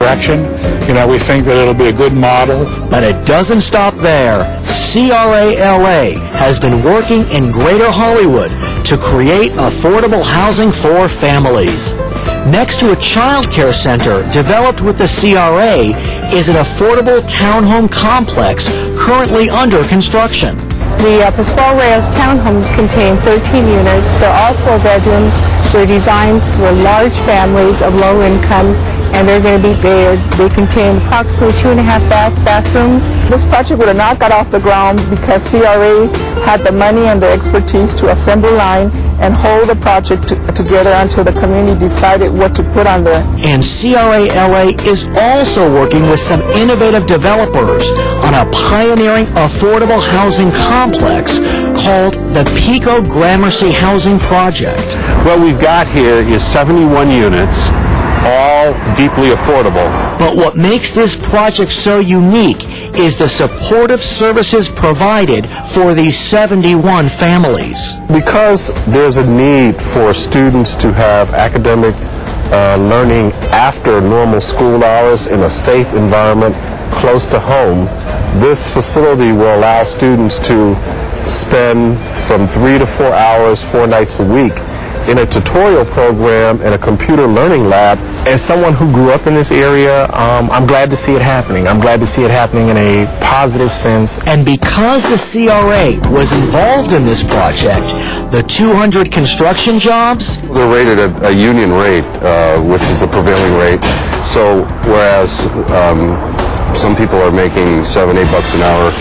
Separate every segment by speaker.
Speaker 1: direction. We think that it'll be a good model.
Speaker 2: But it doesn't stop there. CRA-LA has been working in Greater Hollywood to create affordable housing for families. Next to a child care center developed with the CRA is an affordable townhome complex currently under construction.
Speaker 3: The Pascual Reyes townhomes contain 13 units. They're all 4 bedrooms. They're designed for large families of low income, and they're going to be big. They contain approximately 2.5 bathrooms. This project would have not got off the ground because CRA had the money and the expertise to assemble line and hold the project together until the community decided what to put on there.
Speaker 2: And CRA-LA is also working with some innovative developers on a pioneering affordable housing complex called the Pico Gramercy Housing Project.
Speaker 4: What we've got here is 71 units, all deeply affordable.
Speaker 2: But what makes this project so unique is the supportive services provided for these 71 families.
Speaker 4: Because there's a need for students to have academic learning after normal school hours in a safe environment close to home, this facility will allow students to spend from 3 to 4 hours, 4 nights a week in a tutorial program and a computer learning lab.
Speaker 5: As someone who grew up in this area, I'm glad to see it happening. I'm glad to see it happening in a positive sense.
Speaker 2: And because the CRA was involved in this project, the 200 construction jobs,
Speaker 4: They're rated at a union rate, which is the prevailing rate. So whereas some people are making $7-8 an hour,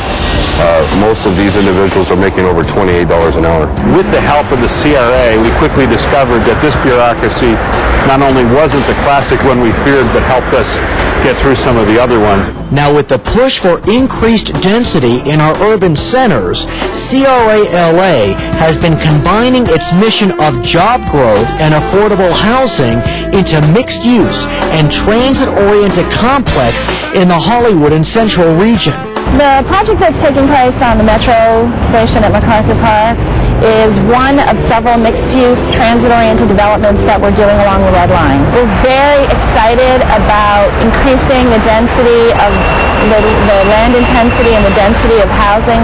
Speaker 4: most of these individuals are making over $28 an hour. With the help of the CRA, we quickly discovered that this bureaucracy not only wasn't the classic one we feared, but helped us get through some of the other ones.
Speaker 2: now with the push for increased density in our urban centers, CRA-LA has been combining its mission of job growth and affordable housing into mixed use and transit-oriented complex in the Hollywood and Central region.
Speaker 3: The project that's taking place on the Metro station at MacArthur Park is one of several mixed-use, transit-oriented developments that we're doing along the Red Line. We're very excited about increasing the density of the land intensity and the density of housing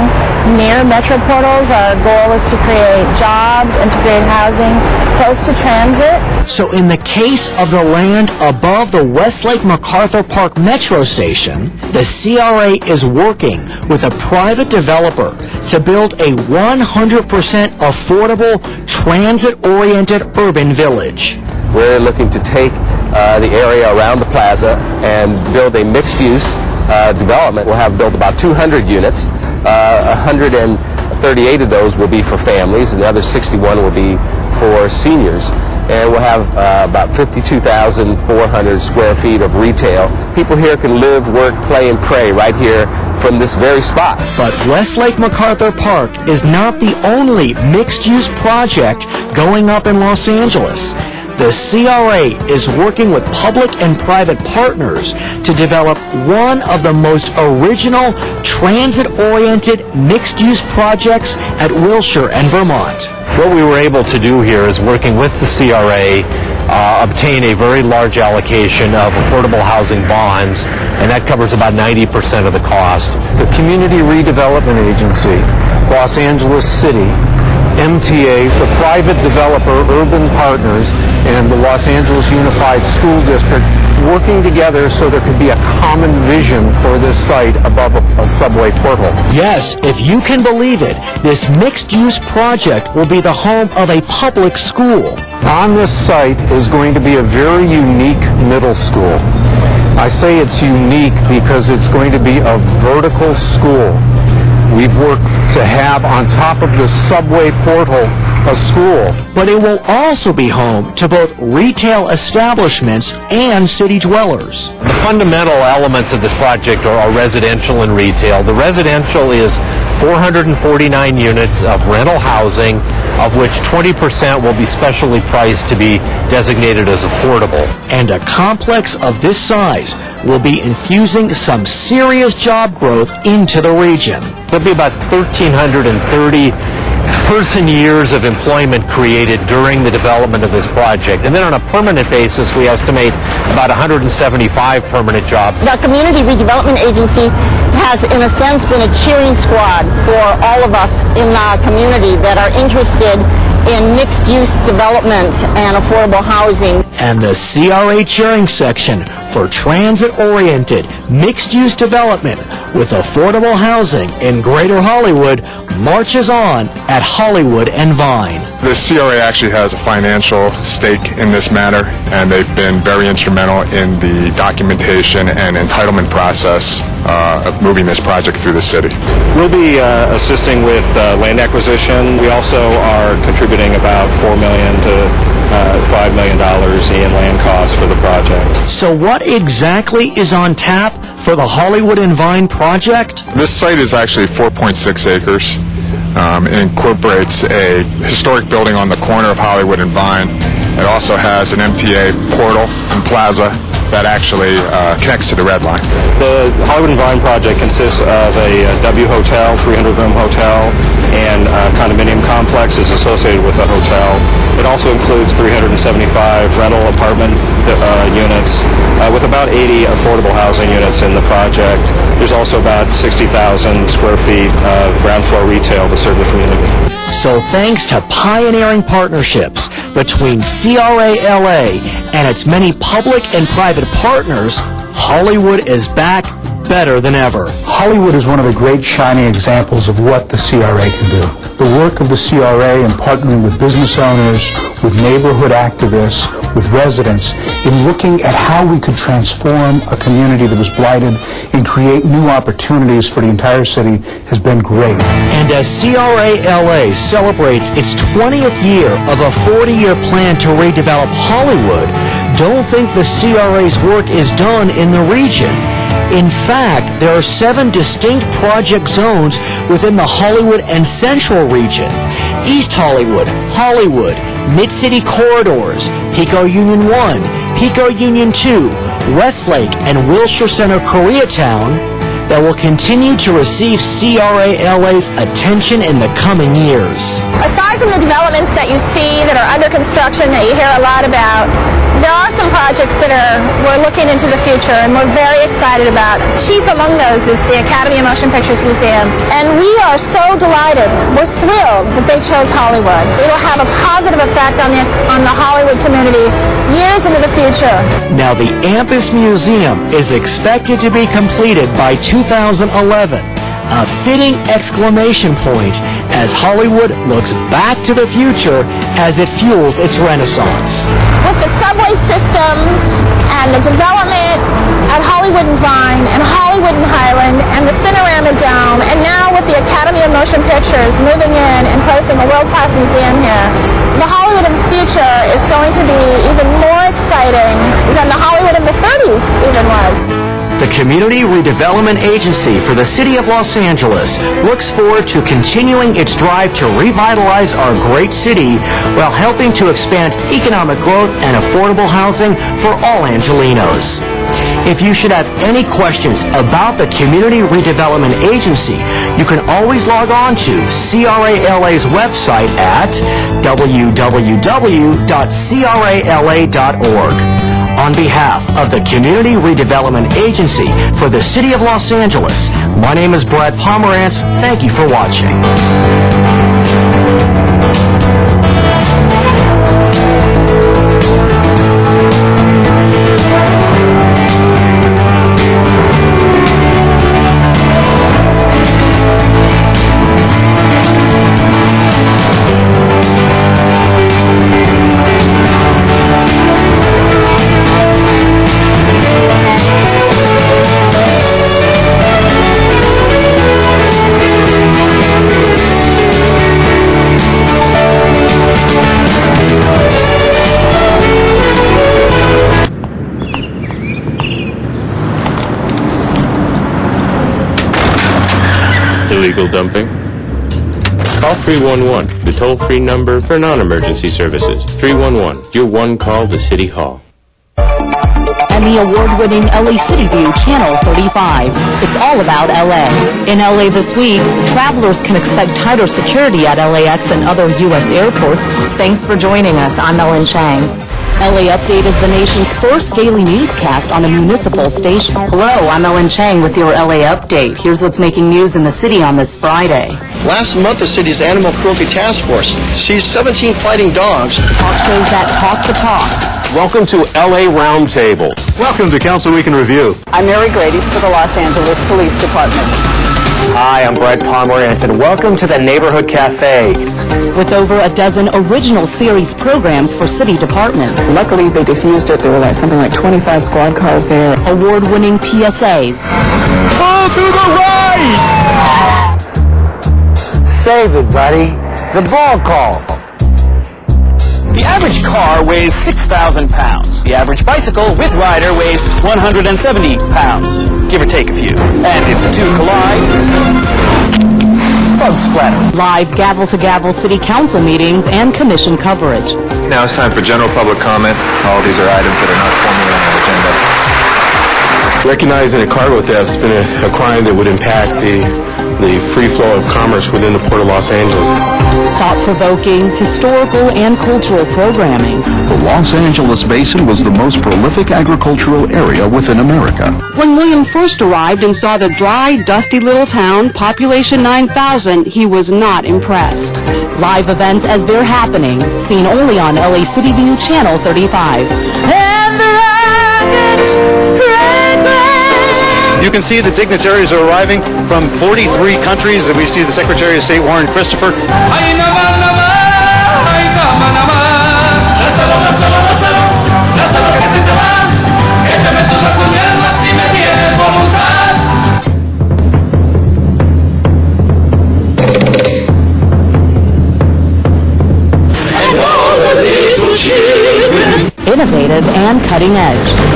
Speaker 3: near metro portals. Our goal is to create jobs and to create housing close to transit.
Speaker 2: So in the case of the land above the Westlake MacArthur Park Metro Station, the CRA is working with a private developer to build a 100% affordable, transit-oriented urban village.
Speaker 6: We're looking to take the area around the plaza and build a mixed-use development. We'll have built about 200 units. 138 of those will be for families, and the other 61 will be for seniors. And we'll have about 52,400 square feet of retail. People here can live, work, play, and pray right here from this very spot.
Speaker 2: But Westlake MacArthur Park is not the only mixed-use project going up in Los Angeles. The CRA is working with public and private partners to develop one of the most original transit-oriented mixed-use projects at Wilshire and Vermont.
Speaker 5: What we were able to do here is, working with the CRA, obtain a very large allocation of affordable housing bonds, and that covers about 90% of the cost. The Community Redevelopment Agency, Los Angeles City, MTA, the private developer, Urban Partners, and the Los Angeles Unified School District working together so there could be a common vision for this site above a subway portal.
Speaker 2: Yes, if you can believe it, this mixed-use project will be the home of a public school.
Speaker 5: On this site is going to be a very unique middle school. I say it's unique because it's going to be a vertical school. We've worked to have on top of the subway portal a school.
Speaker 2: But it will also be home to both retail establishments and city dwellers.
Speaker 5: The fundamental elements of this project are residential and retail. The residential is 449 units of rental housing, of which 20% will be specially priced to be designated as affordable.
Speaker 2: And a complex of this size will be infusing some serious job growth into the region.
Speaker 5: There'll be about 1,330 years and years of employment created during the development of this project. And then on a permanent basis, we estimate about 175 permanent jobs.
Speaker 7: The Community Redevelopment Agency has, in a sense, been a cheering squad for all of us in our community that are interested in mixed-use development and affordable housing.
Speaker 2: And the CRA cheering section for transit-oriented mixed-use development with affordable housing in Greater Hollywood marches on at Hollywood and Vine.
Speaker 8: The CRA actually has a financial stake in this matter, and they've been very instrumental in the documentation and entitlement process of moving this project through the city.
Speaker 9: We'll be assisting with land acquisition. We also are contributing about $4 million to $5 million in land costs for the project.
Speaker 2: So what exactly is on tap for the Hollywood and Vine project?
Speaker 8: This site is actually 4.6 acres. It incorporates a historic building on the corner of Hollywood and Vine. It also has an MTA portal and plaza that actually connects to the Red Line.
Speaker 9: The Hollywood and Vine project consists of a W Hotel, 300-room hotel, and a condominium complex is associated with the hotel. It also includes 375 rental apartment units with about 80 affordable housing units in the project. There's also about 60,000 square feet of ground floor retail to serve the community.
Speaker 2: So thanks to pioneering partnerships between CRA LA and its many public and private partners, Hollywood is back better than ever.
Speaker 10: Hollywood is one of the great shining examples of what the CRA can do. The work of the CRA in partnering with business owners, with neighborhood activists, with residents, in looking at how we could transform a community that was blighted and create new opportunities for the entire city has been great.
Speaker 2: And as CRA LA celebrates its 20th year of a 40-year plan to redevelop Hollywood, don't think the CRA's work is done in the region. In fact, there are 7 distinct project zones within the Hollywood and Central region. East Hollywood, Hollywood, Mid-City Corridors, Pico Union 1, Pico Union 2, Westlake, and Wilshire Center Koreatown that will continue to receive CRA LA's attention in the coming years.
Speaker 3: Aside from the developments that you see that are under construction that you hear a lot about, there are some projects that we're looking into the future and we're very excited about. Chief among those is the Academy of Motion Pictures Museum. And we are so delighted, we're thrilled that they chose Hollywood. It'll have a positive effect on the Hollywood community years into the future.
Speaker 2: Now the Ampus Museum is expected to be completed by 2011. A fitting exclamation point as Hollywood looks back to the future as it fuels its renaissance.
Speaker 3: With the subway system and the development at Hollywood and Vine and Hollywood and Highland and the Cinerama Dome, and now with the Academy of Motion Pictures moving in and placing a world-class museum here, the Hollywood of the future is going to be even more exciting than the Hollywood of the 30s even was.
Speaker 2: The Community Redevelopment Agency for the City of Los Angeles looks forward to continuing its drive to revitalize our great city while helping to expand economic growth and affordable housing for all Angelenos. If you should have any questions about the Community Redevelopment Agency, you can always log on to CRA LA's website at www.crala.org. On behalf of the Community Redevelopment Agency for the City of Los Angeles, my name is Brad Pomerantz. Thank you for watching.
Speaker 11: Illegal dumping? Call 311, the toll-free number for non-emergency services. 311, your one call to City Hall.
Speaker 3: And
Speaker 12: the award-winning LA City View Channel 35. It's all about LA. In LA this week, travelers can expect tighter security at LAX and other U.S. airports. Thanks for joining us. I'm Ellen Chang. LA Update is the nation's first daily newscast on a municipal station. Hello, I'm Ellen Chang with your LA Update. Here's what's making news in the city on this Friday.
Speaker 13: Last month, the city's Animal Cruelty Task Force seized 17 fighting dogs.
Speaker 12: Talk shows that talk the talk.
Speaker 6: Welcome to LA Roundtable.
Speaker 14: Welcome to Council Week in Review.
Speaker 15: I'm Mary Grady for the Los Angeles Police Department.
Speaker 16: Hi, I'm Brett Pomeranz, and welcome to the Neighborhood Cafe.
Speaker 12: With over a dozen original series programs for city departments.
Speaker 15: Luckily, they diffused it. There were something like 25 squad cars there.
Speaker 12: Award-winning PSAs.
Speaker 16: Pull to the right! Save it, buddy. The ball call.
Speaker 17: The average car weighs 6,000 pounds. The average bicycle with rider weighs 170 pounds, give or take a few. And if the two collide, bug splatter.
Speaker 12: Live gavel-to-gavel city council meetings and commission coverage.
Speaker 18: Now it's time for general public comment. All of these are items that are not formally on our agenda.
Speaker 19: Recognizing that cargo theft has been a crime that would impact the free flow of commerce within the Port of Los Angeles.
Speaker 12: Thought-provoking, historical, and cultural programming.
Speaker 20: The Los Angeles Basin was the most prolific agricultural area within America.
Speaker 21: When William first arrived and saw the dry, dusty little town, population 9,000, he was not impressed.
Speaker 12: Live events as they're happening, seen only on LA City View Channel 35. And the rockets
Speaker 22: You can see the dignitaries are arriving from 43 countries, and we see the Secretary of State, Warren Christopher.
Speaker 12: Innovative and cutting edge.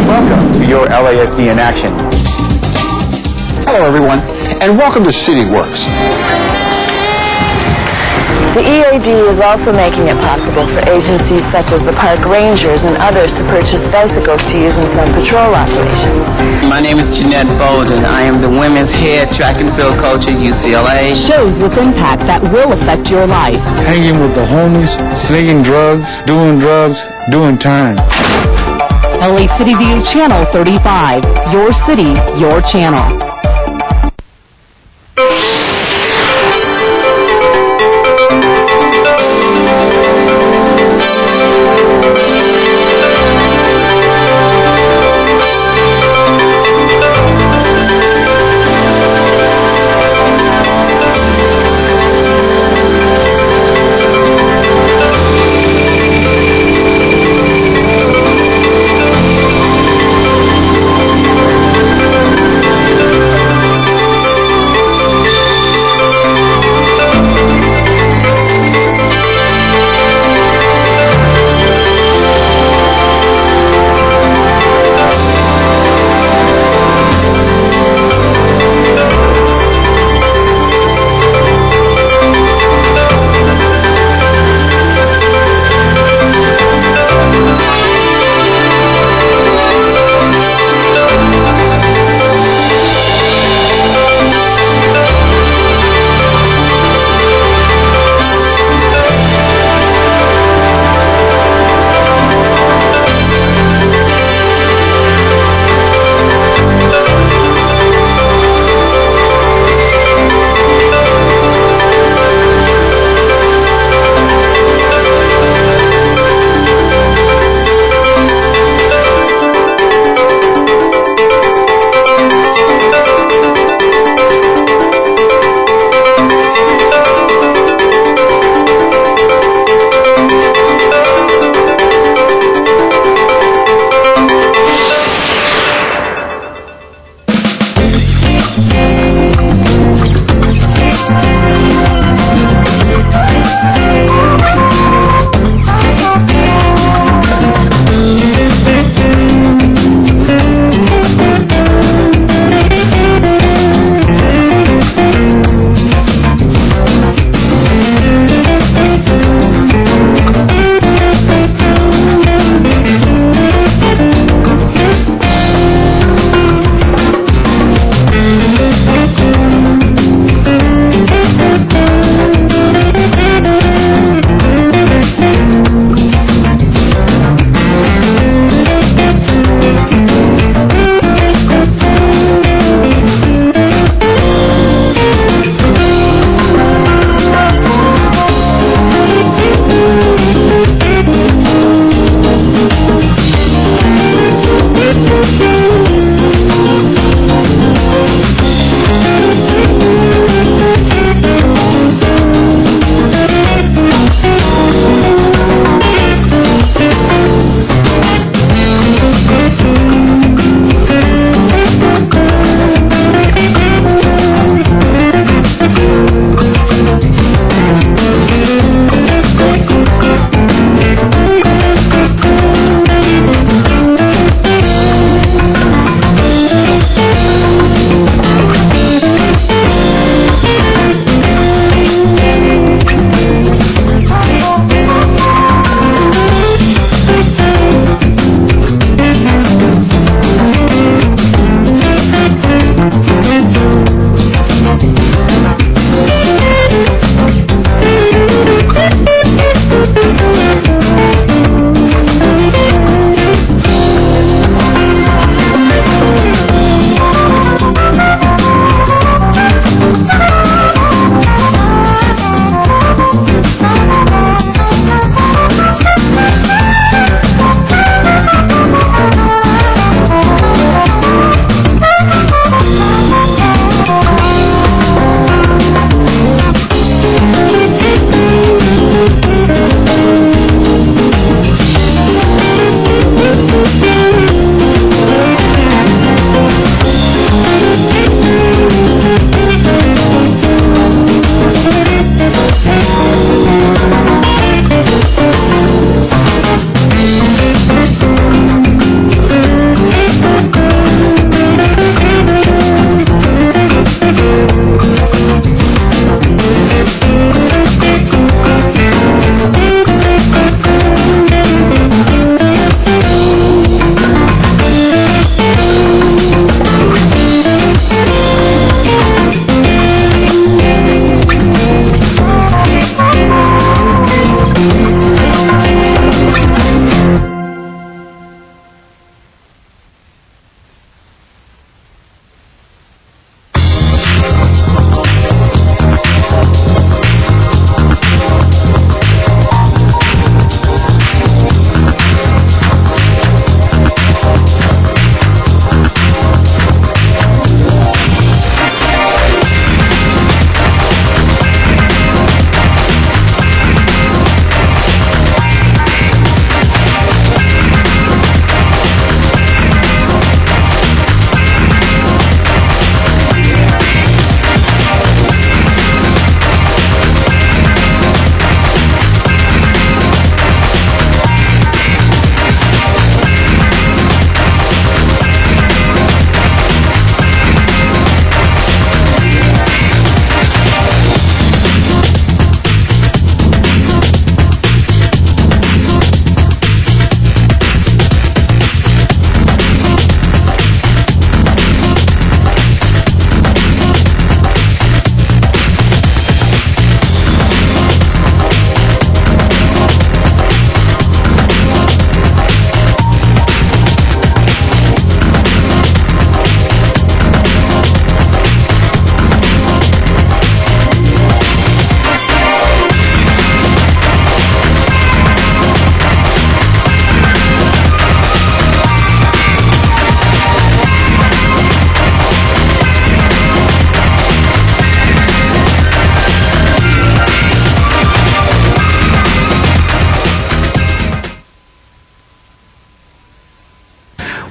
Speaker 23: Welcome to your LAFD in action.
Speaker 10: Hello, everyone, and welcome to CityWorks.
Speaker 3: The EAD is also making it possible for agencies such as the park rangers and others to purchase bicycles to use in some patrol operations.
Speaker 24: My name is Jeanette Bolden. I am the women's head track and field coach at UCLA.
Speaker 12: Shows with impact that will affect your life.
Speaker 1: Hanging with the homies, slinging drugs, doing time.
Speaker 12: LA City View Channel 35. Your city, your channel.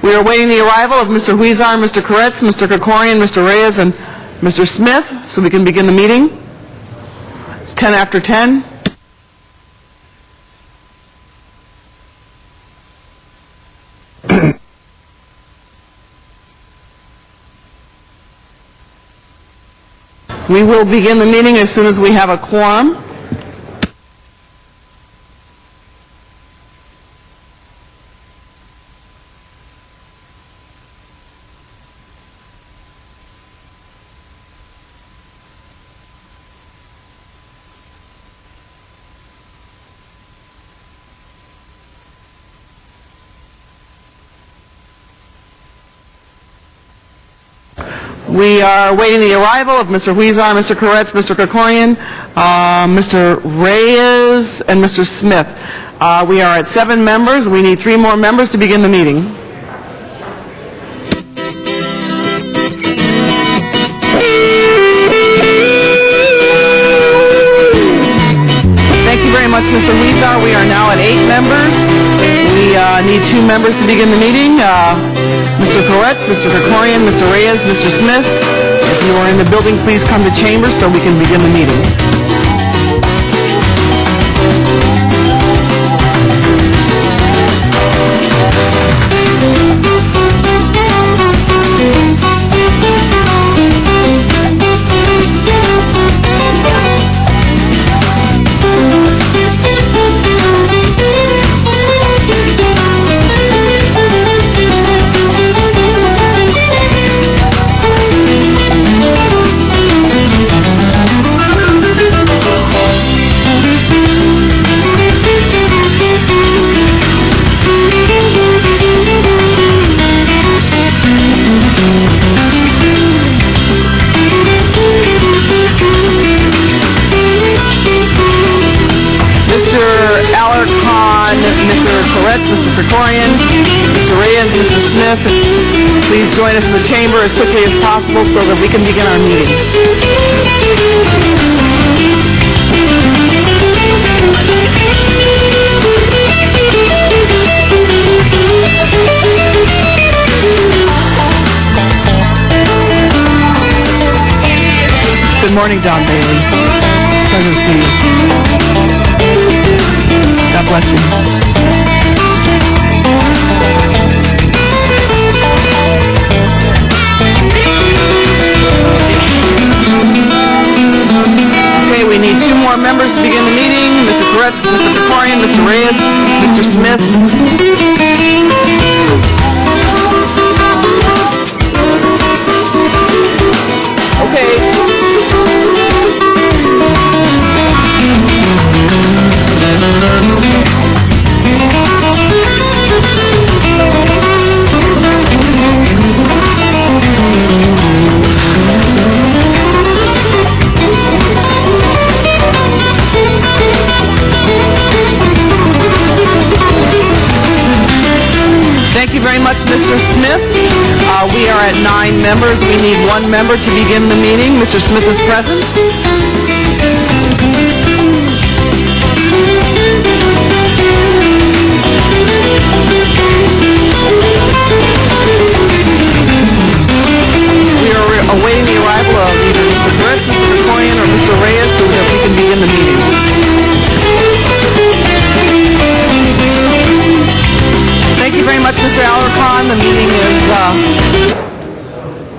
Speaker 4: We are awaiting the arrival of Mr. Huizar, Mr. Koretz, Mr. Krikorian, Mr. Reyes, and Mr. Smith, so we can begin the meeting. It's 10 after 10. We will begin the meeting as soon as we have a quorum. We are awaiting the arrival of Mr. Huizar, Mr. Koretz, Mr. Krikorian, Mr. Reyes, and Mr. Smith. We are at 7 members. We need 3 more members to begin the meeting. Thank you very much, Mr. Huizar. We are now at 8 members. We need 2 members to begin the meeting. Mr. Koretz, Mr. Krikorian, Mr. Reyes, Mr. Smith. If you are in the building, please come to chambers so we can begin the meeting. Mr. Krikorian, Mr. Reyes, Mr. Smith, please join us in the chamber as quickly as possible so that we can begin our meeting. Good morning, Don Bailey. It's a pleasure to see you. God bless you. Okay, we need 2 more members to begin the meeting. Mr. Koretz, Mr. Krikorian, Mr. Reyes, Mr. Smith. Okay. Thank you very much, Mr. Smith. We are at 9 members. We need 1 member to begin the meeting. Mr. Smith is present. We are awaiting the arrival of either Mr. Koretz, Mr. Krikorian, or Mr. Reyes so that we can begin the meeting. Thank you very much, Mr. Alarcon. The meeting is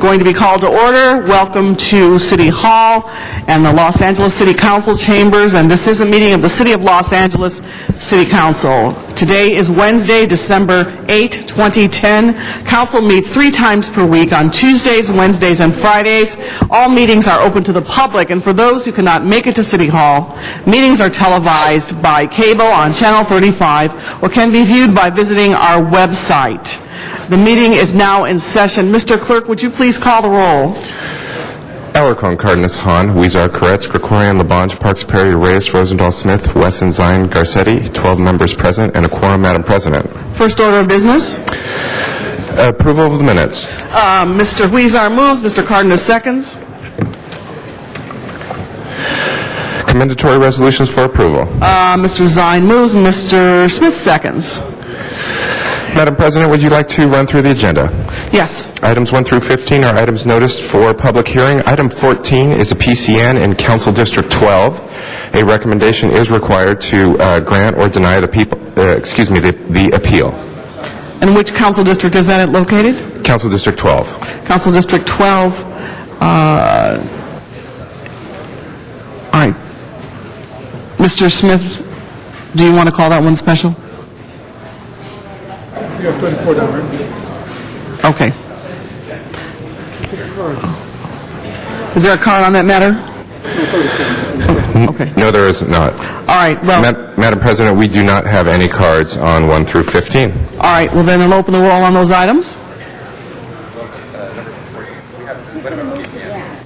Speaker 4: going to be called to order. Welcome to City Hall and the Los Angeles City Council chambers, and this is a meeting of the City of Los Angeles City Council. Today is Wednesday, December 8, 2010. Council meets 3 times per week on Tuesdays, Wednesdays, and Fridays. All meetings are open to the public, and for those who cannot make it to City Hall, meetings are televised by cable on Channel 35 or can be viewed by visiting our website. The meeting is now in session. Mr. Clerk, would you please call the roll?
Speaker 5: Alarcon, Cardenas, Hahn, Huizar, Koretz, Krikorian, Labange, Parks, Perry, Reyes, Rosendahl, Smith, Wesson, Zine, Garcetti, 12 members present, and a quorum, Madam President.
Speaker 4: First order of business.
Speaker 5: Approval of the minutes.
Speaker 4: Mr. Huizar moves. Mr. Cardenas seconds.
Speaker 5: Commendatory resolutions for approval.
Speaker 4: Mr. Zine moves. Mr. Smith seconds.
Speaker 5: Madam President, would you like to run through the agenda?
Speaker 4: Yes.
Speaker 5: Items 1 through 15 are items noticed for public hearing. Item 14 is a PCN in Council District 12. A recommendation is required to grant or deny the appeal.
Speaker 4: And which council district is that located?
Speaker 5: Council District 12.
Speaker 4: Council District 12. All right. Mr. Smith, do you want to call that one special?
Speaker 10: We have 34 down.
Speaker 4: Okay. Is there a card on that matter? Okay.
Speaker 5: No, there is not.
Speaker 4: All right. Well,
Speaker 5: Madam President, we do not have any cards on 1 through 15.
Speaker 4: all right. Well, then I'll open the roll on those items.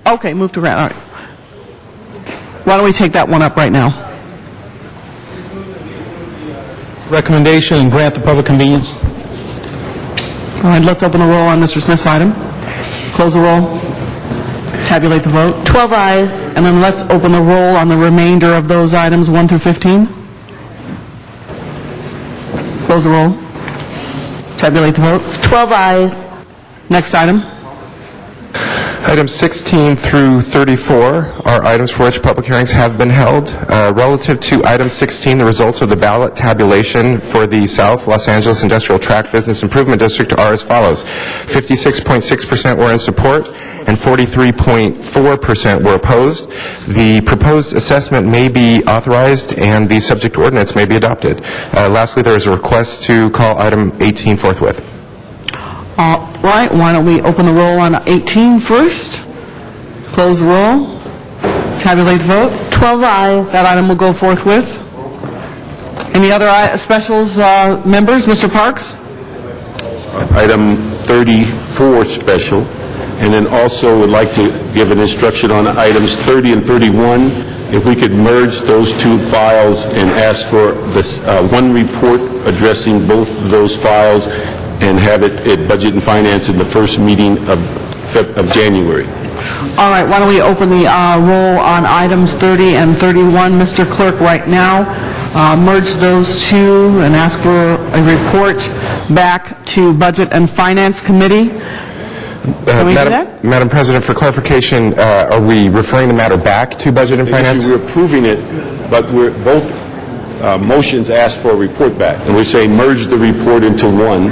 Speaker 4: Okay, move to grant. All right. Why don't we take that one up right now?
Speaker 10: Recommendation and grant the public convenience.
Speaker 4: All right, let's open the roll on Mr. Smith's item. Close the roll. Tabulate the vote.
Speaker 21: 12 ayes.
Speaker 4: And then let's open the roll on the remainder of those items, 1 through 15. Close the roll. Tabulate the vote.
Speaker 21: 12 ayes.
Speaker 5: Next item. Items 16 through 34 are items for which public hearings have been held. Relative to item 16, the results of the ballot tabulation for the South Los Angeles Industrial Tract Business Improvement District are as follows. 56.6% were in support and 43.4% were opposed. The proposed assessment may be authorized and the subject ordinance may be adopted. Lastly, there is a request to call item 18 forthwith.
Speaker 4: All right, why don't we open the roll on 18 first? Close the roll. Tabulate the vote.
Speaker 21: 12 ayes.
Speaker 4: That item will go forthwith. Any other specials, members? Mr. Parks?
Speaker 19: Item 34 special, and then also would like to give an instruction on items 30 and 31. If we could merge those two files and ask for this one report addressing both of those files and have it at Budget and Finance in the first meeting of January.
Speaker 4: All right, why don't we open the roll on items 30 and 31, Mr. Clerk, right now. Merge those two and ask for a report back to Budget and Finance Committee. Can we do that?
Speaker 5: Madam President, for clarification, are we referring the matter back to Budget and Finance?
Speaker 19: We're approving it, but we're both motions ask for a report back. And we're saying merge the report into one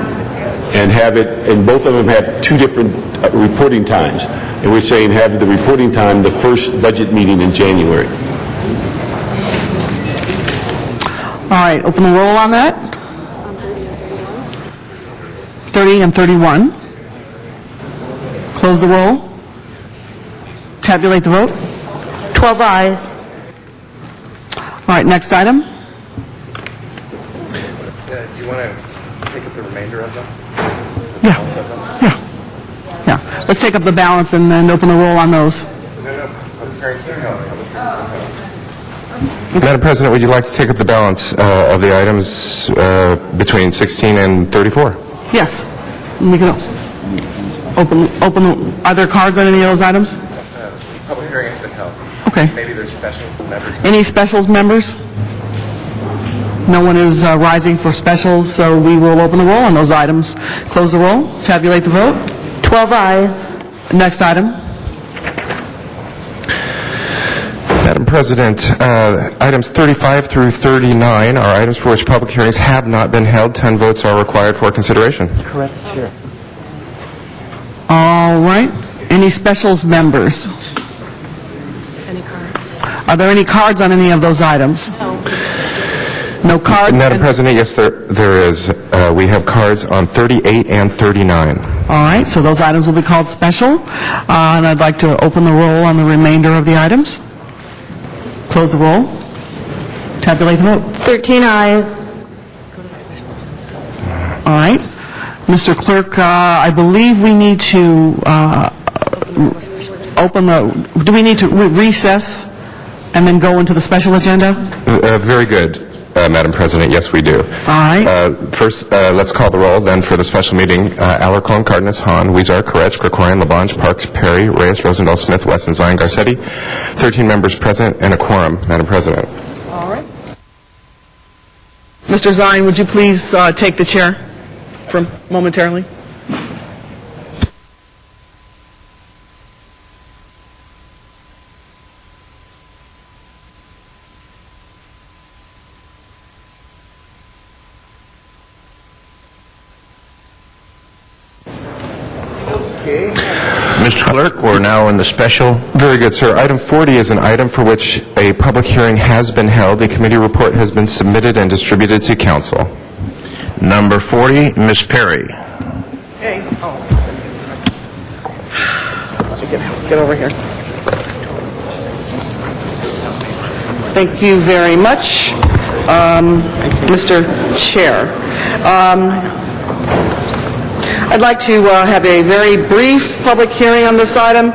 Speaker 19: and have it, and both of them have two different reporting times. And we're saying have the reporting time the first budget meeting in January.
Speaker 4: All right, open the roll on that. 30 and 31. Close the roll. Tabulate the vote.
Speaker 21: 12 ayes.
Speaker 4: All right, next item.
Speaker 18: Do you want to take up the remainder of them?
Speaker 4: Yeah. Let's take up the balance and then open the roll on those.
Speaker 5: Madam President, would you like to take up the balance of the items between 16 and 34?
Speaker 4: Yes. We can open. Are there cards on any of those items?
Speaker 18: Public hearing has been held.
Speaker 4: Okay.
Speaker 18: Maybe there's specials and members.
Speaker 4: Any specials, members? No one is rising for specials, so we will open the roll on those items. Close the roll. Tabulate the vote.
Speaker 21: 12 ayes.
Speaker 4: Next item.
Speaker 5: Madam President, items 35 through 39 are items for which public hearings have not been held. 10 votes are required for consideration.
Speaker 16: Correct, sure.
Speaker 4: All right. Any specials, members?
Speaker 21: Any cards?
Speaker 4: Are there any cards on any of those items? No cards?
Speaker 5: Madam President, yes, there is. We have cards on 38 and 39.
Speaker 4: All right, so those items will be called special. And I'd like to open the roll on the remainder of the items. Close the roll. Tabulate the vote.
Speaker 21: 13 ayes.
Speaker 4: All right. Mr. Clerk, I believe we need to do we need to recess and then go into the special agenda?
Speaker 5: Very good, Madam President. Yes, we do.
Speaker 4: All right.
Speaker 5: First, let's call the roll then for the special meeting. Alarcon, Cardenas, Hahn, Huizar, Koretz, Krikorian, Labange, Parks, Perry, Reyes, Rosendahl, Smith, Wesson, Zion, Garcetti. 13 members present and a quorum, Madam President.
Speaker 4: All right. Mr. Zion, would you please take the chair? momentarily?
Speaker 18: Mr. Clerk, we're now in the special.
Speaker 5: Very good, sir. Item 40 is an item for which a public hearing has been held. A committee report has been submitted and distributed to council.
Speaker 18: Number 40, Ms. Perry.
Speaker 4: Okay. Let me get over here. Thank you very much, Mr. Chair. I'd like to have a very brief public hearing on this item,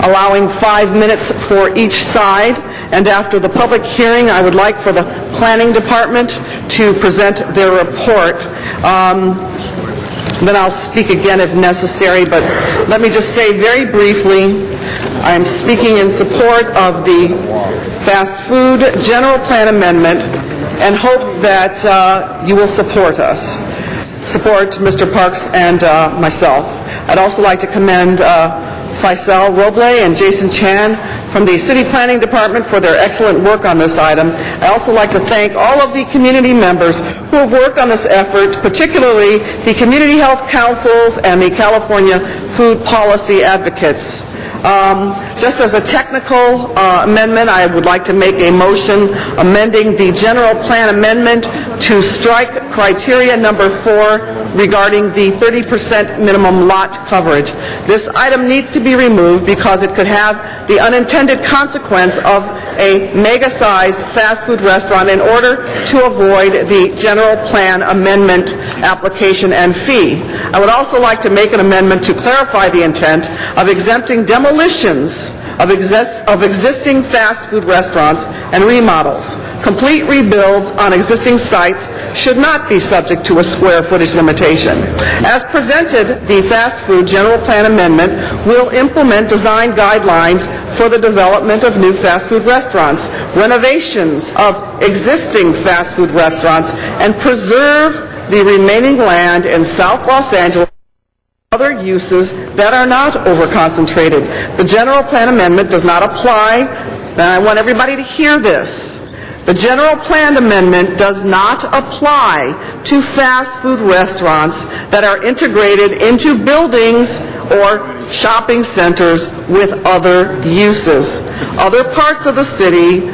Speaker 4: allowing 5 minutes for each side. And after the public hearing, I would like for the Planning Department to present their report. Then I'll speak again if necessary, but let me just say very briefly, I'm speaking in support of the fast food general plan amendment and hope that you will support us. Support Mr. Parks and myself. I'd also like to commend Faisal Roble and Jason Chan from the City Planning Department for their excellent work on this item. I also like to thank all of the community members who have worked on this effort, particularly the community health councils and the California food policy advocates. Just as a technical amendment, I would like to make a motion amending the general plan amendment to strike criteria number 4 regarding the 30% minimum lot coverage. This item needs to be removed because it could have the unintended consequence of a mega-sized fast food restaurant in order to avoid the general plan amendment application and fee. I would also like to make an amendment to clarify the intent of exempting demolitions of existing fast food restaurants and remodels. Complete rebuilds on existing sites should not be subject to a square footage limitation. As presented, the fast food general plan amendment will implement design guidelines for the development of new fast food restaurants, renovations of existing fast food restaurants, and preserve the remaining land in South Los Angeles other uses that are not overconcentrated. The general plan amendment does not apply, and I want everybody to hear this. The general plan amendment does not apply to fast food restaurants that are integrated into buildings or shopping centers with other uses. Other parts of the city,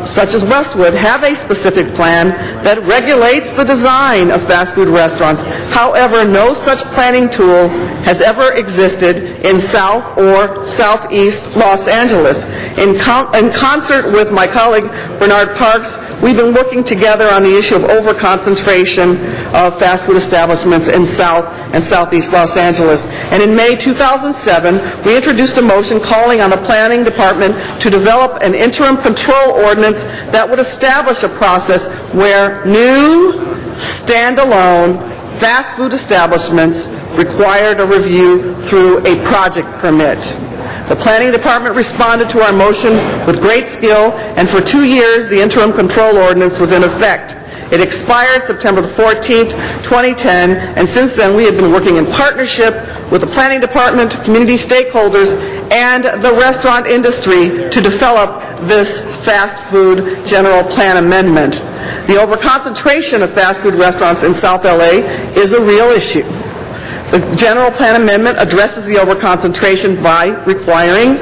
Speaker 4: such as Westwood, have a specific plan that regulates the design of fast food restaurants. However, no such planning tool has ever existed in South or Southeast Los Angeles. In concert with my colleague Bernard Parks, we've been working together on the issue of overconcentration of fast food establishments in South and Southeast Los Angeles. And in May 2007, we introduced a motion calling on the Planning Department to develop an interim control ordinance that would establish a process where new, standalone fast food establishments required a review through a project permit. The Planning Department responded to our motion with great skill, and for 2 years the interim control ordinance was in effect. It expired September 14th, 2010, and since then we have been working in partnership with the Planning Department, community stakeholders, and the restaurant industry to develop this fast food general plan amendment. The overconcentration of fast food restaurants in South LA is a real issue. The general plan amendment addresses the overconcentration by requiring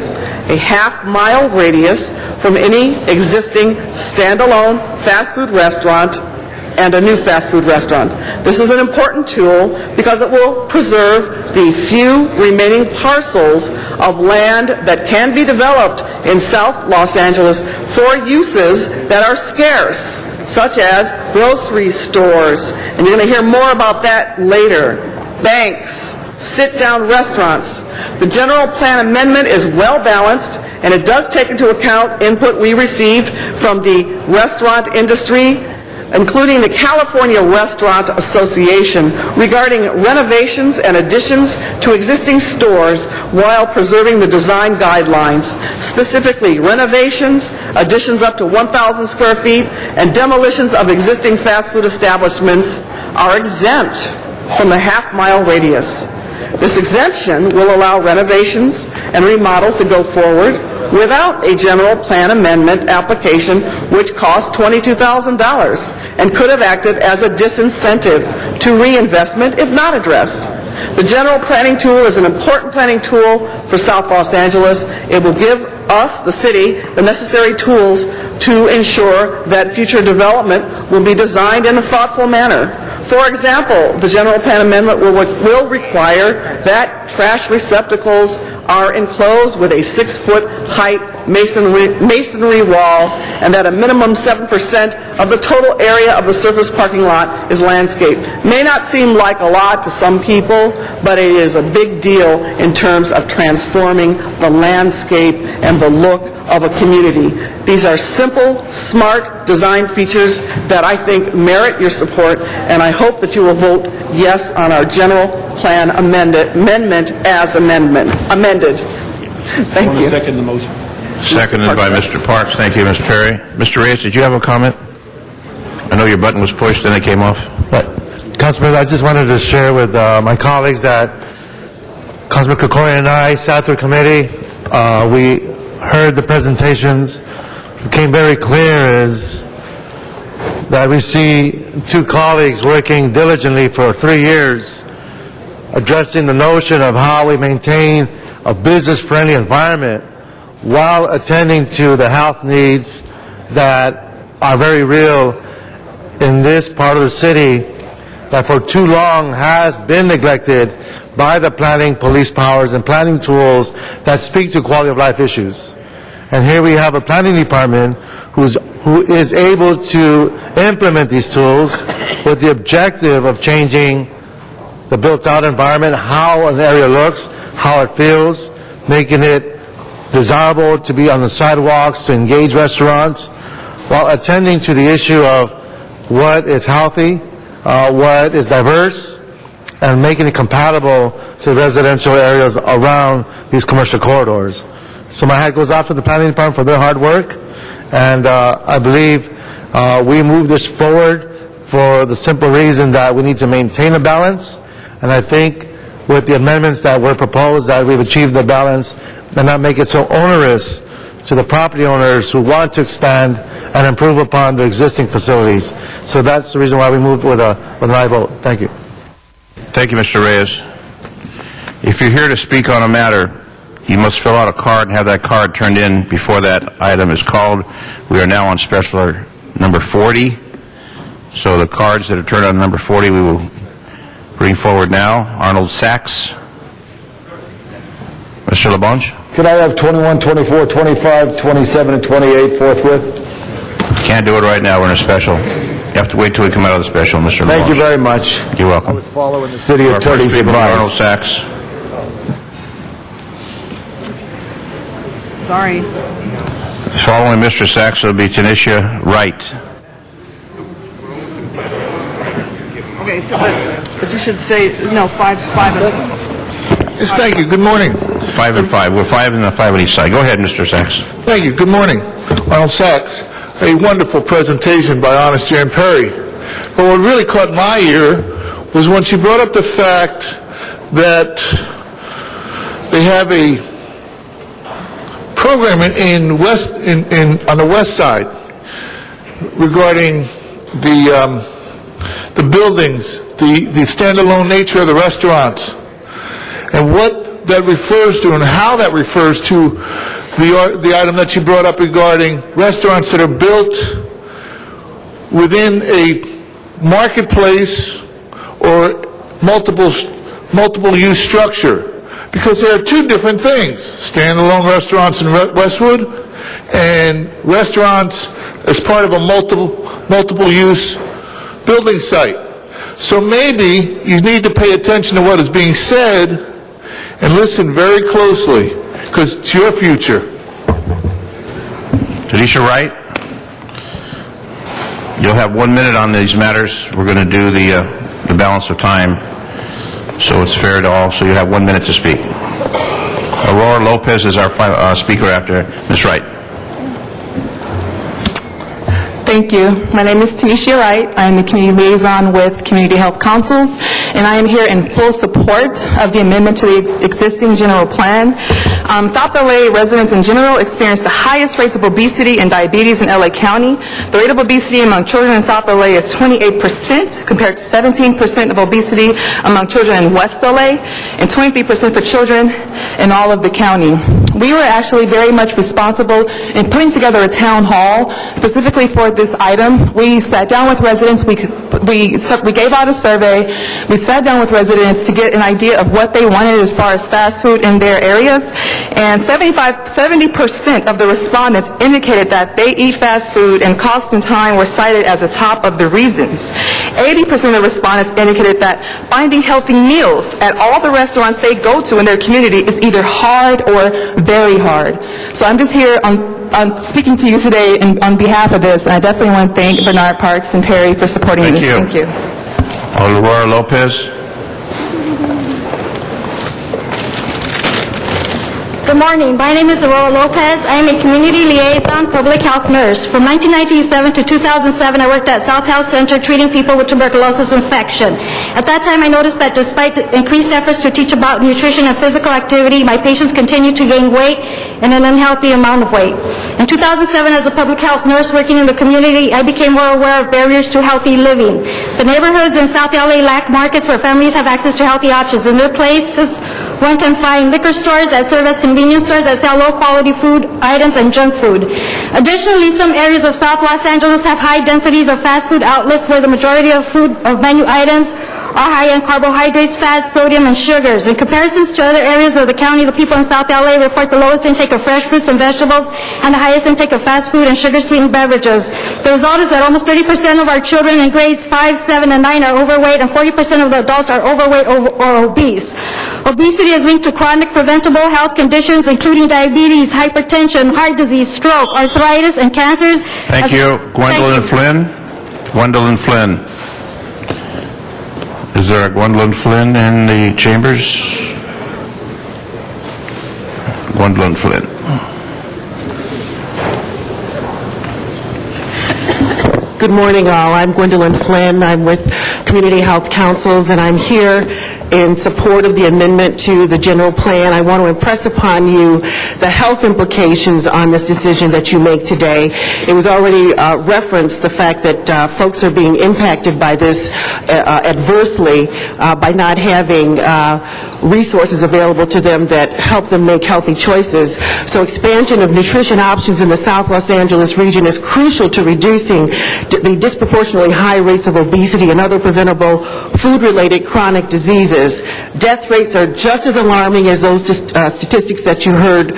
Speaker 4: a half-mile radius from any existing standalone fast food restaurant and a new fast food restaurant. This is an important tool because it will preserve the few remaining parcels of land that can be developed in South Los Angeles for uses that are scarce, such as grocery stores, and you're going to hear more about that later, banks, sit-down restaurants. The general plan amendment is well balanced, and it does take into account input we received from the restaurant industry, including the California Restaurant Association, regarding renovations and additions to existing stores while preserving the design guidelines, specifically renovations, additions up to 1,000 square feet, and demolitions of existing fast food establishments are exempt from the half-mile radius. This exemption will allow renovations and remodels to go forward without a general plan amendment application, which costs $22,000 and could have acted as a disincentive to reinvestment if not addressed. The general planning tool is an important planning tool for South Los Angeles. It will give us, the city, the necessary tools to ensure that future development will be designed in a thoughtful manner. For example, the general plan amendment will require that trash receptacles are enclosed with a 6-foot height masonry wall, and that a minimum 7% of the total area of the surface parking lot is landscaped. May not seem like a lot to some people, but it is a big deal in terms of transforming the landscape and the look of a community. These are simple, smart design features that I think merit your support, and I hope that you will vote yes on our general plan amendment as amended. Thank you.
Speaker 2: Second the motion.
Speaker 7: Seconded by Mr. Parks. Thank you, Mr. Perry. Mr. Reyes, did you have a comment? I know your button was pushed and it came off.
Speaker 8: Councilman, I just wanted to share with my colleagues that Councilman Krikorian and I sat through committee. We heard the presentations. It became very clear is that we see two colleagues working diligently for 3 years addressing the notion of how we maintain a business-friendly environment while attending to the health needs that are very real in this part of the city that for too long has been neglected by the planning police powers and planning tools that speak to quality of life issues. And here we have a planning department who is able to implement these tools with the objective of changing the built-out environment, how an area looks, how it feels, making it desirable to be on the sidewalks, to engage restaurants, while attending to the issue of what is healthy, what is diverse, and making it compatible to the residential areas around these commercial corridors. So my hat goes off to the planning department for their hard work, and I believe we move this forward for the simple reason that we need to maintain a balance, and I think with the amendments that were proposed that we've achieved the balance and not make it so onerous to the property owners who want to expand and improve upon their existing facilities. So that's the reason why we moved with an aye vote. Thank you.
Speaker 7: Thank you, Mr. Reyes. If you're here to speak on a matter, you must fill out a card and have that card turned in before that item is called. We are now on special number 40. So the cards that are turned on number 40 we will bring forward now. Arnold Sachs. Mr. LaBonge.
Speaker 1: Could I have 21, 24, 25, 27, and 28 forthwith?
Speaker 7: Can't do it right now. We're in a special. You have to wait till we come out of the special, Mr. LaBonge.
Speaker 1: Thank you very much.
Speaker 7: You're welcome.
Speaker 1: I was following the city
Speaker 7: Our
Speaker 1: attorney's
Speaker 7: first speaker,
Speaker 1: advice.
Speaker 7: Arnold Sachs.
Speaker 4: Sorry.
Speaker 7: Following Mr. Sachs will be Tanisha Wright.
Speaker 4: Okay, but you should say, no, five and...
Speaker 2: Yes, thank you. Good morning.
Speaker 7: 5 and 5. We're 5 and 5 on each side. Go ahead, Mr. Sachs.
Speaker 2: Thank you. Good morning. Arnold Sachs. A wonderful presentation by Honest Jan Perry. But what really caught my ear was when she brought up the fact that they have a program on the west side regarding the buildings, the standalone nature of the restaurants, and what that refers to and how that refers to the item that you brought up regarding restaurants that are built within a marketplace or multiple use structure. Because there are two different things: standalone restaurants in Westwood and restaurants as part of a multiple use building site. So maybe you need to pay attention to what is being said and listen very closely, because it's your future.
Speaker 7: Tanisha Wright, you'll have 1 minute on these matters. We're going to do the balance of time, so it's fair to all. So you have 1 minute to speak. Aurora Lopez is our speaker after Ms. Wright.
Speaker 15: Thank you. My name is Tanisha Wright. I am the Community Liaison with Community Health Councils, and I am here in full support of the amendment to the existing general plan. South LA residents in general experience the highest rates of obesity and diabetes in LA County. The rate of obesity among children in South LA is 28% compared to 17% of obesity among children in West LA and 23% for children in all of the county. We were actually very much responsible in putting together a town hall specifically for this item. We sat down with residents, we gave out a survey, we sat down with residents to get an idea of what they wanted as far as fast food in their areas, and 70% of the respondents indicated that they eat fast food, and cost and time were cited as the top of the reasons. 80% of respondents indicated that finding healthy meals at all the restaurants they go to in their community is either hard or very hard. So I'm just here I'm speaking to you today on behalf of this, and I definitely want to thank Bernard Parks and Perry for supporting this. Thank you.
Speaker 7: Aurora Lopez.
Speaker 6: Good morning. My name is Aurora Lopez. I am a community liaison public health nurse. From 1997 to 2007, I worked at South Health Center treating people with tuberculosis infection. At that time, I noticed that despite increased efforts to teach about nutrition and physical activity, my patients continued to gain weight and an unhealthy amount of weight. In 2007, as a public health nurse working in the community, I became more aware of barriers to healthy living. The neighborhoods in South LA lack markets where families have access to healthy options. In their places, one can find liquor stores that serve as convenience stores that sell low-quality food items and junk food. Additionally, some areas of South Los Angeles have high densities of fast food outlets where the majority of menu items are high in carbohydrates, fats, sodium, and sugars. In comparisons to other areas of the county, the people in South LA report the lowest intake of fresh fruits and vegetables and the highest intake of fast food and sugar-sweetened beverages. The result is that almost 30% of our children in grades 5, 7, and 9 are overweight, and 40% of the adults are overweight or obese. Obesity is linked to chronic preventable health conditions, including diabetes, hypertension, heart disease, stroke, arthritis, and cancers.
Speaker 7: Thank you. Gwendolyn Flynn. Gwendolyn Flynn. Is there a Gwendolyn Flynn in the chambers? Gwendolyn Flynn.
Speaker 9: Good morning, all. I'm Gwendolyn Flynn. I'm with Community Health Councils, and I'm here in support of the amendment to the general plan. I want to impress upon you the health implications on this decision that you make today. It was already referenced, the fact that folks are being impacted by this adversely by not having resources available to them that help them make healthy choices. So expansion of nutrition options in the South Los Angeles region is crucial to reducing the disproportionately high rates of obesity and other preventable food-related chronic diseases. Death rates are just as alarming as those statistics that you heard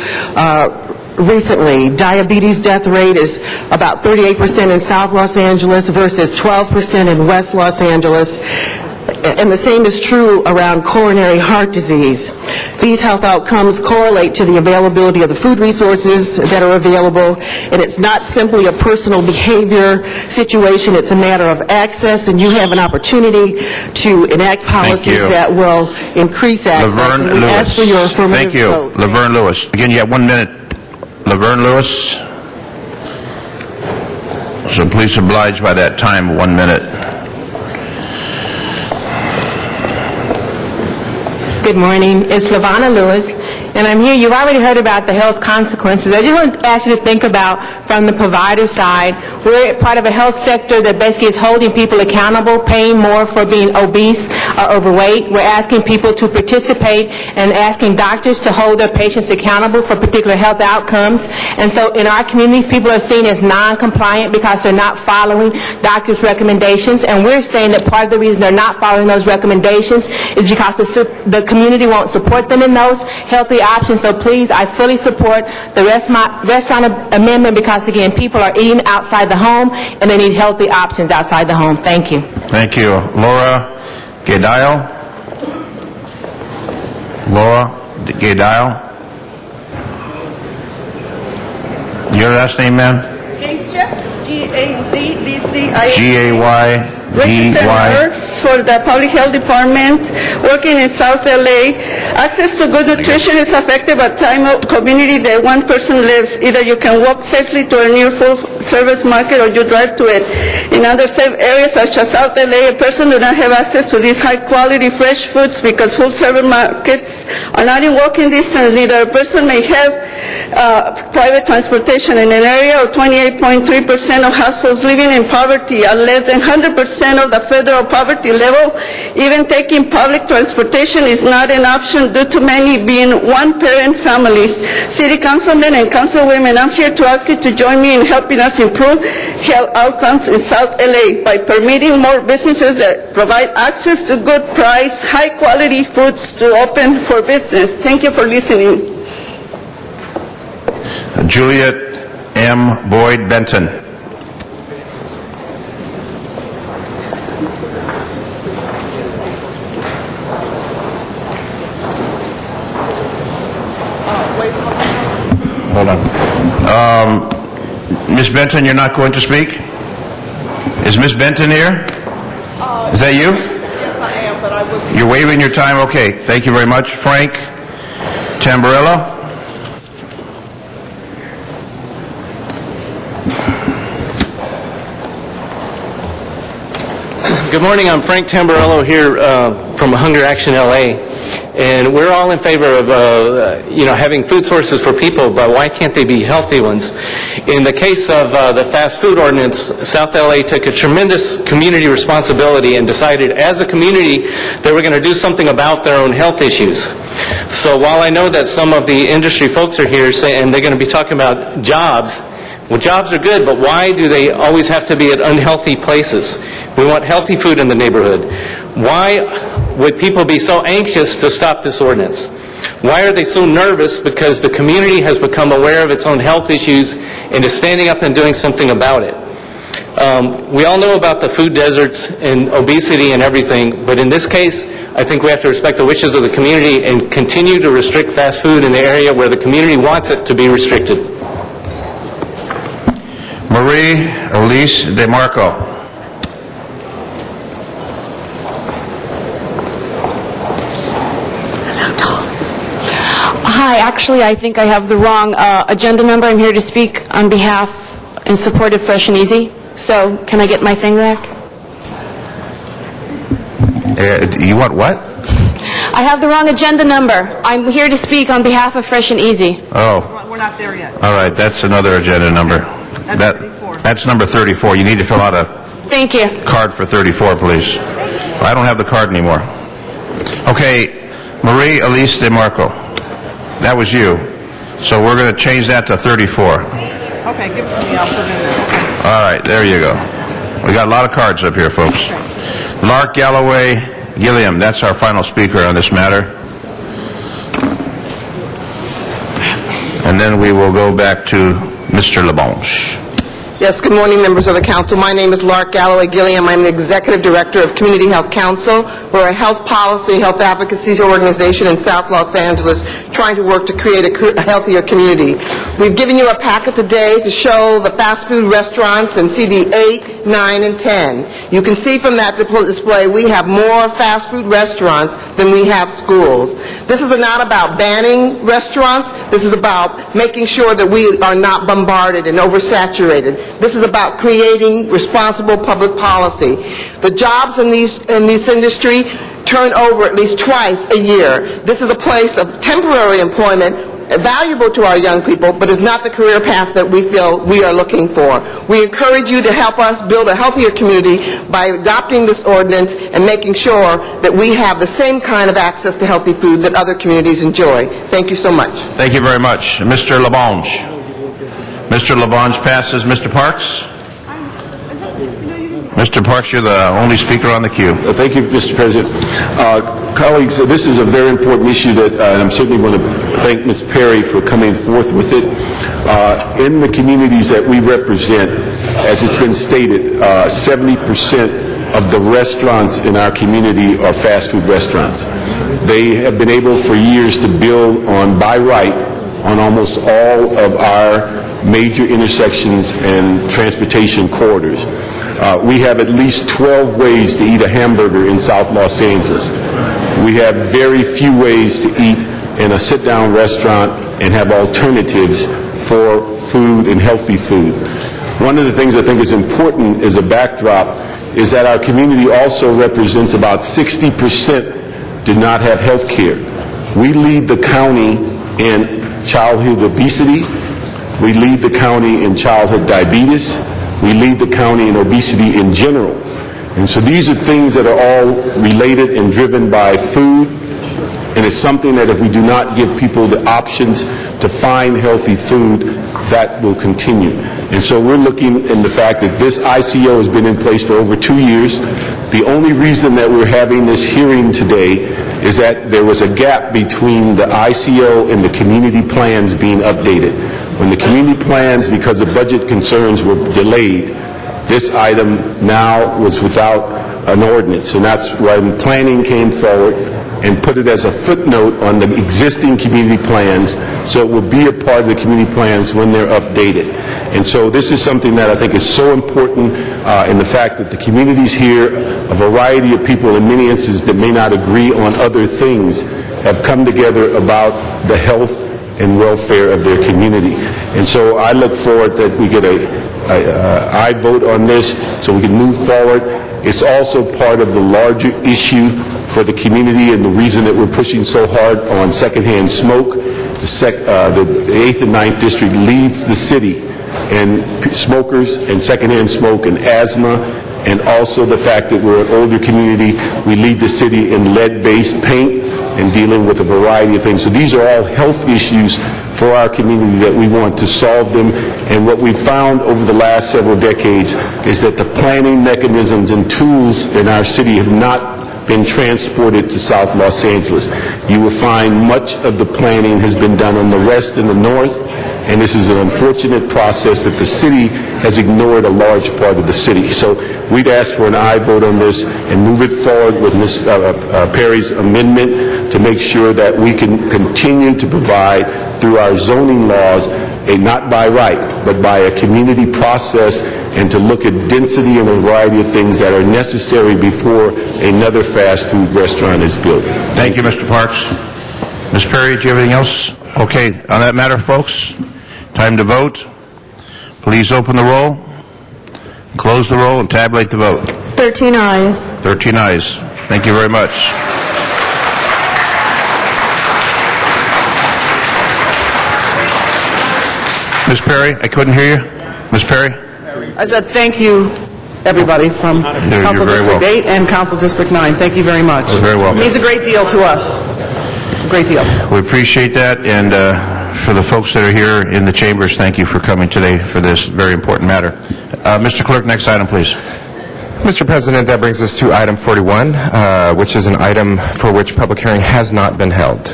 Speaker 9: recently. Diabetes death rate is about 38% in South Los Angeles versus 12% in West Los Angeles. And the same is true around coronary heart disease. These health outcomes correlate to the availability of the food resources that are available, and it's not simply a personal behavior situation, it's a matter of access, and you have an opportunity to enact policies that will increase access.
Speaker 7: Laverne
Speaker 9: and we
Speaker 7: Lewis.
Speaker 9: ask for your affirmative
Speaker 7: Thank you.
Speaker 9: vote.
Speaker 7: Laverne Lewis. Again, you have 1 minute. Laverne Lewis. So please oblige by that time, 1 minute.
Speaker 11: Good morning. It's LaVonna Lewis, and I'm here. You've already heard about the health consequences. I just want to ask you to think about from the provider side. We're part of a health sector that basically is holding people accountable, paying more for being obese or overweight. We're asking people to participate and asking doctors to hold their patients accountable for particular health outcomes. And so in our communities, people are seen as non-compliant because they're not following doctors' recommendations. And we're saying that part of the reason they're not following those recommendations is because the community won't support them in those healthy options. So please, I fully support the restaurant amendment because, again, people are eating outside the home and they need healthy options outside the home. Thank you.
Speaker 7: Thank you. Laura Gaydile. Laura Gaydile. Your last name, ma'am?
Speaker 11: Gaysha, G-A-Z-D-C-I-A.
Speaker 7: G-A-Y.
Speaker 13: Richardson Nurse for the Public Health Department, working in South LA. Access to good nutrition is affected by the time of community that one person lives. Either you can walk safely to a near full-service market or you drive to it. In underserved areas such as South LA, a person does not have access to these high-quality fresh foods because full-service markets are not in walking distance. Neither a person may have private transportation. In an area of 28.3% of households living in poverty are less than 100% of the federal poverty level. Even taking public transportation is not an option due to many being one-parent families. City councilmen and councilwomen, I'm here to ask you to join me in helping us improve health outcomes in South LA by permitting more businesses that provide access to good price, high-quality foods to open for business. Thank you for listening.
Speaker 7: Juliet M. Boyd Benton. Hold on. Ms. Benton, you're not going to speak? Is Ms. Benton here? Is that you?
Speaker 9: Yes, I am, but I was...
Speaker 7: You're waiving your time? Okay. Thank you very much. Frank Tamburello?
Speaker 14: Good morning. I'm Frank Tamburello here from Hunger Action LA. And we're all in favor of, having food sources for people, but why can't they be healthy ones? In the case of the fast food ordinance, South LA took a tremendous community responsibility and decided as a community they were going to do something about their own health issues. So while I know that some of the industry folks are here saying they're going to be talking about jobs, well, jobs are good, but why do they always have to be at unhealthy places? We want healthy food in the neighborhood. Why would people be so anxious to stop this ordinance? Why are they so nervous? Because the community has become aware of its own health issues and is standing up and doing something about it. We all know about the food deserts and obesity and everything, but in this case, I think we have to respect the wishes of the community and continue to restrict fast food in the area where the community wants it to be restricted.
Speaker 7: Marie Elise DeMarco.
Speaker 17: Hi, actually, I think I have the wrong agenda number. I'm here to speak on behalf in support of Fresh and Easy. So, can I get my thing back?
Speaker 7: You want what?
Speaker 17: I have the wrong agenda number. I'm here to speak on behalf of Fresh and Easy.
Speaker 7: Oh.
Speaker 4: We're not there yet.
Speaker 7: All right, that's another agenda number. That's number 34. You need to fill out a
Speaker 17: Thank you.
Speaker 7: card for 34, please. I don't have the card anymore. Okay, Marie Elise DeMarco. That was you. So we're going to change that to 34.
Speaker 4: Okay, give it to me. I'll put it in there. Okay.
Speaker 7: All right, there you go. We got a lot of cards up here, folks. Lark Galloway Gilliam, that's our final speaker on this matter. And then we will go back to Mr. LaBonge.
Speaker 9: Yes, good morning, members of the council. My name is Lark Galloway Gilliam. I'm the executive director of Community Health Council. We're a health policy, health advocacy organization in South Los Angeles trying to work to create a healthier community. We've given you a packet today to show the fast food restaurants in CD 8, 9, and 10. You can see from that display we have more fast food restaurants than we have schools. This is not about banning restaurants. This is about making sure that we are not bombarded and oversaturated. This is about creating responsible public policy. The jobs in this industry turn over at least twice a year. This is a place of temporary employment, valuable to our young people, but is not the career path that we feel we are looking for. We encourage you to help us build a healthier community by adopting this ordinance and making sure that we have the same kind of access to healthy food that other communities enjoy. Thank you so much.
Speaker 7: Thank you very much. Mr. LaBonge. Mr. LaBonge passes. Mr. Parks? Mr. Parks, you're the only speaker on the queue.
Speaker 19: Thank you, Mr. President. Colleagues, this is a very important issue that I'm certainly going to thank Ms. Perry for coming forth with it. In the communities that we represent, as it's been stated, 70% of the restaurants in our community are fast food restaurants. They have been able for years to build on by right on almost all of our major intersections and transportation corridors. We have at least 12 ways to eat a hamburger in South Los Angeles. We have very few ways to eat in a sit-down restaurant and have alternatives for food and healthy food. One of the things I think is important as a backdrop is that our community also represents about 60% do not have health care. We lead the county in childhood obesity. We lead the county in childhood diabetes. We lead the county in obesity in general. And so these are things that are all related and driven by food, and it's something that if we do not give people the options to find healthy food, that will continue. And so we're looking in the fact that this ICO has been in place for over 2 years. The only reason that we're having this hearing today is that there was a gap between the ICO and the community plans being updated. When the community plans, because of budget concerns, were delayed, this item now was without an ordinance. And that's when planning came forward and put it as a footnote on the existing community plans, so it will be a part of the community plans when they're updated. And so this is something that I think is so important in the fact that the communities here, a variety of people in many instances that may not agree on other things, have come together about the health and welfare of their community. And so I look forward that we get a aye vote on this so we can move forward. It's also part of the larger issue for the community and the reason that we're pushing so hard on secondhand smoke. The 8th and 9th District leads the city in smokers and secondhand smoke and asthma, and also the fact that we're an older community. We lead the city in lead-based paint and dealing with a variety of things. So these are all health issues for our community that we want to solve them. And what we've found over the last several decades is that the planning mechanisms and tools in our city have not been transported to South Los Angeles. You will find much of the planning has been done on the west and the north, and this is an unfortunate process that the city has ignored a large part of the city. So we'd ask for an aye vote on this and move it forward with Ms. Perry's amendment to make sure that we can continue to provide through our zoning laws a not by right, but by a community process, and to look at density and a variety of things that are necessary before another fast food restaurant is built.
Speaker 7: Thank you, Mr. Parks. Ms. Perry, do you have anything else? Okay, on that matter, folks, time to vote. Please open the roll, close the roll, and tabulate the vote.
Speaker 6: 13 ayes.
Speaker 7: 13 ayes. Thank you very much. Ms. Perry, I couldn't hear you. Ms. Perry?
Speaker 4: I said thank you, everybody from Council
Speaker 7: very
Speaker 4: District
Speaker 7: welcome.
Speaker 4: 8 and Council District 9. Thank you very much.
Speaker 7: You're very welcome.
Speaker 4: It means a great deal to us. A great deal.
Speaker 7: We appreciate that, and for the folks that are here in the chambers, thank you for coming today for this very important matter. Mr. Clerk, next item, please.
Speaker 5: Mr. President, that brings us to item 41, which is an item for which public hearing has not been held.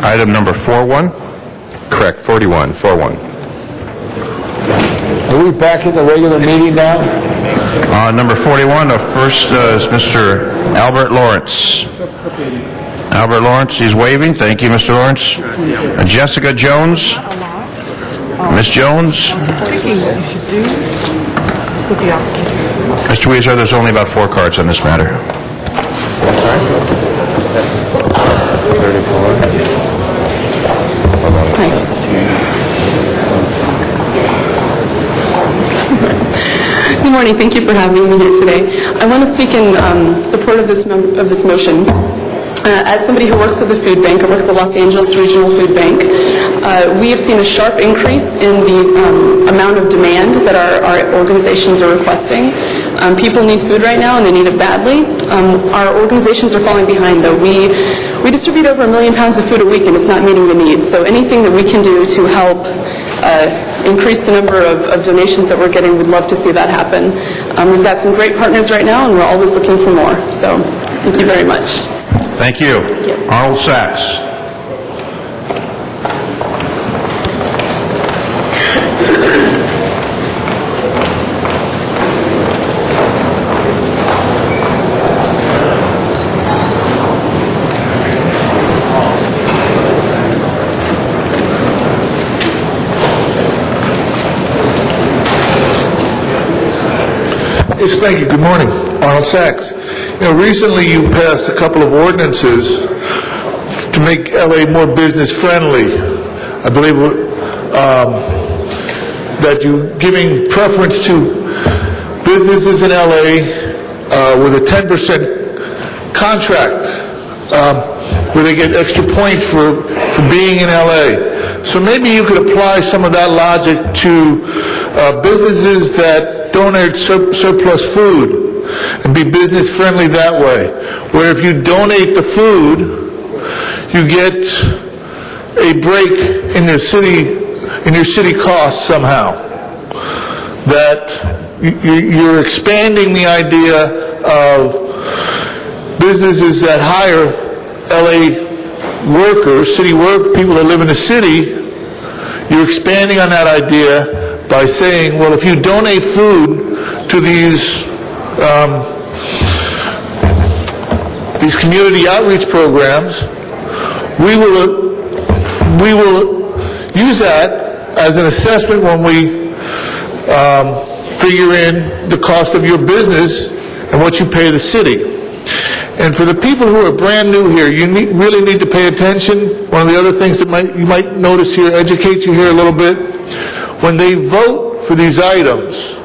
Speaker 7: Item number 41?
Speaker 5: Correct, 41, 41.
Speaker 1: Are we back at the regular meeting now?
Speaker 7: Number 41, first is Mr. Albert Lawrence. Albert Lawrence, he's waving. Thank you, Mr. Lawrence. Jessica Jones. Ms. Jones. Mr. Weezer, there's only about 4 cards on this matter.
Speaker 5: I'm sorry? 34.
Speaker 3: Good morning. Thank you for having me here today. I want to speak in support of this motion. As somebody who works at the food bank, I work at the Los Angeles Regional Food Bank, we have seen a sharp increase in the amount of demand that our organizations are requesting. People need food right now, and they need it badly. Our organizations are falling behind, though. We distribute over 1 million pounds of food a week, and it's not meeting the needs. So anything that we can do to help increase the number of donations that we're getting, we'd love to see that happen. We've got some great partners right now, and we're always looking for more. So thank you very much.
Speaker 7: Thank you. Arnold Sachs.
Speaker 2: Yes, thank you. Good morning. Arnold Sachs. Recently you passed a couple of ordinances to make LA more business friendly. I believe that you're giving preference to businesses in LA with a 10% contract where they get extra points for being in LA. So maybe you could apply some of that logic to businesses that donate surplus food and be business friendly that way, where if you donate the food, you get a break in the city, in your city costs somehow. That you're expanding the idea of businesses that hire LA workers, city work, people that live in the city. You're expanding on that idea by saying, well, if you donate food to these community outreach programs, we will use that as an assessment when we figure in the cost of your business and what you pay the city. And for the people who are brand new here, you really need to pay attention. One of the other things that you might notice here, educate you here a little bit, when they vote for these items,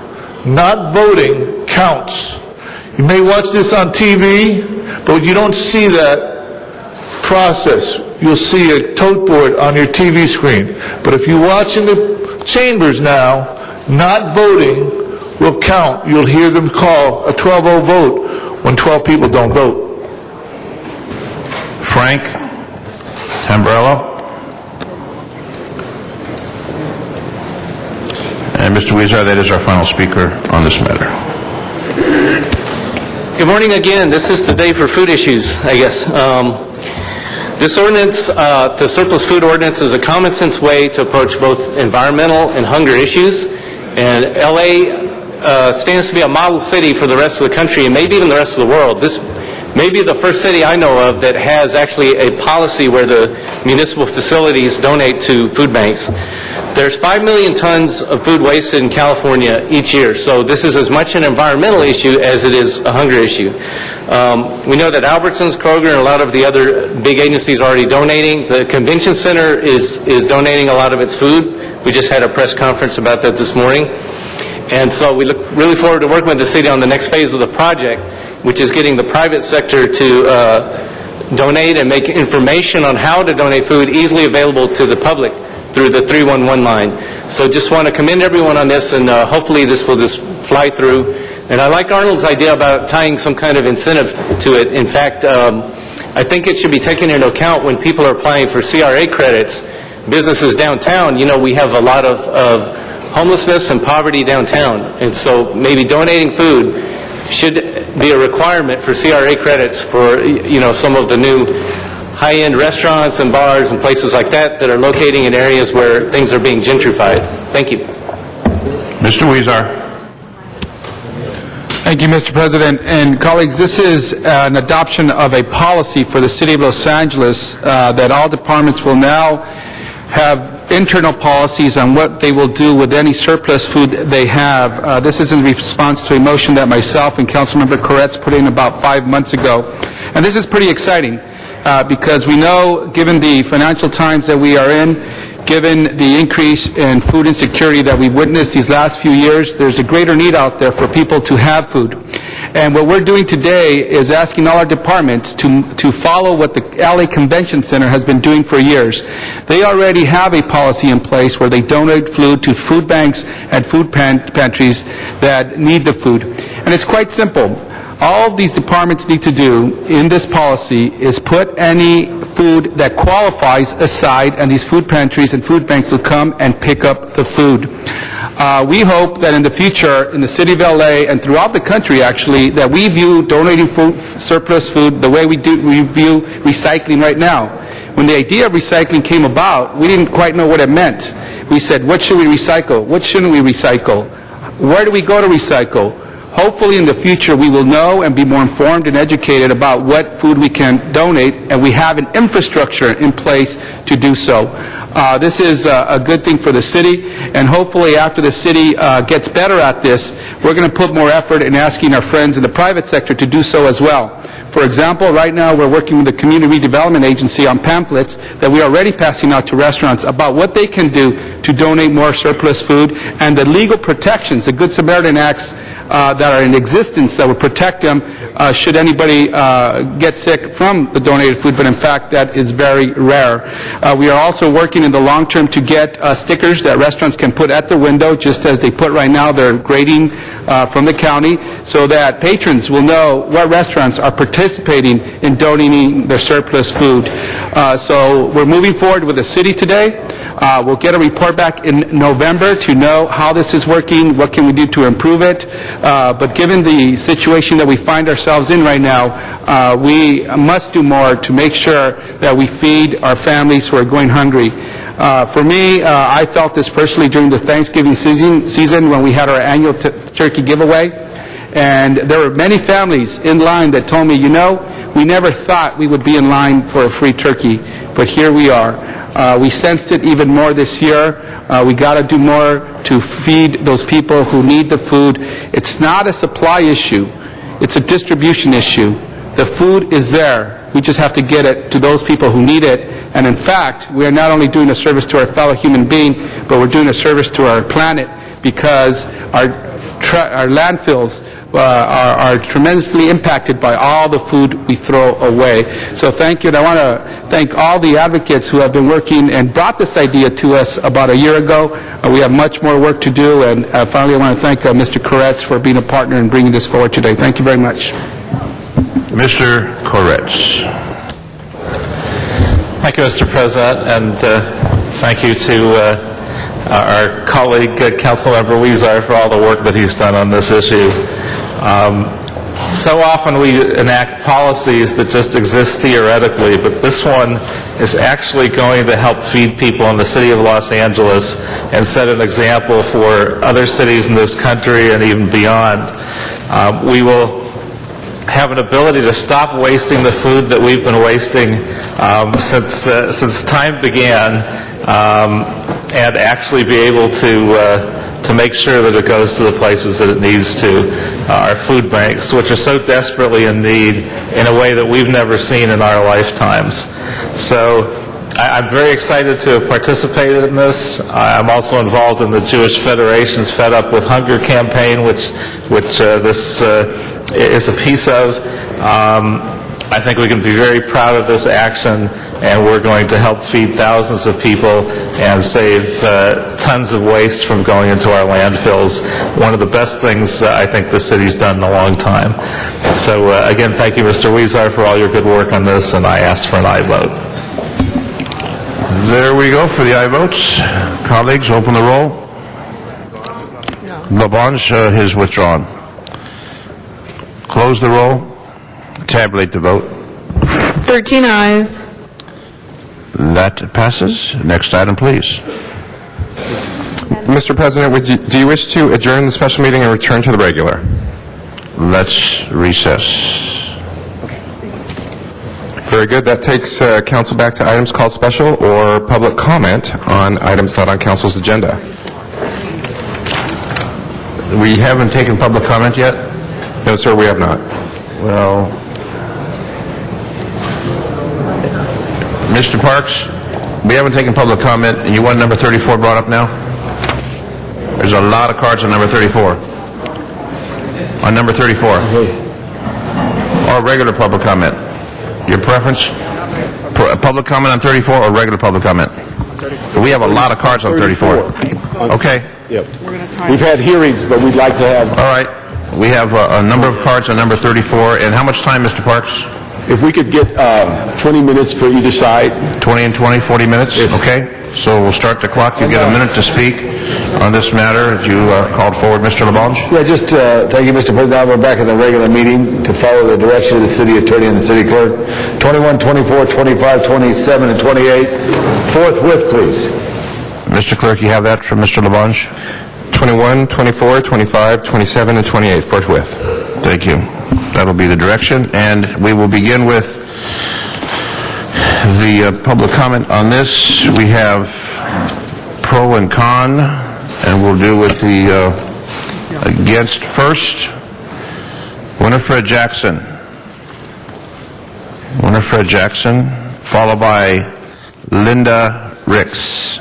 Speaker 2: not voting counts. You may watch this on TV, but you don't see that process. You'll see a tote board on your TV screen. But if you watch in the chambers now, not voting will count. You'll hear them call a 12-0 vote when 12 people don't vote.
Speaker 7: Frank Tamburello. And Mr. Weezer, that is our final speaker on this matter.
Speaker 14: Good morning again. This is the day for food issues, I guess. This ordinance, the surplus food ordinance, is a common sense way to approach both environmental and hunger issues. And LA stands to be a model city for the rest of the country and maybe even the rest of the world. This may be the first city I know of that has actually a policy where the municipal facilities donate to food banks. There's 5 million tons of food wasted in California each year, so this is as much an environmental issue as it is a hunger issue. We know that Albertsons, Kroger, and a lot of the other big agencies are already donating. The convention center is donating a lot of its food. We just had a press conference about that this morning. And so we look really forward to working with the city on the next phase of the project, which is getting the private sector to donate and make information on how to donate food easily available to the public through the 311 line. So just want to commend everyone on this, and hopefully this will just fly through. And I like Arnold's idea about tying some kind of incentive to it. In fact, I think it should be taken into account when people are applying for CRA credits. Businesses downtown, we have a lot of homelessness and poverty downtown, and so maybe donating food should be a requirement for CRA credits for some of the new high-end restaurants and bars and places like that are locating in areas where things are being gentrified. Thank you.
Speaker 7: Mr. Weezer.
Speaker 1: Thank you, Mr. President. And colleagues, this is an adoption of a policy for the City of Los Angeles that all departments will now have internal policies on what they will do with any surplus food they have. This is in response to a motion that myself and Councilmember Koretz put in about 5 months ago. And this is pretty exciting because we know, given the financial times that we are in, given the increase in food insecurity that we've witnessed these last few years, there's a greater need out there for people to have food. And what we're doing today is asking all our departments to follow what the LA Convention Center has been doing for years. They already have a policy in place where they donate food to food banks and food pantries that need the food. And it's quite simple. All these departments need to do in this policy is put any food that qualifies aside, and these food pantries and food banks will come and pick up the food. We hope that in the future, in the city of LA and throughout the country actually, that we view donating food, surplus food the way we view recycling right now. When the idea of recycling came about, we didn't quite know what it meant. We said, what should we recycle? What shouldn't we recycle? Where do we go to recycle? Hopefully in the future we will know and be more informed and educated about what food we can donate, and we have an infrastructure in place to do so. This is a good thing for the city, and hopefully after the city gets better at this, we're going to put more effort in asking our friends in the private sector to do so as well. For example, right now we're working with the Community Redevelopment Agency on pamphlets that we are already passing out to restaurants about what they can do to donate more surplus food and the legal protections, the Good Samaritan Acts that are in existence that would protect them should anybody get sick from the donated food, but in fact that is very rare. We are also working in the long term to get stickers that restaurants can put at their window, just as they put right now their grading from the county, so that patrons will know what restaurants are participating in donating their surplus food. So we're moving forward with the city today. We'll get a report back in November to know how this is working, what can we do to improve it. But given the situation that we find ourselves in right now, we must do more to make sure that we feed our families who are going hungry. For me, I felt this personally during the Thanksgiving season when we had our annual turkey giveaway. And there were many families in line that told me, you know, we never thought we would be in line for a free turkey, but here we are. We sensed it even more this year. We got to do more to feed those people who need the food. It's not a supply issue. It's a distribution issue. The food is there. We just have to get it to those people who need it. And in fact, we are not only doing a service to our fellow human being, but we're doing a service to our planet, because our landfills are tremendously impacted by all the food we throw away. So thank you, and I want to thank all the advocates who have been working and brought this idea to us about a year ago. We have much more work to do, and finally I want to thank Mr. Koretz for being a partner in bringing this forward today. Thank you very much.
Speaker 7: Mr. Koretz.
Speaker 20: Thank you, Mr. President, and thank you to our colleague, Councilmember Weezer, for all the work that he's done on this issue. So often we enact policies that just exist theoretically, but this one is actually going to help feed people in the city of Los Angeles and set an example for other cities in this country and even beyond. We will have an ability to stop wasting the food that we've been wasting since time began, and actually be able to make sure that it goes to the places that it needs to. Our food banks, which are so desperately in need in a way that we've never seen in our lifetimes. So I'm very excited to have participated in this. I'm also involved in the Jewish Federation's Fed Up with Hunger campaign, which this is a piece of. I think we can be very proud of this action, and we're going to help feed thousands of people and save tons of waste from going into our landfills. One of the best things I think the city's done in a long time. So again, thank you, Mr. Weezer, for all your good work on this, and I ask for an aye vote.
Speaker 7: There we go for the aye votes. Colleagues, open the roll. Labange has withdrawn. Close the roll. Tabulate the vote.
Speaker 11: 13 ayes.
Speaker 7: That passes. Next item, please.
Speaker 5: Mr. President, do you wish to adjourn the special meeting and return to the regular?
Speaker 7: Let's recess.
Speaker 5: Very good. That takes council back to items called special or public comment on items not on council's agenda.
Speaker 7: We haven't taken public comment yet?
Speaker 5: No, sir, we have not.
Speaker 7: Well, Mr. Parks, we haven't taken public comment, and you want number 34 brought up now? There's a lot of cards on number 34. On number 34. Or regular public comment. Your preference? Public comment on 34 or regular public comment? We have a lot of cards on 34. Okay.
Speaker 19: Yep. We've had hearings, but we'd like to have...
Speaker 7: All right. We have a number of cards on number 34. And how much time, Mr. Parks?
Speaker 19: If we could get 20 minutes for either side.
Speaker 7: 20 and 20, 40 minutes? Yes. Okay. So we'll start the clock. You get a minute to speak on this matter that you called forward. Mr. Labange?
Speaker 22: Yeah, just thank you, Mr. President. We're back in the regular meeting to follow the direction of the city attorney and the city clerk. 21, 24, 25, 27, and 28. Forthwith, please.
Speaker 7: Mr. Clerk, you have that from Mr. Labange?
Speaker 5: 21, 24, 25, 27, and 28, forthwith.
Speaker 7: Thank you. That'll be the direction. And we will begin with the public comment on this. We have pro and con, and we'll do with the against first. Winifred Jackson. Winifred Jackson, followed by Linda Ricks.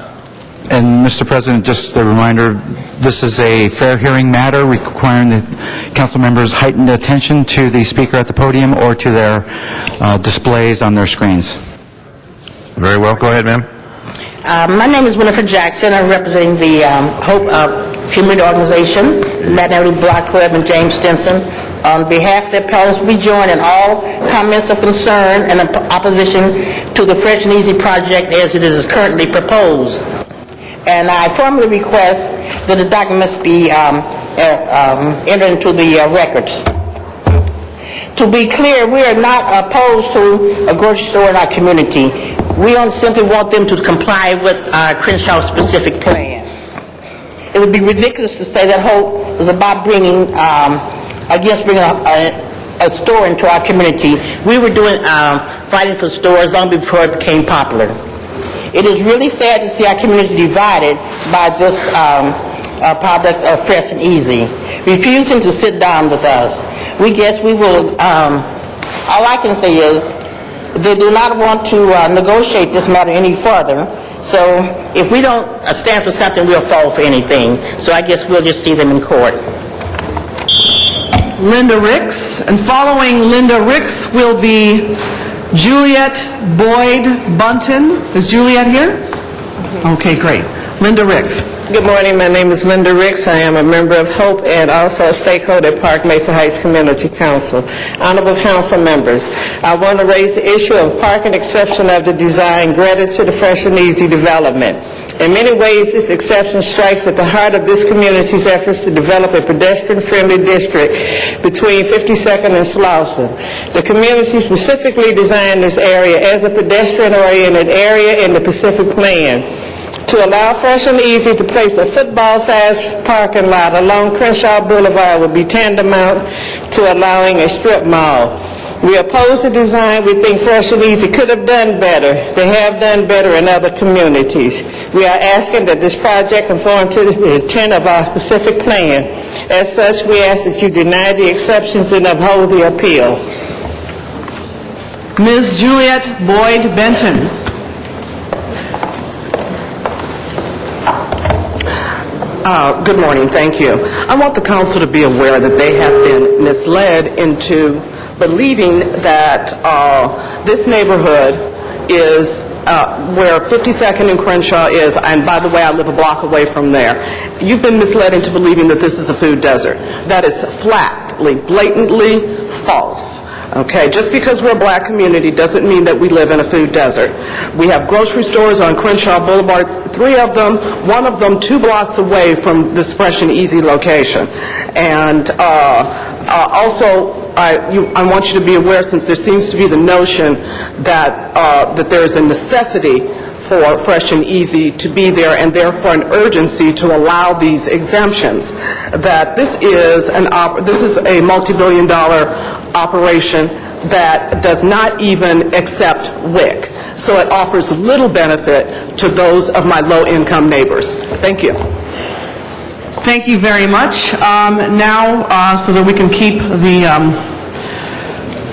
Speaker 10: And, Mr. President, just a reminder, this is a fair hearing matter requiring the council members' heightened attention to the speaker at the podium or to their displays on their screens.
Speaker 7: Very well. Go ahead, ma'am.
Speaker 12: My name is Winifred Jackson. I'm representing the Hope Community Organization, Madden Avenue Block Club, and James Stinson. On behalf of the appellants, we join in all comments of concern and opposition to the Fresh and Easy project as it is currently proposed. And I formally request that the documents be entered into the records. To be clear, we are not opposed to a grocery store in our community. We don't simply want them to comply with Crenshaw's specific plan. It would be ridiculous to say that Hope is about bringing a store into our community. We were fighting for stores long before it became popular. It is really sad to see our community divided by this product of Fresh and Easy, refusing to sit down with us. We guess we will, all I can say is, they do not want to negotiate this matter any further. So if we don't stand for something, we'll fall for anything. So I guess we'll just see them in court.
Speaker 4: Linda Ricks, and following Linda Ricks will be Juliet Boyd Bunton. Is Juliet here? Okay, great. Linda Ricks.
Speaker 23: Good morning. My name is Linda Ricks. I am a member of Hope and also a stakeholder at Park Mesa Heights Community Council. Honorable council members, I want to raise the issue of parking exception of the design granted to the Fresh and Easy development. In many ways, this exception strikes at the heart of this community's efforts to develop a pedestrian-friendly district between 52nd and Slauson. The community specifically designed this area as a pedestrian-oriented area in the Pacific Plan. To allow Fresh and Easy to place a football-sized parking lot along Crenshaw Boulevard would be tantamount to allowing a strip mall. We oppose the design. We think Fresh and Easy could have done better. They have done better in other communities. We are asking that this project conform to the intent of our specific plan. As such, we ask that you deny the exceptions and uphold the appeal.
Speaker 4: Ms. Juliet Boyd Benton.
Speaker 9: Good morning. Thank you. I want the council to be aware that they have been misled into believing that this neighborhood is where 52nd and Crenshaw is, and by the way, I live a block away from there. You've been misled into believing that this is a food desert. That is flatly, blatantly false. Okay, just because we're a black community doesn't mean that we live in a food desert. We have grocery stores on Crenshaw Boulevard, 3 of them, one of them 2 blocks away from this Fresh and Easy location. And also, I want you to be aware, since there seems to be the notion that there is a necessity for Fresh and Easy to be there, and therefore an urgency to allow these exemptions, that this is a multi-billion-dollar operation that does not even accept WIC. So it offers little benefit to those of my low-income neighbors. Thank you.
Speaker 4: Thank you very much. Now, so that we can keep the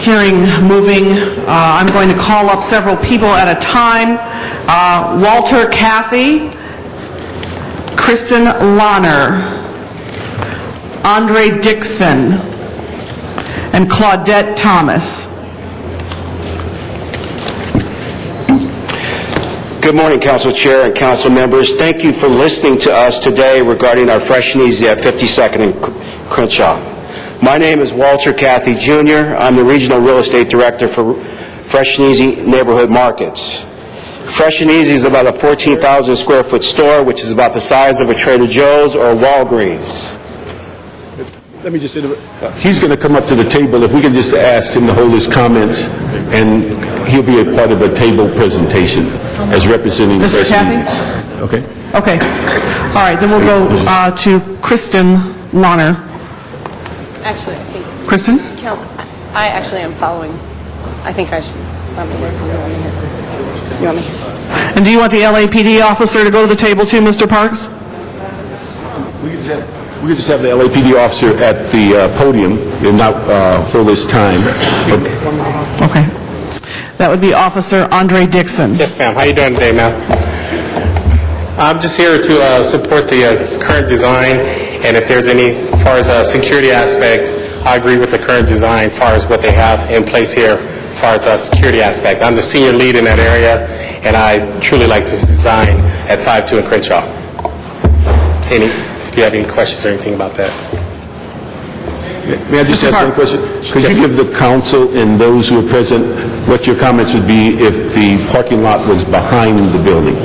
Speaker 4: hearing moving, I'm going to call up several people at a time. Walter Cathy, Kristen Lahner, Andre Dixon, and Claudette Thomas.
Speaker 24: Good morning, Council Chair and Council members. Thank you for listening to us today regarding our Fresh and Easy at 52nd and Crenshaw. My name is Walter Cathy, Jr. I'm the Regional Real Estate Director for Fresh and Easy Neighborhood Markets. Fresh and Easy is about a 14,000 square foot store, which is about the size of a Trader Joe's or a Walgreens.
Speaker 19: Let me just interrupt. He's going to come up to the table. If we can just ask him to hold his comments, and he'll be a part of a table presentation as representing
Speaker 4: Mr. Cathy?
Speaker 19: Okay.
Speaker 4: Okay. All right, then we'll go to Kristen Lahner.
Speaker 25: Actually, I think...
Speaker 4: Kristen?
Speaker 25: Council, I actually am following. I think I should... You want me?
Speaker 4: And do you want the LAPD officer to go to the table too, Mr. Parks?
Speaker 19: We could just have the LAPD officer at the podium and not hold his time.
Speaker 4: Okay. That would be Officer Andre Dixon.
Speaker 8: Yes, ma'am. How you doing today, ma'am? I'm just here to support the current design, and if there's any, as far as a security aspect, I agree with the current design as far as what they have in place here as far as a security aspect. I'm the senior lead in that area, and I truly like this design at 5-2 in Crenshaw. If you have any questions or anything about that.
Speaker 19: May I just ask one question? Could you give the council and those who are present what your comments would be if the parking lot was behind the building?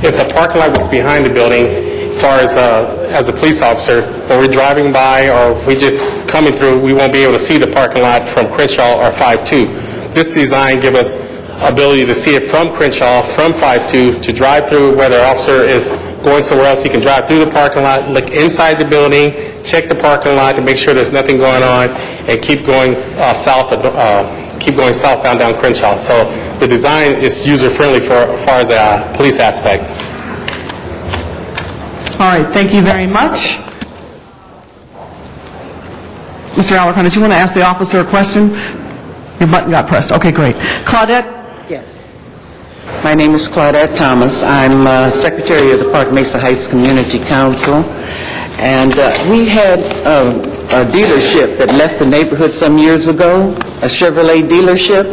Speaker 8: If the parking lot was behind the building, as far as a police officer, when we're driving by or we just coming through, we won't be able to see the parking lot from Crenshaw or 5-2. This design gives us ability to see it from Crenshaw, from 5-2, to drive through, whether an officer is going somewhere else, he can drive through the parking lot, look inside the building, check the parking lot to make sure there's nothing going on, and keep going southbound down Crenshaw. So the design is user-friendly for as far as a police aspect.
Speaker 4: All right, thank you very much. Mr. Alarcon, did you want to ask the officer a question? Your button got pressed. Okay, great. Claudette?
Speaker 15: Yes. My name is Claudette Thomas. I'm Secretary of the Park Mesa Heights Community Council. And we had a dealership that left the neighborhood some years ago, a Chevrolet dealership,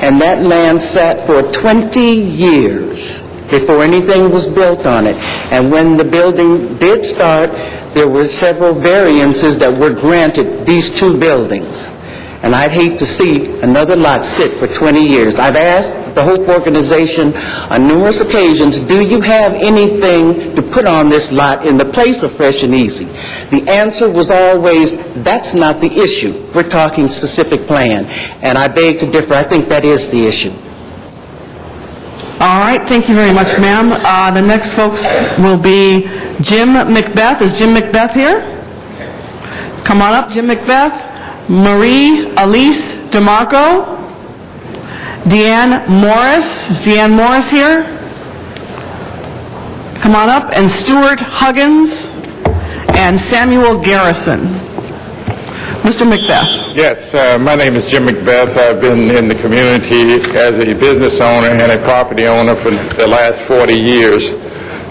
Speaker 15: and that land sat for 20 years before anything was built on it. And when the building did start, there were several variances that were granted these two buildings. And I'd hate to see another lot sit for 20 years. I've asked the Hope Organization on numerous occasions, do you have anything to put on this lot in the place of Fresh and Easy? The answer was always, that's not the issue. We're talking specific plan. And I beg to differ. I think that is the issue.
Speaker 4: All right, thank you very much, ma'am. The next folks will be Jim McBeth. Is Jim McBeth here? Come on up, Jim McBeth. Marie Elise DeMarco. Deanne Morris. Is Deanne Morris here? Come on up. And Stuart Huggins and Samuel Garrison. Mr. McBeth.
Speaker 16: Yes, my name is Jim McBeth. I've been in the community as a business owner and a property owner for the last 40 years.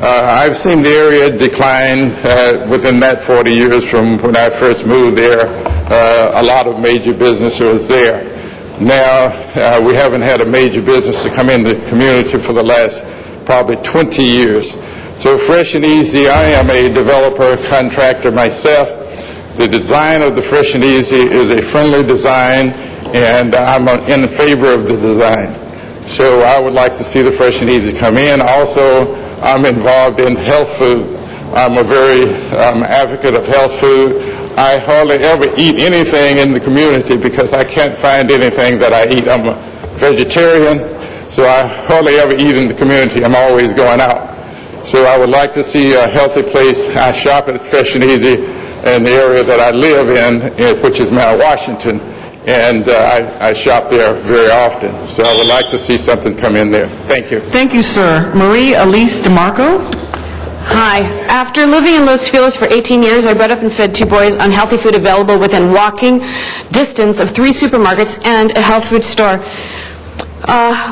Speaker 16: I've seen the area decline within that 40 years from when I first moved there. A lot of major business was there. Now, we haven't had a major business to come in the community for the last probably 20 years. So Fresh and Easy, I am a developer, contractor myself. The design of the Fresh and Easy is a friendly design, and I'm in favor of the design. So I would like to see the Fresh and Easy come in. Also, I'm involved in health food. I'm a very advocate of health food. I hardly ever eat anything in the community because I can't find anything that I eat. I'm a vegetarian, so I hardly ever eat in the community. I'm always going out. So I would like to see a healthy place. I shop at Fresh and Easy in the area that I live in, which is Mount Washington, and I shop there very often. So I would like to see something come in there. Thank you.
Speaker 4: Thank you, sir. Marie Elise DeMarco.
Speaker 17: Hi. After living in Los Feliz for 18 years, I bred up and fed two boys on healthy food available within walking distance of 3 supermarkets and a health food store.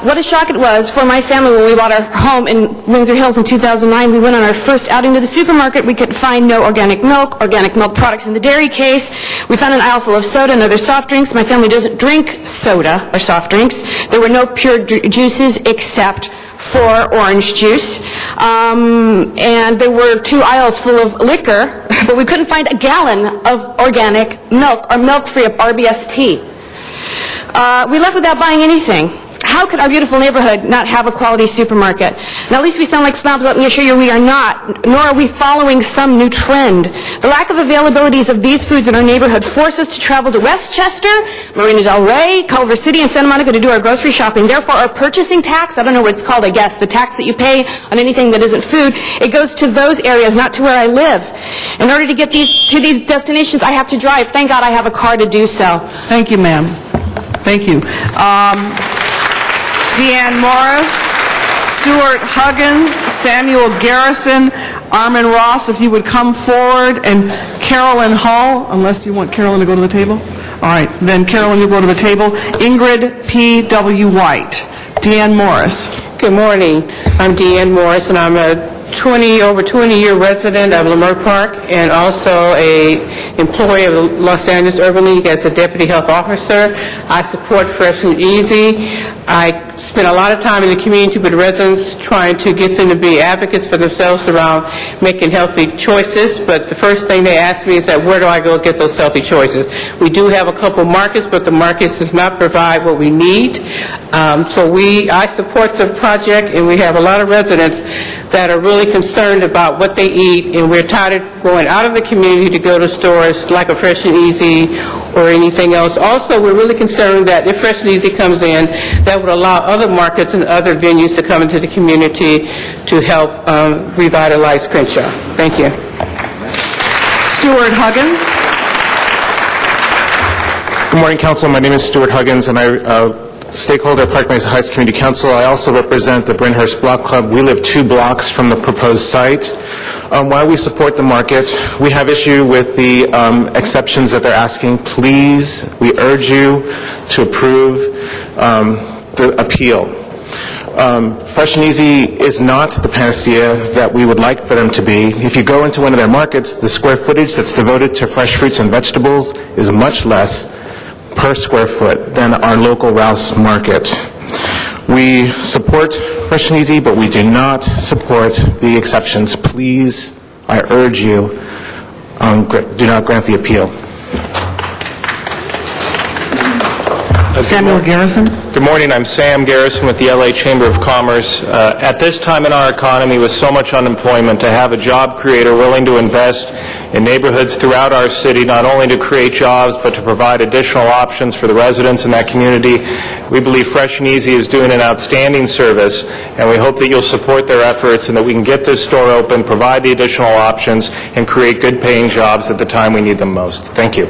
Speaker 17: What a shock it was for my family when we bought our home in Windsor Hills in 2009. We went on our first outing to the supermarket. We could find no organic milk products in the dairy case. We found an aisle full of soda and other soft drinks. My family doesn't drink soda or soft drinks. There were no pure juices except for orange juice. And there were 2 aisles full of liquor, but we couldn't find a gallon of organic milk or milk-free of RBST. We left without buying anything. How could our beautiful neighborhood not have a quality supermarket? Now, at least we sound like snobs. Let me assure you we are not, nor are we following some new trend. The lack of availabilities of these foods in our neighborhood force us to travel to Westchester, Marina del Rey, Culver City, and Santa Monica to do our grocery shopping. Therefore, our purchasing tax, I don't know what it's called, I guess, the tax that you pay on anything that isn't food, it goes to those areas, not to where I live. In order to get to these destinations, I have to drive. Thank God I have a car to do so.
Speaker 4: Thank you, ma'am. Thank you. Deanne Morris, Stuart Huggins, Samuel Garrison, Armin Ross, if you would come forward, and Carolyn Hull, unless you want Carolyn to go to the table. All right, then Carolyn, you go to the table. Ingrid P.W. White. Deanne Morris.
Speaker 23: Good morning. I'm Deanne Morris, and I'm a over 20-year resident of Leimert Park and also a employee of the Los Angeles Urban League as a deputy health officer. I support Fresh and Easy. I spend a lot of time in the community with residents trying to get them to be advocates for themselves around making healthy choices, but the first thing they ask me is that where do I go get those healthy choices? We do have a couple markets, but the markets does not provide what we need. I support the project, and we have a lot of residents that are really concerned about what they eat, and we're tired of going out of the community to go to stores like a Fresh and Easy or anything else. Also, we're really concerned that if Fresh and Easy comes in, that would allow other markets and other venues to come into the community to help revitalize Crenshaw. Thank you.
Speaker 4: Stuart Huggins.
Speaker 3: Good morning, Council. My name is Stuart Huggins, and I stakeholder at Park Mesa Heights Community Council. I also represent the Brynhurst Block Club. We live 2 blocks from the proposed site. While we support the market, we have issue with the exceptions that they're asking. Please, we urge you to approve the appeal. Fresh and Easy is not the panacea that we would like for them to be. If you go into one of their markets, the square footage that's devoted to fresh fruits and vegetables is much less per square foot than our local Rouse market. We support Fresh and Easy, but we do not support the exceptions. Please, I urge you, do not grant the appeal.
Speaker 4: Samuel Garrison.
Speaker 3: Good morning. I'm Sam Garrison with the LA Chamber of Commerce. At this time in our economy with so much unemployment, to have a job creator willing to invest in neighborhoods throughout our city, not only to create jobs, but to provide additional options for the residents in that community, we believe Fresh and Easy is doing an outstanding service, and we hope that you'll support their efforts and that we can get this store open, provide the additional options, and create good-paying jobs at the time we need them most. Thank you.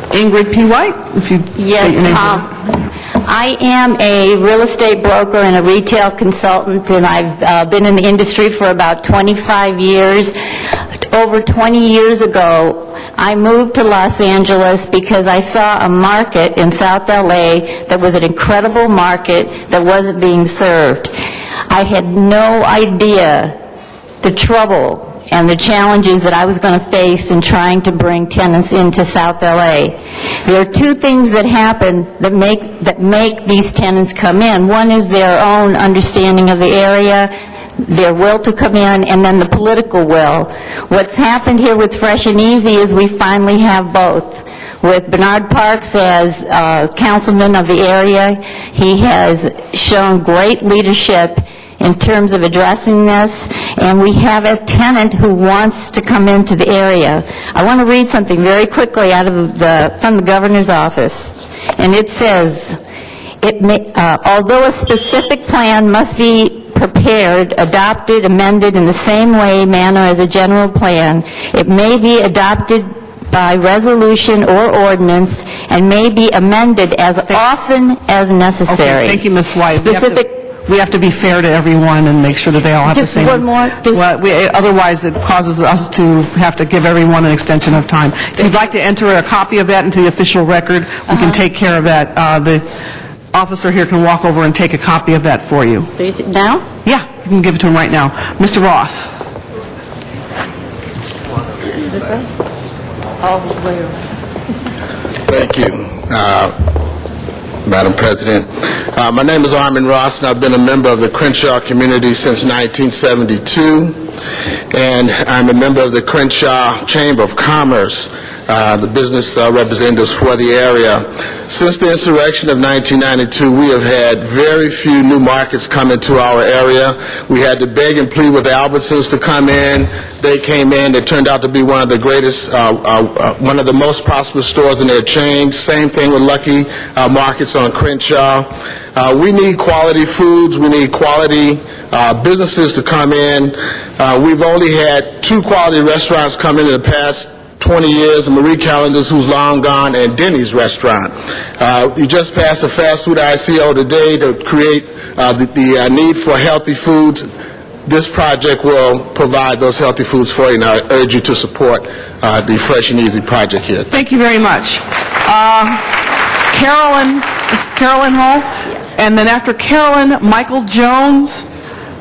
Speaker 4: Ingrid P. White, if you
Speaker 6: Yes,
Speaker 4: state your name.
Speaker 6: I am a real estate broker and a retail consultant, and I've been in the industry for about 25 years. Over 20 years ago, I moved to Los Angeles because I saw a market in South LA that was an incredible market that wasn't being served. I had no idea the trouble and the challenges that I was going to face in trying to bring tenants into South LA. There are 2 things that happen that make these tenants come in. One is their own understanding of the area, their will to come in, and then the political will. What's happened here with Fresh and Easy is we finally have both. With Bernard Parks as councilman of the area, he has shown great leadership in terms of addressing this, and we have a tenant who wants to come into the area. I want to read something very quickly from the governor's office, and it says, although a specific plan must be prepared, adopted, amended in the same manner as a general plan, it may be adopted by resolution or ordinance and may be amended as often as necessary.
Speaker 4: Okay, thank you, Ms. White. We have to be fair to everyone and make sure that they all have the same...
Speaker 6: Just one more.
Speaker 4: Otherwise, it causes us to have to give everyone an extension of time. If you'd like to enter a copy of that into the official record, we can take care of that. The officer here can walk over and take a copy of that for you.
Speaker 6: Now?
Speaker 4: Yeah, you can give it to him right now. Mr. Ross.
Speaker 13: Thank you, Madam President. My name is Armin Ross, and I've been a member of the Crenshaw community since 1972, and I'm a member of the Crenshaw Chamber of Commerce, the business representatives for the area. Since the insurrection of 1992, we have had very few new markets come into our area. We had to beg and plead with the Albertsons to come in. They came in. It turned out to be one of the greatest, one of the most prosperous stores in their chain. Same thing with Lucky Markets on Crenshaw. We need quality foods. We need quality businesses to come in. We've only had 2 quality restaurants come in the past 20 years, Marie Callender's, who's long gone, and Denny's Restaurant. You just passed a fast food ICO today to create the need for healthy foods. This project will provide those healthy foods for you, and I urge you to support the Fresh and Easy project here.
Speaker 4: Thank you very much. Carolyn, is Carolyn Hall? Yes. And then after Carolyn, Michael Jones.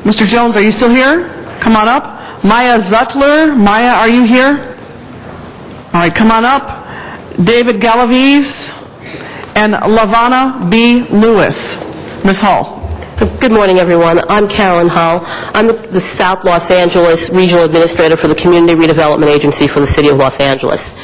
Speaker 4: Mr. Jones, are you still here? Come on up. Maya Zutler. Maya, are you here? All right, come on up. David Galaviz and LaVonna B. Lewis. Ms. Hall.
Speaker 1: Good morning, everyone. I'm Carolyn Hull. I'm the South Los Angeles Regional Administrator for the Community Redevelopment Agency for the City of Los Angeles.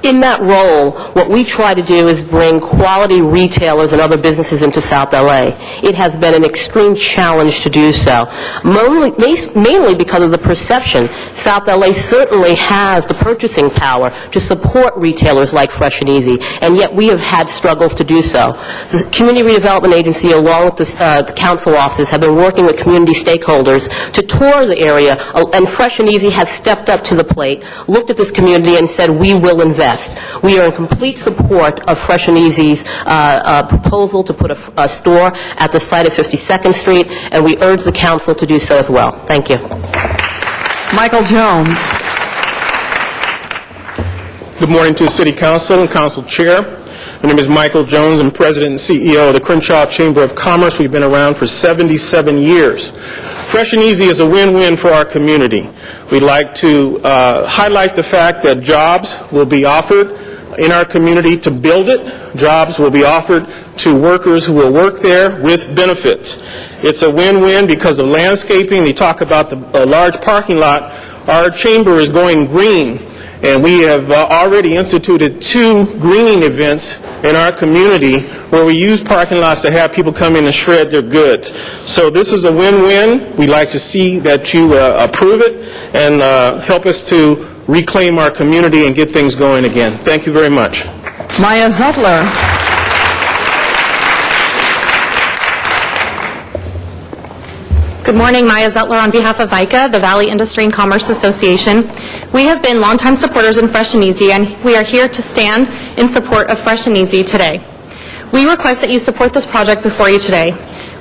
Speaker 1: In that role, what we try to do is bring quality retailers and other businesses into South LA. It has been an extreme challenge to do so, mainly because of the perception. South LA certainly has the purchasing power to support retailers like Fresh and Easy, and yet we have had struggles to do so. The Community Redevelopment Agency, along with the council offices, have been working with community stakeholders to tour the area, and Fresh and Easy has stepped up to the plate, looked at this community and said, we will invest. We are in complete support of Fresh and Easy's proposal to put a store at the site of 52nd Street, and we urge the council to do so as well. Thank you.
Speaker 4: Michael Jones.
Speaker 2: Good morning to the City Council and Council Chair. My name is Michael Jones. I'm President and CEO of the Crenshaw Chamber of Commerce. We've been around for 77 years. Fresh and Easy is a win-win for our community. We'd like to highlight the fact that jobs will be offered in our community to build it. Jobs will be offered to workers who will work there with benefits. It's a win-win because of landscaping. They talk about the large parking lot. Our chamber is going green, and we have already instituted 2 greening events in our community where we use parking lots to have people come in and shred their goods. So this is a win-win. We'd like to see that you approve it and help us to reclaim our community and get things going again. Thank you very much.
Speaker 4: Maya Zutler.
Speaker 17: Good morning, Maya Zutler on behalf of VICA, the Valley Industry and Commerce Association. We have been longtime supporters in Fresh and Easy, and we are here to stand in support of Fresh and Easy today. We request that you support this project before you today.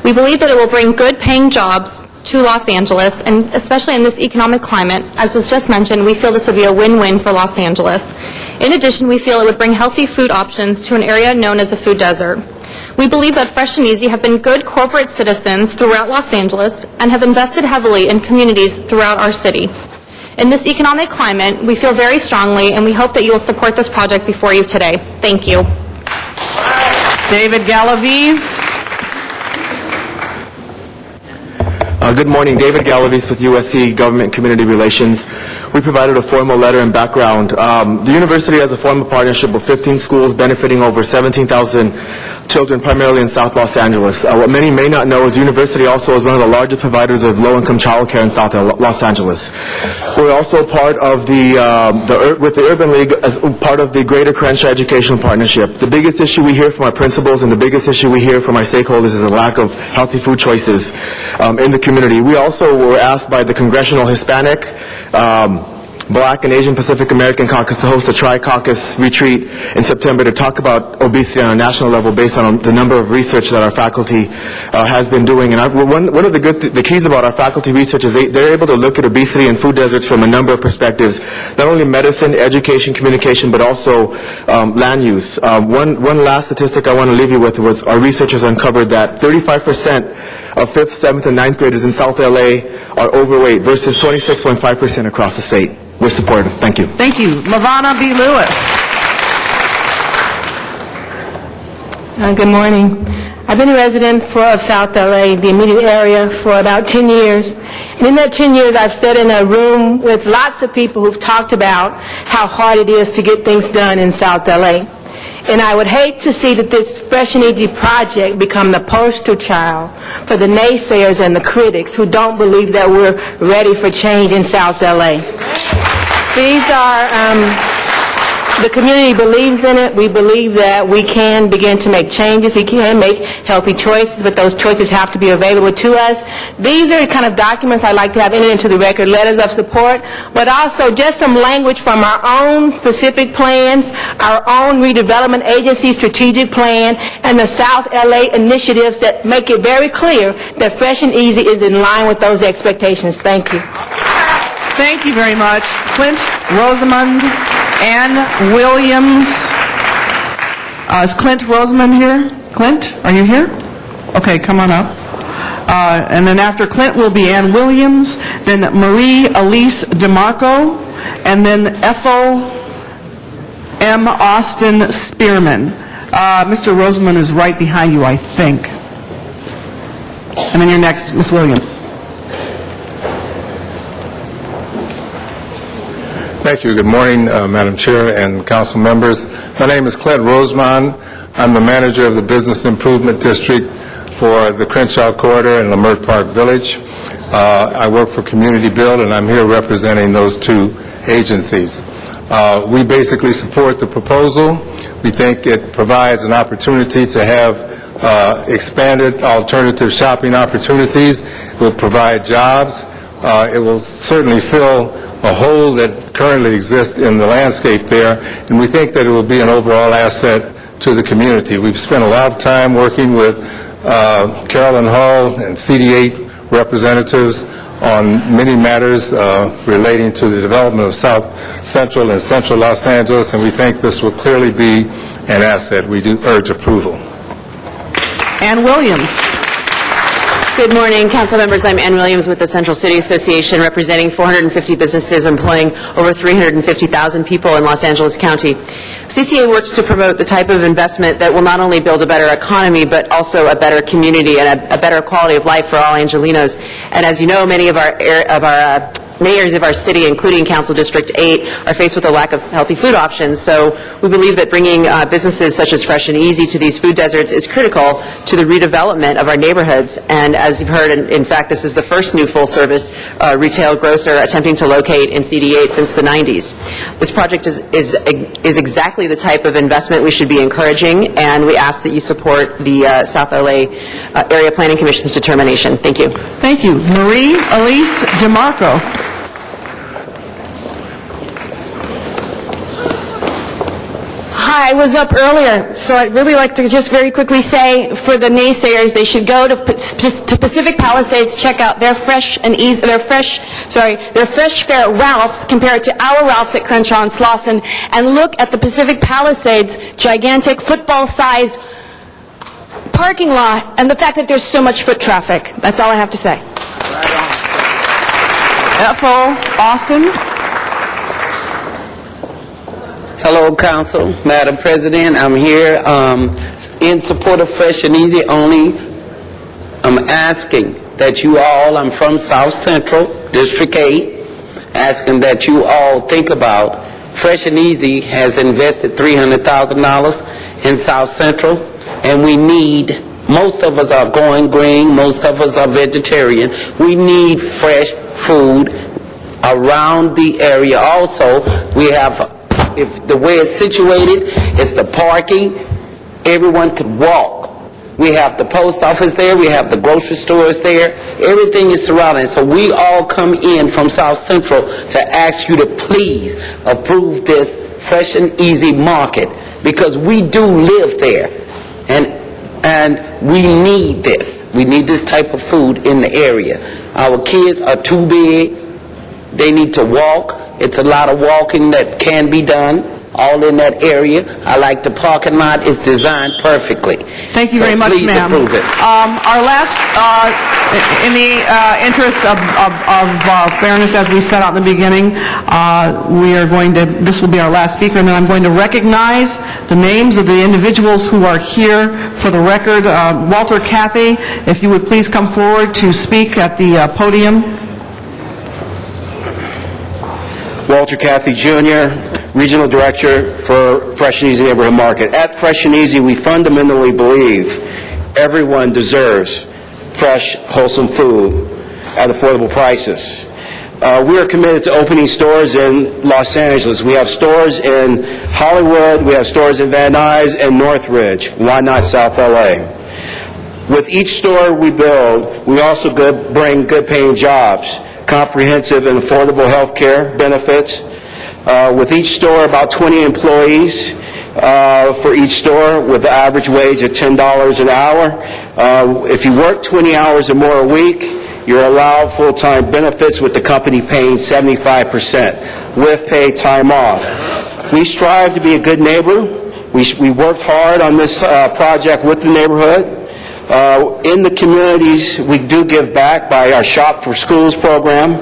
Speaker 17: We believe that it will bring good paying jobs to Los Angeles, and especially in this economic climate, as was just mentioned, we feel this would be a win-win for Los Angeles. In addition, we feel it would bring healthy food options to an area known as a food desert. We believe that Fresh and Easy have been good corporate citizens throughout Los Angeles and have invested heavily in communities throughout our city. In this economic climate, we feel very strongly, and we hope that you will support this project before you today. Thank you.
Speaker 4: David Galaviz.
Speaker 14: Good morning, David Galaviz with USC Government Community Relations. We provided a formal letter and background. The university has a formal partnership with 15 schools benefiting over 17,000 children, primarily in South Los Angeles. What many may not know is the university also is one of the largest providers of low-income child care in South Los Angeles. We're also part of with the Urban League as part of the Greater Crenshaw Educational Partnership. The biggest issue we hear from our principals and the biggest issue we hear from our stakeholders is the lack of healthy food choices in the community. We also were asked by the Congressional Hispanic, Black and Asian Pacific American Caucus to host a Tri-Caucus retreat in September to talk about obesity on a national level based on the number of research that our faculty has been doing. And one of the keys about our faculty research is they're able to look at obesity and food deserts from a number of perspectives, not only medicine, education, communication, but also land use. One last statistic I want to leave you with was our researchers uncovered that 35% of 5th, 7th, and 9th graders in South LA are overweight versus 26.5% across the state. We're supportive. Thank you.
Speaker 4: Thank you. LaVonna B. Lewis.
Speaker 11: Good morning. I've been a resident of South LA, the immediate area, for about 10 years. And in that 10 years, I've sat in a room with lots of people who've talked about how hard it is to get things done in South LA. And I would hate to see that this Fresh and Easy project become the poster child for the naysayers and the critics who don't believe that we're ready for change in South LA. The community believes in it. We believe that we can begin to make changes. We can make healthy choices, but those choices have to be available to us. These are the kind of documents I like to have entered into the record, letters of support, but also just some language from our own specific plans, our own redevelopment agency strategic plan, and the South LA initiatives that make it very clear that Fresh and Easy is in line with those expectations. Thank you.
Speaker 4: Thank you very much. Clint, Rosamond, Ann Williams. Is Clint Rosamond here? Clint, are you here? Okay, come on up. And then after Clint will be Ann Williams, then Marie Elise DeMarco, and then Ethel M. Austin Spearman. Mr. Rosamond is right behind you, I think. And then you're next, Ms. Williams.
Speaker 5: Thank you. Good morning, Madam Chair and council members. My name is Clint Rosemond. I'm the manager of the Business Improvement District for the Crenshaw Corridor and Leimert Park Village. I work for Community Build, and I'm here representing those two agencies. We basically support the proposal. We think it provides an opportunity to have expanded alternative shopping opportunities. It will provide jobs. It will certainly fill a hole that currently exists in the landscape there, and we think that it will be an overall asset to the community. We've spent a lot of time working with Carolyn Hall and CD8 representatives on many matters relating to the development of South Central and Central Los Angeles, and we think this will clearly be an asset. We do urge approval.
Speaker 4: Ann Williams.
Speaker 18: Good morning, council members. I'm Ann Williams with the Central City Association, representing 450 businesses employing over 350,000 people in Los Angeles County. CCA works to promote the type of investment that will not only build a better economy, but also a better community and a better quality of life for all Angelinos. And as you know, many of our mayors of our city, including Council District 8, are faced with a lack of healthy food options. So we believe that bringing businesses such as Fresh and Easy to these food deserts is critical to the redevelopment of our neighborhoods. And as you've heard, in fact, this is the first new full-service retail grocer attempting to locate in CD8 since the 90s. This project is exactly the type of investment we should be encouraging, and we ask that you support the South LA Area Planning Commission's determination. Thank you.
Speaker 4: Thank you. Marie Elise DeMarco.
Speaker 17: Hi, I was up earlier, so I'd really like to just very quickly say, for the naysayers, they should go to Pacific Palisades, check out their fresh fare Ralphs compared to our Ralphs at Crenshaw and Slauson, and look at the Pacific Palisades gigantic football-sized parking lot and the fact that there's so much foot traffic. That's all I have to say.
Speaker 4: Ethel Austin.
Speaker 15: Hello, Council. Madam President, I'm here in support of Fresh and Easy only. I'm asking that you all, I'm from South Central, District 8, asking that you all think about Fresh and Easy has invested $300,000 in South Central, and we need, most of us are going green, most of us are vegetarian. We need fresh food around the area. Also, we have, if the way it's situated, it's the parking, everyone could walk. We have the post office there, we have the grocery stores there, everything is surrounding. So we all come in from South Central to ask you to please approve this Fresh and Easy market, because we do live there, and we need this. We need this type of food in the area. Our kids are too big, they need to walk. It's a lot of walking that can be done, all in that area. I like the parking lot. It's designed perfectly.
Speaker 4: Thank you very much,
Speaker 15: please
Speaker 4: ma'am.
Speaker 15: approve it.
Speaker 4: Our last, in the interest of fairness, as we set out in the beginning, we are going to, this will be our last speaker, and then I'm going to recognize the names of the individuals who are here for the record. Walter Cathy, if you would please come forward to speak at the podium.
Speaker 24: Walter Cathy Jr., Regional Director for Fresh and Easy Neighborhood Market. At Fresh and Easy, we fundamentally believe everyone deserves fresh, wholesome food at affordable prices. We are committed to opening stores in Los Angeles. We have stores in Hollywood, we have stores in Van Nuys and Northridge. Why not South LA? With each store we build, we also bring good-paying jobs, comprehensive and affordable health care benefits. With each store, about 20 employees for each store, with the average wage of $10 an hour. If you work 20 hours or more a week, you're allowed full-time benefits, with the company paying 75% with paid time off. We strive to be a good neighbor. We worked hard on this project with the neighborhood. In the communities, we do give back by our Shop for Schools program.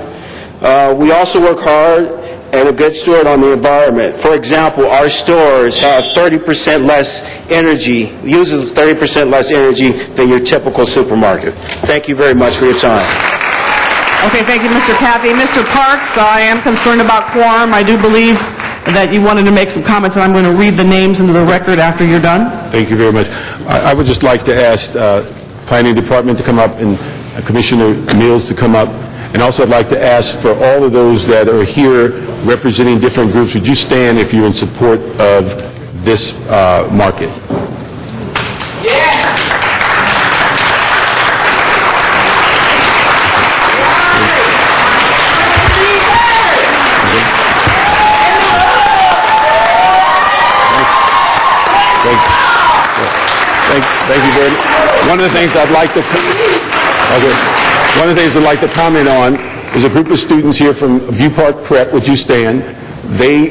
Speaker 24: We also work hard and a good steward on the environment. For example, our stores have 30% less energy, uses 30% less energy than your typical supermarket. Thank you very much for your time.
Speaker 4: Okay, thank you, Mr. Cathy. Mr. Parks, I am concerned about quorum. I do believe that you wanted to make some comments, and I'm going to read the names into the record after you're done.
Speaker 19: Thank you very much. I would just like to ask Planning Department to come up and Commissioner Mills to come up. And also I'd like to ask for all of those that are here representing different groups, would you stand if you're in support of this market? Thank you very much. One of the things I'd like to comment on is a group of students here from View Park Prep. Would you stand? They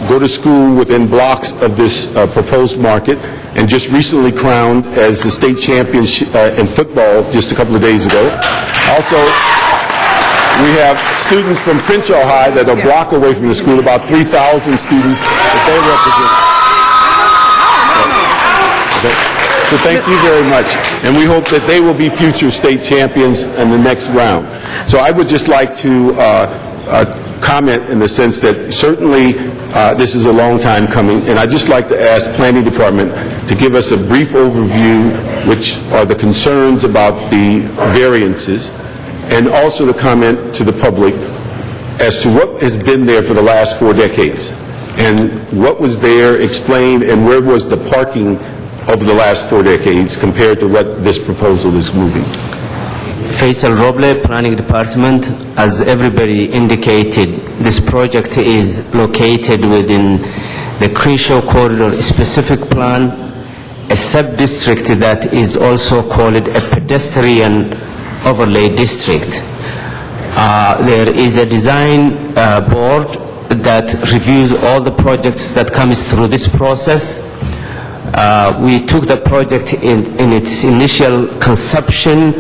Speaker 19: go to school within blocks of this proposed market, and just recently crowned as the state champions in football just a couple of days ago. Also, we have students from Crenshaw High that are a block away from the school, about 3,000 students that they represent. So thank you very much, and we hope that they will be future state champions in the next round. So I would just like to comment in the sense that certainly this is a long time coming, and I'd just like to ask Planning Department to give us a brief overview, which are the concerns about the variances, and also to comment to the public as to what has been there for the last 4 decades, and what was there explained, and where was the parking over the last 4 decades compared to what this proposal is moving.
Speaker 7: Faisal Roble, Planning Department. As everybody indicated, this project is located within the Crenshaw Corridor Specific Plan, a sub-district that is also called a pedestrian overlay district. There is a design board that reviews all the projects that comes through this process. We took the project in its initial conception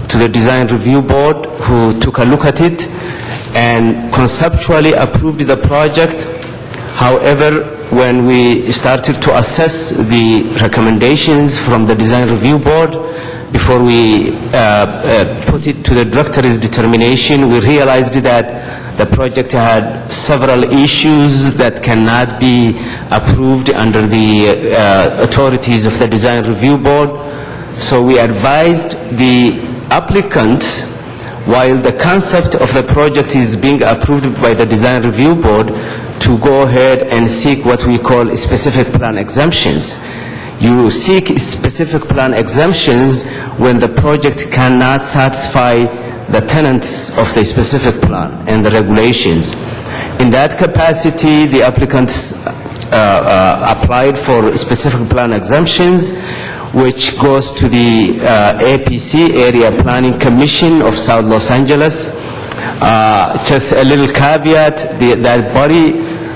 Speaker 7: to the design review board, who took a look at it and conceptually approved the project. However, when we started to assess the recommendations from the design review board, before we put it to the director's determination, we realized that the project had several issues that cannot be approved under the authorities of the design review board. So we advised the applicant, while the concept of the project is being approved by the design review board, to go ahead and seek what we call specific plan exemptions. You seek specific plan exemptions when the project cannot satisfy the tenets of the specific plan and the regulations. In that capacity, the applicants applied for specific plan exemptions, which goes to the APC, Area Planning Commission of South Los Angeles. Just a little caveat, that body,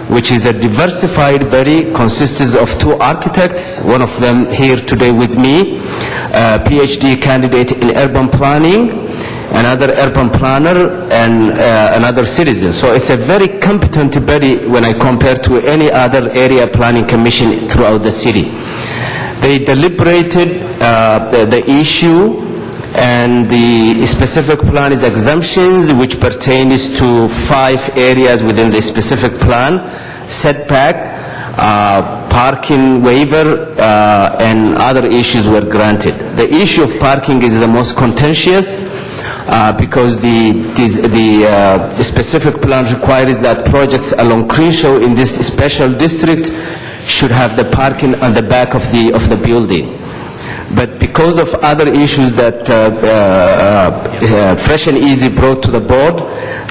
Speaker 7: which is a diversified body, consists of 2 architects, one of them here today with me, a PhD candidate in urban planning, another urban planner, and another citizen. So it's a very competent body when I compare to any other area planning commission throughout the city. They deliberated the issue, and the specific plan is exemptions, which pertains to 5 areas within the specific plan: setback, parking waiver, and other issues were granted. The issue of parking is the most contentious. because the specific plan requires that projects along Crenshaw in this special district should have the parking on the back of the building. But because of other issues that Fresh and Easy brought to the board,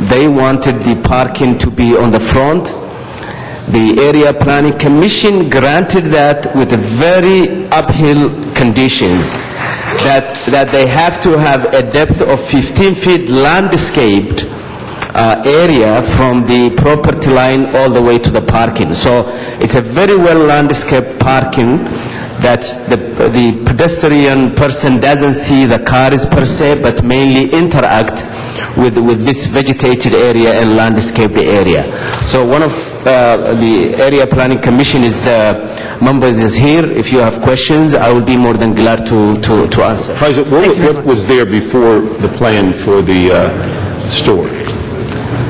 Speaker 7: they wanted the parking to be on the front. The Area Planning Commission granted that with very uphill conditions, that they have to have a depth of 15 feet landscaped area from the property line all the way to the parking. So it's a very well landscaped parking that the pedestrian person doesn't see the cars per se, but mainly interact with this vegetated area and landscaped area. So one of the Area Planning Commission members is here. If you have questions, I will be more than glad to answer.
Speaker 19: President, what was there before the plan for the store?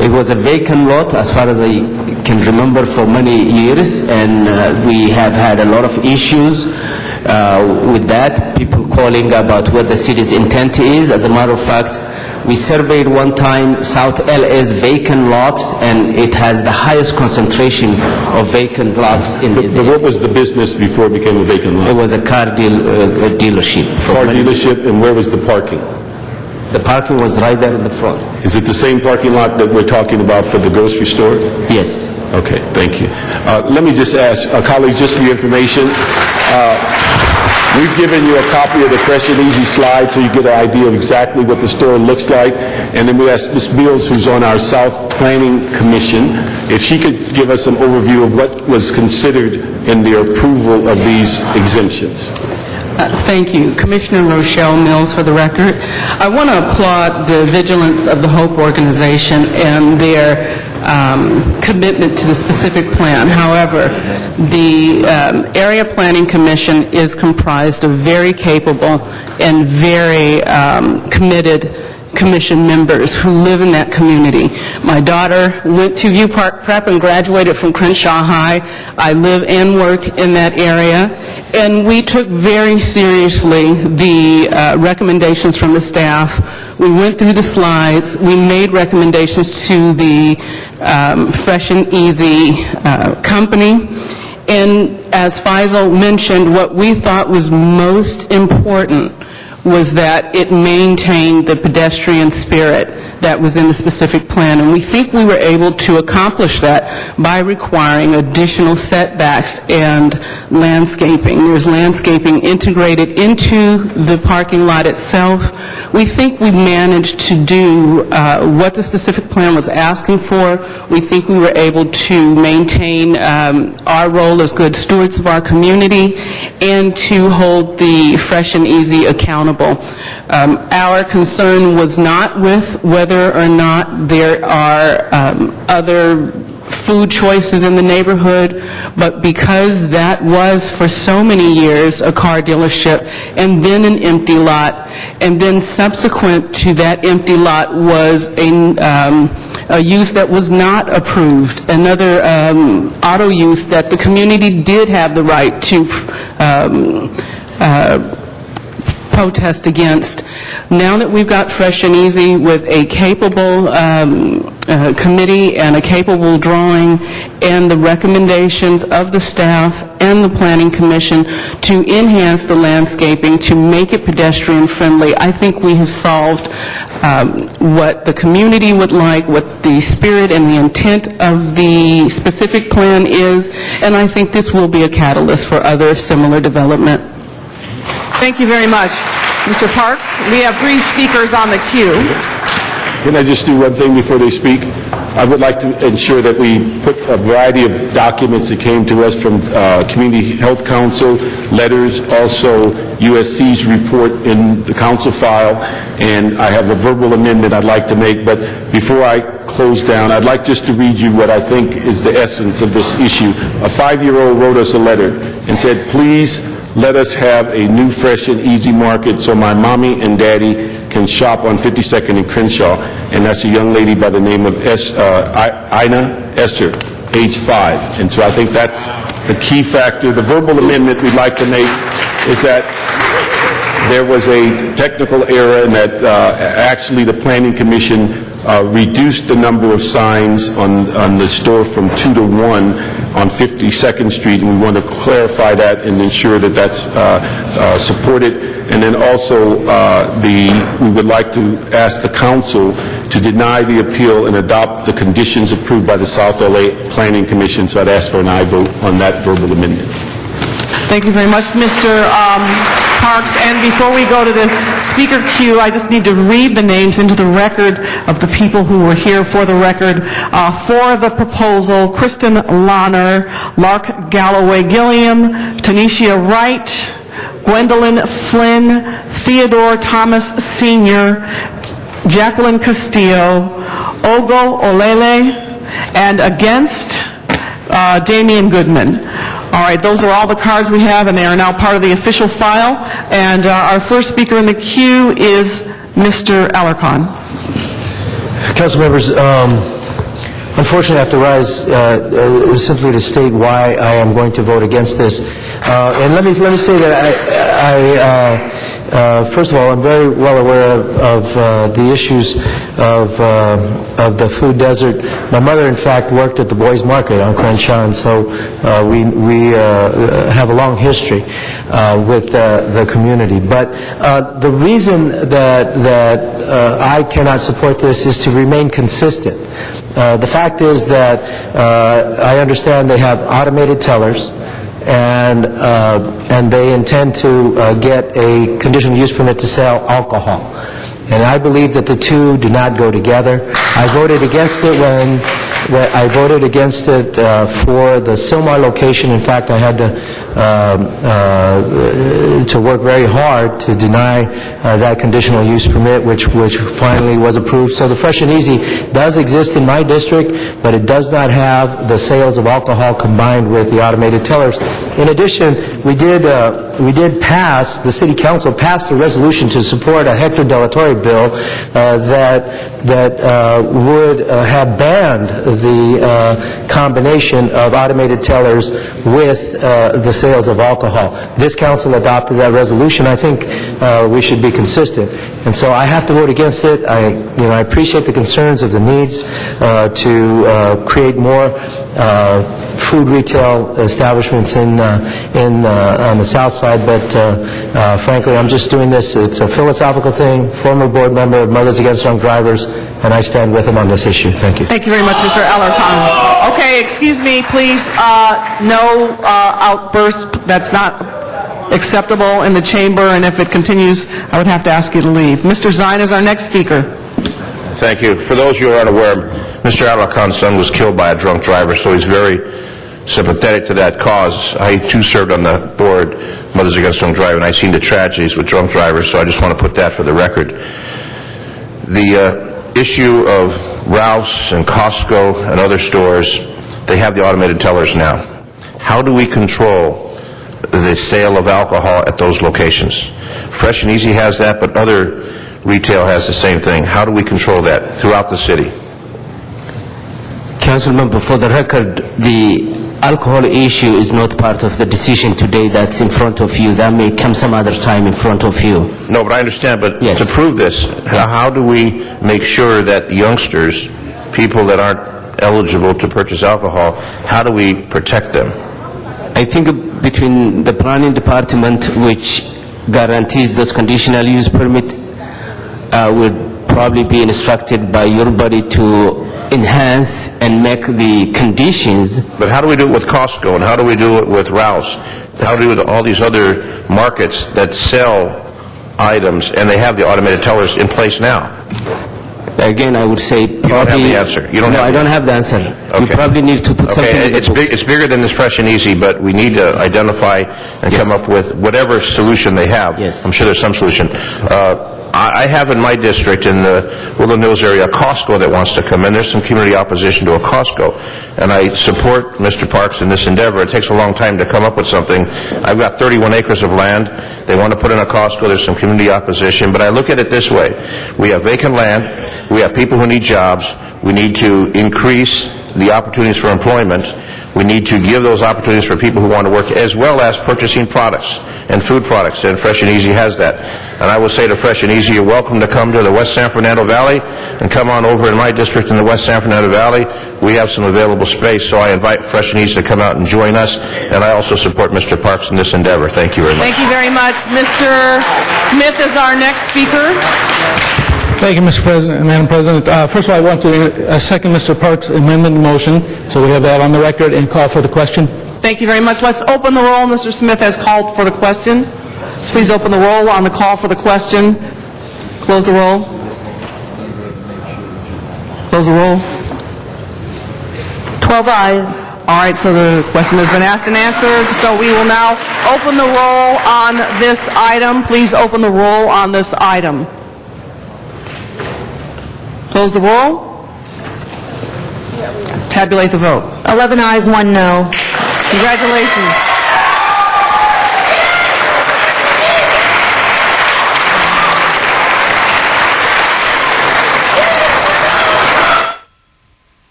Speaker 7: It was a vacant lot, as far as I can remember, for many years, and we have had a lot of issues with that, people calling about what the city's intent is. As a matter of fact, we surveyed one time South LA's vacant lots, and it has the highest concentration of vacant lots in the...
Speaker 19: But what was the business before it became a vacant lot?
Speaker 7: It was a car dealership.
Speaker 19: Car dealership, and where was the parking?
Speaker 7: The parking was right there in the front.
Speaker 19: Is it the same parking lot that we're talking about for the grocery store?
Speaker 7: Yes.
Speaker 19: Okay, thank you. Let me just ask, colleagues, just for your information, we've given you a copy of the Fresh and Easy slide so you get an idea of exactly what the store looks like. And then we asked Ms. Beals, who's on our South Planning Commission, if she could give us an overview of what was considered in the approval of these exemptions.
Speaker 10: Thank you. Commissioner Rochelle Mills, for the record. I want to applaud the vigilance of the HOPE organization and their commitment to the specific plan. However, the Area Planning Commission is comprised of very capable and very committed commission members who live in that community. My daughter went to View Park Prep and graduated from Crenshaw High. I live and work in that area, and we took very seriously the recommendations from the staff. We went through the slides. We made recommendations to the Fresh and Easy company. And as Faisal mentioned, what we thought was most important was that it maintained the pedestrian spirit that was in the specific plan. And we think we were able to accomplish that by requiring additional setbacks and landscaping. There's landscaping integrated into the parking lot itself. We think we managed to do what the specific plan was asking for. We think we were able to maintain our role as good stewards of our community and to hold the Fresh and Easy accountable. Our concern was not with whether or not there are other food choices in the neighborhood, but because that was for so many years a car dealership and then an empty lot, and then subsequent to that empty lot was a use that was not approved, another auto use that the community did have the right to protest against. Now that we've got Fresh and Easy with a capable committee and a capable drawing and the recommendations of the staff and the Planning Commission to enhance the landscaping, to make it pedestrian friendly, I think we have solved what the community would like, what the spirit and the intent of the specific plan is, and I think this will be a catalyst for other similar development.
Speaker 4: Thank you very much, Mr. Parks. We have 3 speakers on the queue.
Speaker 19: Can I just do one thing before they speak? I would like to ensure that we put a variety of documents that came to us from Community Health Council, letters, also USC's report in the council file, and I have a verbal amendment I'd like to make. But before I close down, I'd like just to read you what I think is the essence of this issue. A 5-year-old wrote us a letter and said, please let us have a new Fresh and Easy market so my mommy and daddy can shop on 52nd and Crenshaw. And that's a young lady by the name of Ina Esther, age 5. And so I think that's the key factor. The verbal amendment we'd like to make is that there was a technical error in that actually the Planning Commission reduced the number of signs on the store from 2 to 1 on 52nd Street, and we want to clarify that and ensure that that's supported. And then also, we would like to ask the council to deny the appeal and adopt the conditions approved by the South LA Planning Commission. So I'd ask for an aye vote on that verbal amendment.
Speaker 4: Thank you very much, Mr. Parks. And before we go to the speaker queue, I just need to read the names into the record of the people who were here for the record. For the proposal, Kristen Lahner, Lark Galloway Gilliam, Tanisha Wright, Gwendolyn Flynn, Theodore Thomas Sr., Jacqueline Castillo, Ogo Olele, and against, Damian Goodman. All right, those are all the cards we have, and they are now part of the official file. And our first speaker in the queue is Mr. Alarcon.
Speaker 9: Council members, unfortunately, I have to rise simply to state why I am going to vote against this. And let me say that first of all, I'm very well aware of the issues of the food desert. My mother, in fact, worked at the Boys Market on Crenshaw, and so we have a long history with the community. But the reason that I cannot support this is to remain consistent. The fact is that I understand they have automated tellers, and they intend to get a conditional use permit to sell alcohol. And I believe that the two do not go together. I voted against it when I voted against it for the Sylmar location. In fact, I had to work very hard to deny that conditional use permit, which finally was approved. So the Fresh and Easy does exist in my district, but it does not have the sales of alcohol combined with the automated tellers. In addition, we did pass, the City Council passed a resolution to support a Hector De La Torre bill that would have banned the combination of automated tellers with the sales of alcohol. This council adopted that resolution. I think we should be consistent. And so I have to vote against it. I appreciate the concerns of the needs to create more food retail establishments on the south side, but frankly, I'm just doing this. It's a philosophical thing. Former board member of Mothers Against Drunk Drivers, and I stand with him on this issue. Thank you.
Speaker 4: Thank you very much, Mr. Alarcon. Okay, excuse me, please. No outbursts. That's not acceptable in the chamber, and if it continues, I would have to ask you to leave. Mr. Zine is our next speaker.
Speaker 12: Thank you. For those of you who are unaware, Mr. Alarcon's son was killed by a drunk driver, so he's very sympathetic to that cause. I, too, served on the board, Mothers Against Drunk Driving, and I've seen the tragedies with drunk drivers, so I just want to put that for the record. The issue of Ralph's and Costco and other stores, they have the automated tellers now. How do we control the sale of alcohol at those locations? Fresh and Easy has that, but other retail has the same thing. How do we control that throughout the city?
Speaker 7: Councilmember, for the record, the alcohol issue is not part of the decision today that's in front of you. That may come some other time in front of you.
Speaker 12: No, but I understand. But
Speaker 7: yes,
Speaker 12: to prove this, how do we make sure that youngsters, people that aren't eligible to purchase alcohol, how do we protect them?
Speaker 7: I think between the planning department, which guarantees those conditional use permit, would probably be instructed by your body to enhance and make the conditions.
Speaker 12: But how do we do it with Costco, and how do we do it with Ralph's? How do we do it with all these other markets that sell items and they have the automated tellers in place now?
Speaker 7: Again, I would say probably...
Speaker 12: You don't have the answer. You don't
Speaker 7: no,
Speaker 12: have
Speaker 7: I don't have the answer.
Speaker 12: Okay.
Speaker 7: You probably need to put something in the books.
Speaker 12: It's bigger than this Fresh and Easy, but we need to identify and come up with whatever solution they have.
Speaker 7: Yes.
Speaker 12: I'm sure there's some solution. I have in my district, in the Woodland Hills area, a Costco that wants to come in. There's some community opposition to a Costco, and I support Mr. Parks in this endeavor. It takes a long time to come up with something. I've got 31 acres of land. They want to put in a Costco. There's some community opposition, but I look at it this way. We have vacant land. We have people who need jobs. We need to increase the opportunities for employment. We need to give those opportunities for people who want to work, as well as purchasing products and food products, and Fresh and Easy has that. And I will say to Fresh and Easy, you're welcome to come to the West San Fernando Valley and come on over in my district in the West San Fernando Valley. We have some available space, so I invite Fresh and Easy to come out and join us, and I also support Mr. Parks in this endeavor. Thank you very much.
Speaker 4: Thank you very much. Mr. Smith is our next speaker.
Speaker 8: Thank you, Mr. President, Madam President. First of all, I want to second Mr. Parks' amendment motion, so we have that on the record, and call for the question.
Speaker 4: Thank you very much. Let's open the roll. Mr. Smith has called for the question. Please open the roll on the call for the question. Close the roll. Close the roll.
Speaker 6: 12 ayes.
Speaker 4: All right, so the question has been asked and answered, so we will now open the roll on this item. Please open the roll on this item. Close the roll. Tabulate the vote.
Speaker 6: 11 ayes, 1 no.
Speaker 4: Congratulations.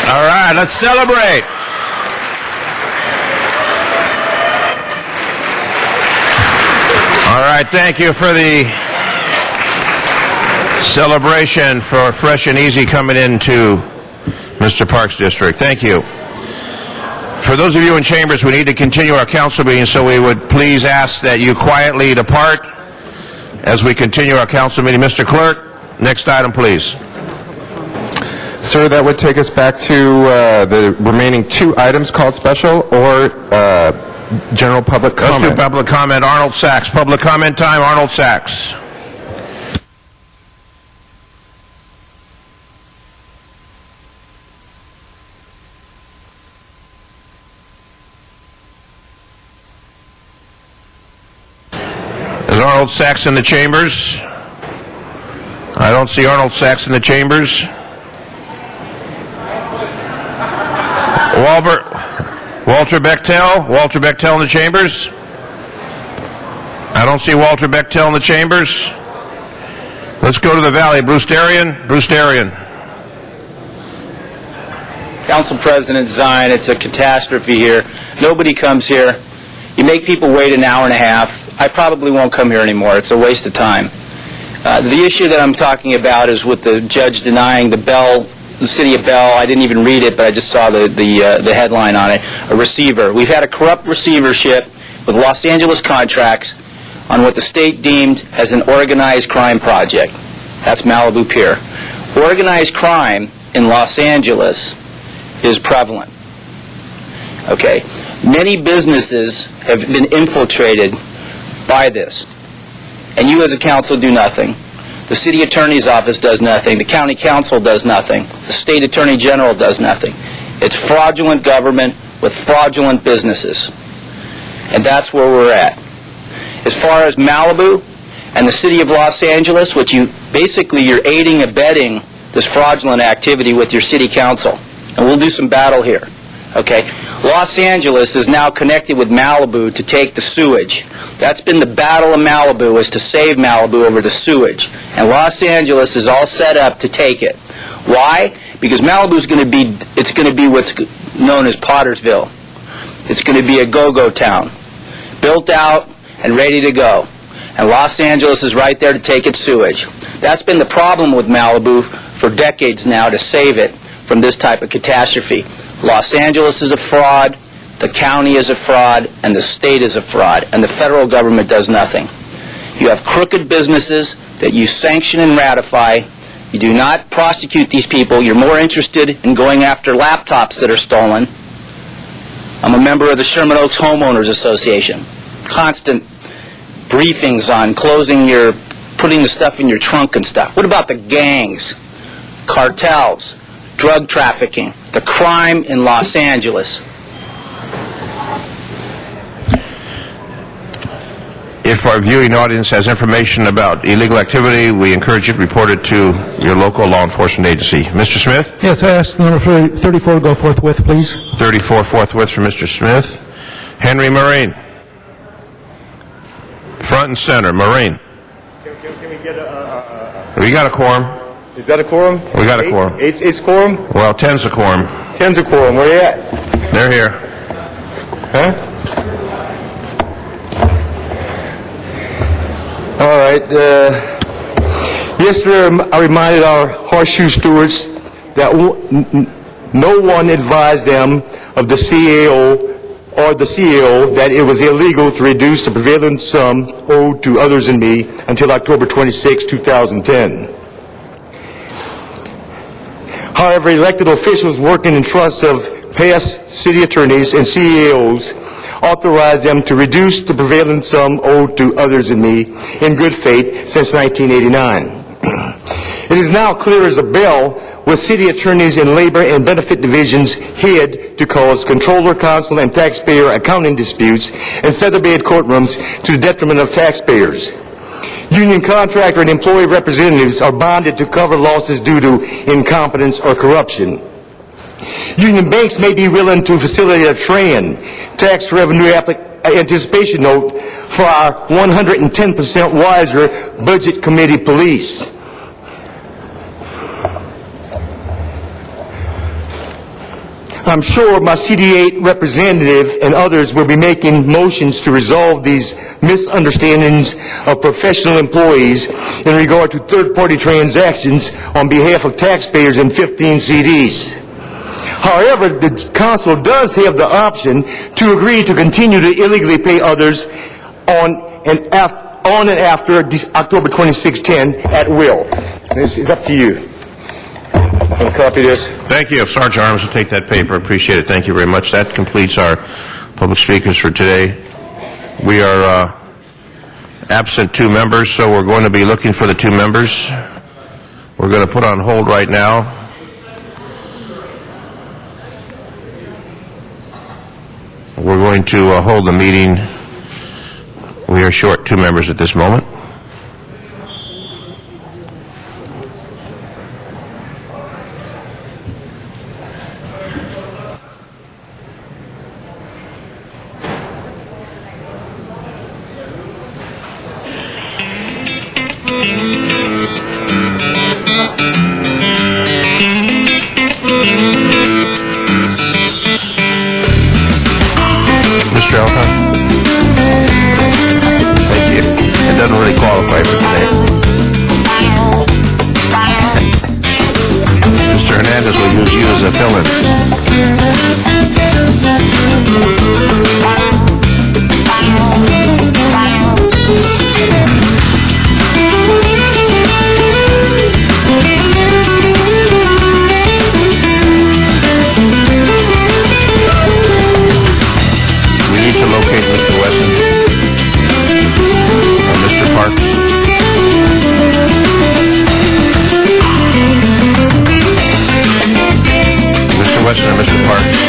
Speaker 12: All right, let's celebrate. All right, thank you for the celebration for Fresh and Easy coming into Mr. Parks' district. Thank you. For those of you in chambers, we need to continue our council meeting, so we would please ask that you quietly depart as we continue our council meeting. Mr. Clerk, next item, please.
Speaker 20: Sir, that would take us back to the remaining 2 items called special or general public comment.
Speaker 12: Let's do public comment. Arnold Sachs. Public comment time. Arnold Sachs. Is Arnold Sachs in the chambers? I don't see Arnold Sachs in the chambers. Walter Bechtel? Walter Bechtel in the chambers? I don't see Walter Bechtel in the chambers. Let's go to the Valley. Bruce Darian? Bruce Darian.
Speaker 21: Council President Zine, it's a catastrophe here. Nobody comes here. You make people wait an hour and a half. I probably won't come here anymore. It's a waste of time. The issue that I'm talking about is with the judge denying the city of Bell. I didn't even read it, but I just saw the headline on it. A receiver. We've had a corrupt receivership with Los Angeles contracts on what the state deemed as an organized crime project. That's Malibu Pier. Organized crime in Los Angeles is prevalent. Okay. Many businesses have been infiltrated by this. And you as a council do nothing. The city attorney's office does nothing. The county council does nothing. The state attorney general does nothing. It's fraudulent government with fraudulent businesses. And that's where we're at. As far as Malibu and the city of Los Angeles, which you're aiding and abetting this fraudulent activity with your city council. And we'll do some battle here. Okay? Los Angeles is now connected with Malibu to take the sewage. That's been the battle of Malibu, is to save Malibu over the sewage. And Los Angeles is all set up to take it. Why? Because Malibu's going to be what's known as Pottersville. It's going to be a go-go town, built out and ready to go. And Los Angeles is right there to take its sewage. That's been the problem with Malibu for decades now, to save it from this type of catastrophe. Los Angeles is a fraud, the county is a fraud, and the state is a fraud, and the federal government does nothing. You have crooked businesses that you sanction and ratify. You do not prosecute these people. You're more interested in going after laptops that are stolen. I'm a member of the Sherman Oaks Homeowners Association. Constant briefings on putting the stuff in your trunk and stuff. What about the gangs, cartels, drug trafficking, the crime in Los Angeles?
Speaker 12: If our viewing audience has information about illegal activity, we encourage you to report it to your local law enforcement agency. Mr. Smith?
Speaker 8: Yes, I ask number 34 go forthwith, please.
Speaker 12: 34 forthwith for Mr. Smith. Henry Marine. Front and center, Marine.
Speaker 22: Can we get
Speaker 12: We got a quorum.
Speaker 14: Is that a quorum?
Speaker 12: We got a quorum.
Speaker 14: Eight's quorum?
Speaker 12: Well, 10's a quorum.
Speaker 14: 10's a quorum. Where you at?
Speaker 12: They're here.
Speaker 14: Huh? All right. Yesterday, I reminded our horseshoe stewards that no one advised them of the CAO or the CEO that it was illegal to reduce the prevailing sum owed to others and me until October 26, 2010. However, elected officials working in trusts of past city attorneys and CEOs authorized them to reduce the prevailing sum owed to others and me in good faith since 1989. It is now clear as a bell with city attorneys and labor and benefit divisions hid to cause controller, council, and taxpayer accounting disputes in feather-bed courtrooms to the detriment of taxpayers. Union contractor and employee representatives are bonded to cover losses due to incompetence or corruption. Union banks may be willing to facilitate a TRAN, tax revenue anticipation note, for our 110% wiser budget committee police. I'm sure my CD8 representative and others will be making motions to resolve these misunderstandings of professional employees in regard to third-party transactions on behalf of taxpayers in 15 CDs. However, the council does have the option to agree to continue to illegally pay others on and after October 2610 at will. This is up to you. Want to copy this?
Speaker 12: Thank you. If Sergeant Arms will take that paper, appreciate it. Thank you very much. That completes our public speakers for today. We are absent 2 members, so we're going to be looking for the 2 members. We're going to put on hold right now. We're going to hold the meeting. We are short 2 members at this moment. Mr. Alcott? Thank you. It doesn't really qualify for today. Mr. Hernandez will use you as a fill-in. We need to locate Mr. Wesson and Mr. Parks. Mr. Wesson and Mr. Parks.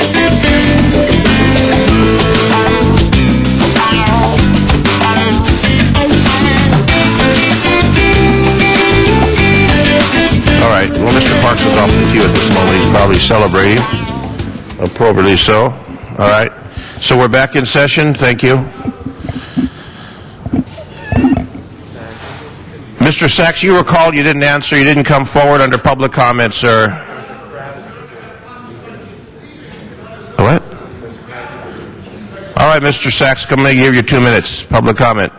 Speaker 12: All right. Well, Mr. Parks is off the queue at this moment. He's probably celebrating, appropriately so. All right. So we're back in session. Thank you. Mr. Sachs, you were called. You didn't answer. You didn't come forward under public comment, sir. What? All right, Mr. Sachs, come and give you 2 minutes. Public comment.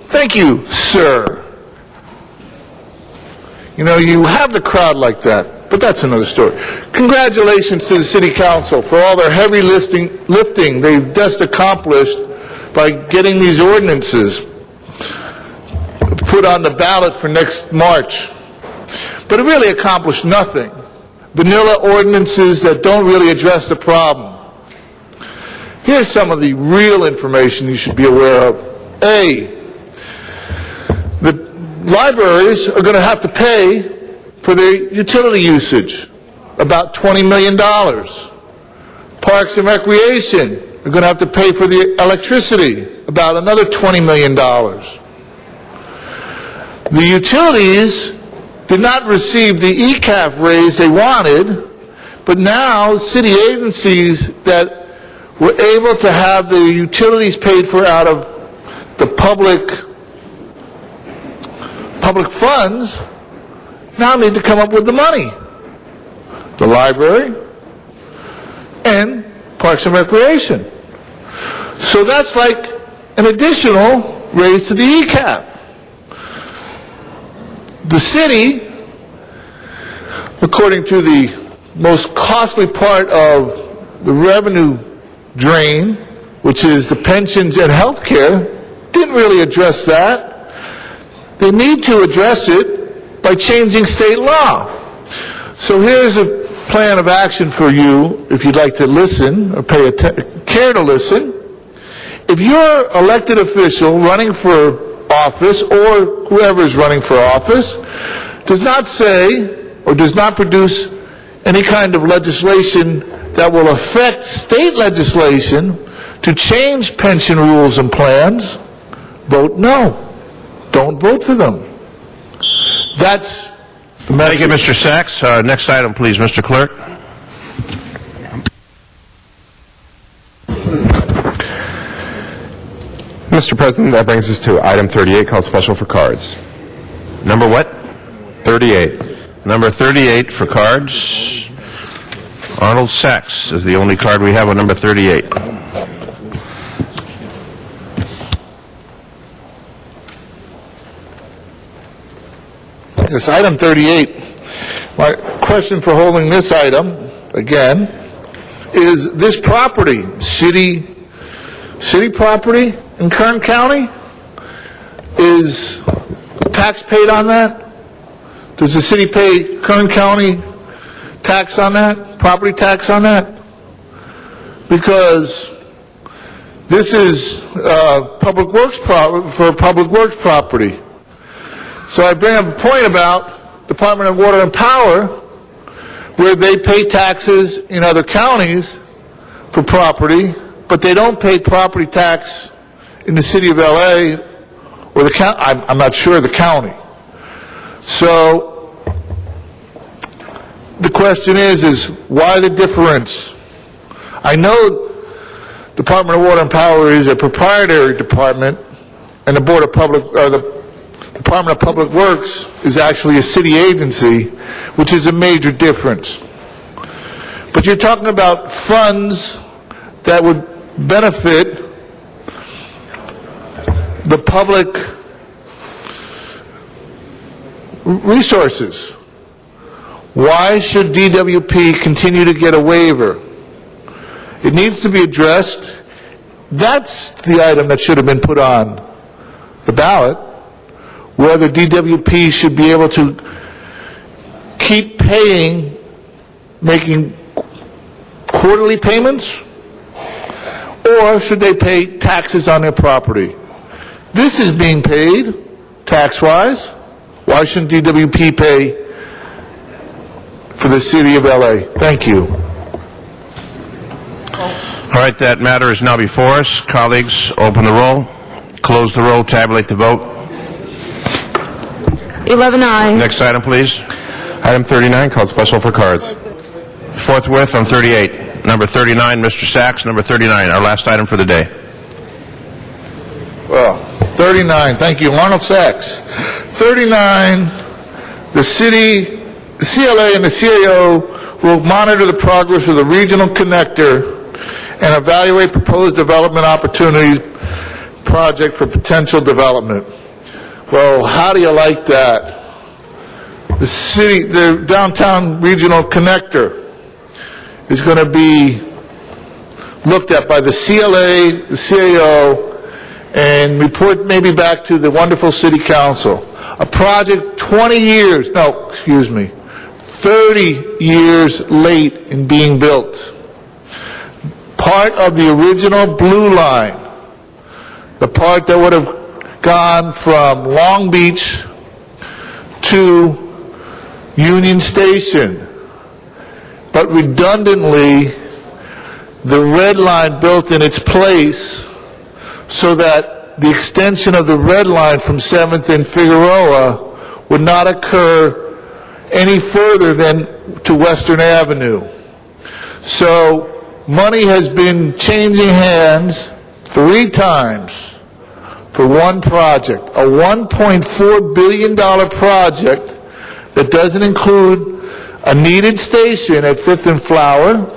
Speaker 3: Thank you, sir. You know, you have the crowd like that, but that's another story. Congratulations to the City Council for all their heavy lifting they've just accomplished by getting these ordinances put on the ballot for next March. But it really accomplished nothing. Vanilla ordinances that don't really address the problem. Here's some of the real information you should be aware of. A, the libraries are going to have to pay for their utility usage, about $20 million. Parks and Recreation are going to have to pay for the electricity, about another $20 million. The utilities did not receive the ECAF raise they wanted, but now city agencies that were able to have the utilities paid for out of the public funds, now need to come up with the money. The library and Parks and Recreation. So that's like an additional raise to the ECAP. The city, according to the most costly part of the revenue drain, which is the pensions and health care, didn't really address that. They need to address it by changing state law. So here's a plan of action for you, if you'd like to listen or care to listen. If your elected official running for office, or whoever is running for office, does not say or does not produce any kind of legislation that will affect state legislation to change pension rules and plans, vote no. Don't vote for them. That's the message.
Speaker 12: Thank you, Mr. Sachs. Next item, please, Mr. Clerk.
Speaker 20: Mr. President, that brings us to item 38, called special for cards.
Speaker 12: Number what?
Speaker 20: 38.
Speaker 12: Number 38 for cards. Arnold Sachs is the only card we have on number 38.
Speaker 3: Yes, item 38. My question for holding this item, again, is this property, city property in Kern County? Is tax paid on that? Does the city pay Kern County tax on that, property tax on that? Because this is public works property. So I bring up a point about Department of Water and Power, where they pay taxes in other counties for property, but they don't pay property tax in the city of LA or the county. I'm not sure the county. So the question is why the difference? I know Department of Water and Power is a proprietary department, and the Department of Public Works is actually a city agency, which is a major difference. But you're talking about funds that would benefit the public resources. Why should DWP continue to get a waiver? It needs to be addressed. That's the item that should have been put on the ballot, whether DWP should be able to keep paying, making quarterly payments, or should they pay taxes on their property? This is being paid tax-wise. Why shouldn't DWP pay for the city of LA? Thank you.
Speaker 12: All right, that matter is now before us. Colleagues, open the roll, close the roll, tabulate the vote.
Speaker 17: 11 ayes.
Speaker 12: Next item, please.
Speaker 20: Item 39, called special for cards.
Speaker 12: Forthwith on 38. Number 39, Mr. Sachs. Number 39, our last item for the day.
Speaker 3: Well, 39, thank you. Arnold Sachs. 39, the city, the CLA and the CAO will monitor the progress of the regional connector and evaluate proposed development opportunities project for potential development. Well, how do you like that? The downtown regional connector is going to be looked at by the CLA, the CAO, and report maybe back to the wonderful city council. A project 30 years late in being built. Part of the original Blue Line, the part that would have gone from Long Beach to Union Station, but redundantly the Red Line built in its place so that the extension of the Red Line from 7th and Figueroa would not occur any further than to Western Avenue. So money has been changing hands 3 times for one project, a $1.4 billion project that doesn't include a needed station at 5th and Flower.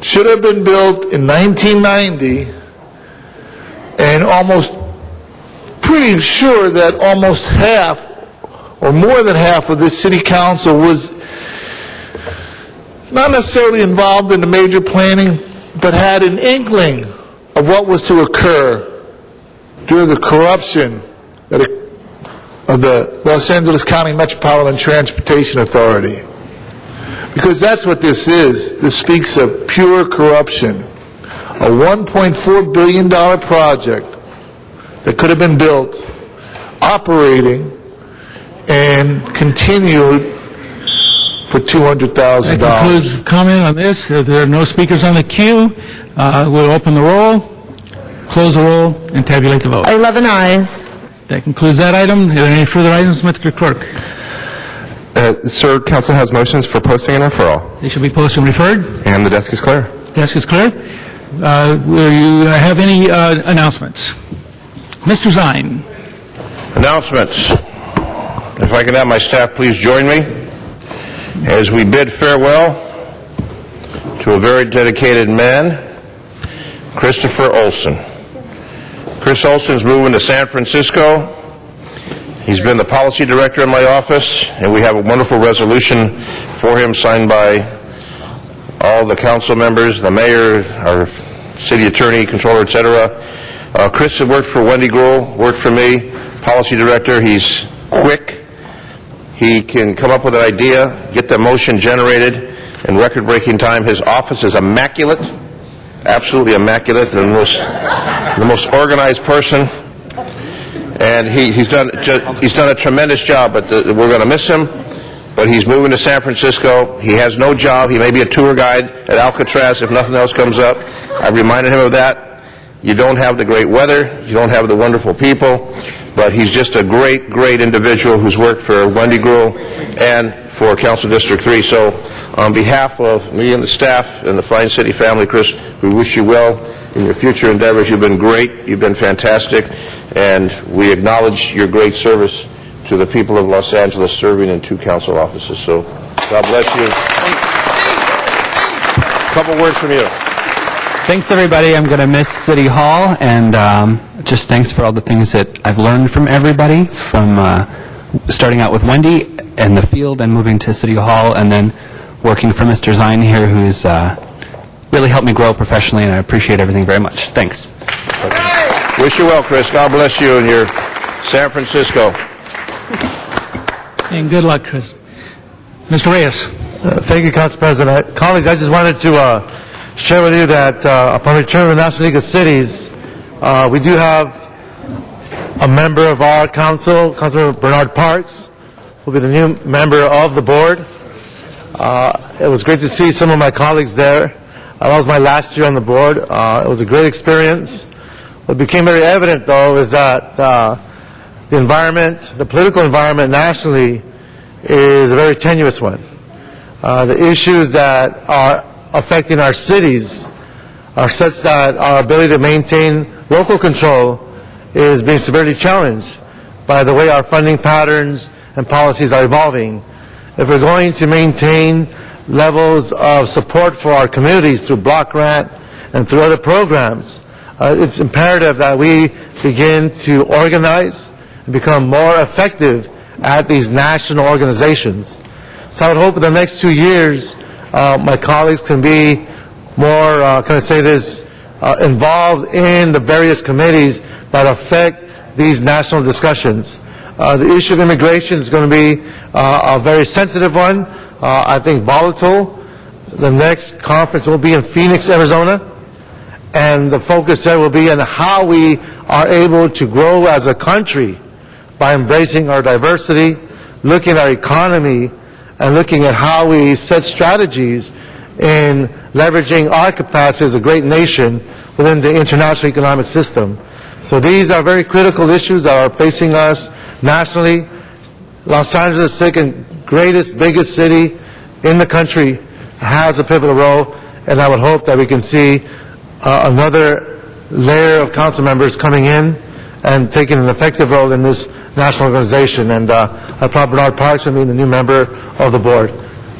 Speaker 3: Should have been built in 1990, and pretty sure that almost half or more than half of this city council was not necessarily involved in the major planning, but had an inkling of what was to occur due to the corruption of the Los Angeles County Metropolitan Transportation Authority. Because that's what this is. This speaks of pure corruption. A $1.4 billion project that could have been built, operating, and continued for $200,000.
Speaker 8: That concludes the comment on this. If there are no speakers on the queue, we'll open the roll, close the roll, and tabulate the vote.
Speaker 11: 11 ayes.
Speaker 8: That concludes that item. Are there any further items, Mr. Clerk?
Speaker 20: Sir, council has motions for posting and referral.
Speaker 8: They shall be posted and referred.
Speaker 20: And the desk is clear.
Speaker 8: Desk is clear. Will you have any announcements? Mr. Zine.
Speaker 12: Announcements. If I can have my staff please join me as we bid farewell to a very dedicated man, Christopher Olson. Chris Olson's moving to San Francisco. He's been the policy director in my office, and we have a wonderful resolution for him signed by all the council members, the mayor, our city attorney, controller, etc. Chris had worked for Wendy Gruhl, worked for me, policy director. He's quick. He can come up with an idea, get the motion generated in record-breaking time. His office is immaculate, absolutely immaculate, the most organized person. And he's done a tremendous job, but we're going to miss him. But he's moving to San Francisco. He has no job. He may be a tour guide at Alcatraz if nothing else comes up. I reminded him of that. You don't have the great weather. You don't have the wonderful people. But he's just a great, great individual who's worked for Wendy Gruhl and for Council District 3. So on behalf of me and the staff and the fine city family, Chris, we wish you well in your future endeavors. You've been great. You've been fantastic. And we acknowledge your great service to the people of Los Angeles serving in 2 council offices. So God bless you. A couple words from you.
Speaker 13: Thanks, everybody. I'm going to miss City Hall, and just thanks for all the things that I've learned from everybody, from starting out with Wendy in the field and moving to City Hall, and then working for Mr. Zine here, who's really helped me grow professionally, and I appreciate everything very much. Thanks.
Speaker 12: Wish you well, Chris. God bless you in your San Francisco.
Speaker 8: And good luck, Chris. Mr. Reyes.
Speaker 16: Thank you, Council President. Colleagues, I just wanted to share with you that upon return of the National League of Cities, we do have a member of our council, Councilmember Bernard Parks, who will be the new member of the board. It was great to see some of my colleagues there. That was my last year on the board. It was a great experience. What became very evident, though, is that the environment, the political environment nationally, is a very tenuous one. The issues that are affecting our cities are such that our ability to maintain local control is being severely challenged by the way our funding patterns and policies are evolving. If we're going to maintain levels of support for our communities through block grant and through other programs, it's imperative that we begin to organize and become more effective at these national organizations. So I would hope in the next 2 years my colleagues can be more, involved in the various committees that affect these national discussions. The issue of immigration is going to be a very sensitive one, I think volatile. The next conference will be in Phoenix, Arizona, and the focus there will be on how we are able to grow as a country by embracing our diversity, looking at our economy, and looking at how we set strategies in leveraging our capacity as a great nation within the international economic system. So these are very critical issues that are facing us nationally. Los Angeles, the second greatest, biggest city in the country, has a pivotal role, and I would hope that we can see another layer of council members coming in and taking an effective role in this national organization. And I applaud Bernard Parks for being the new member of the board.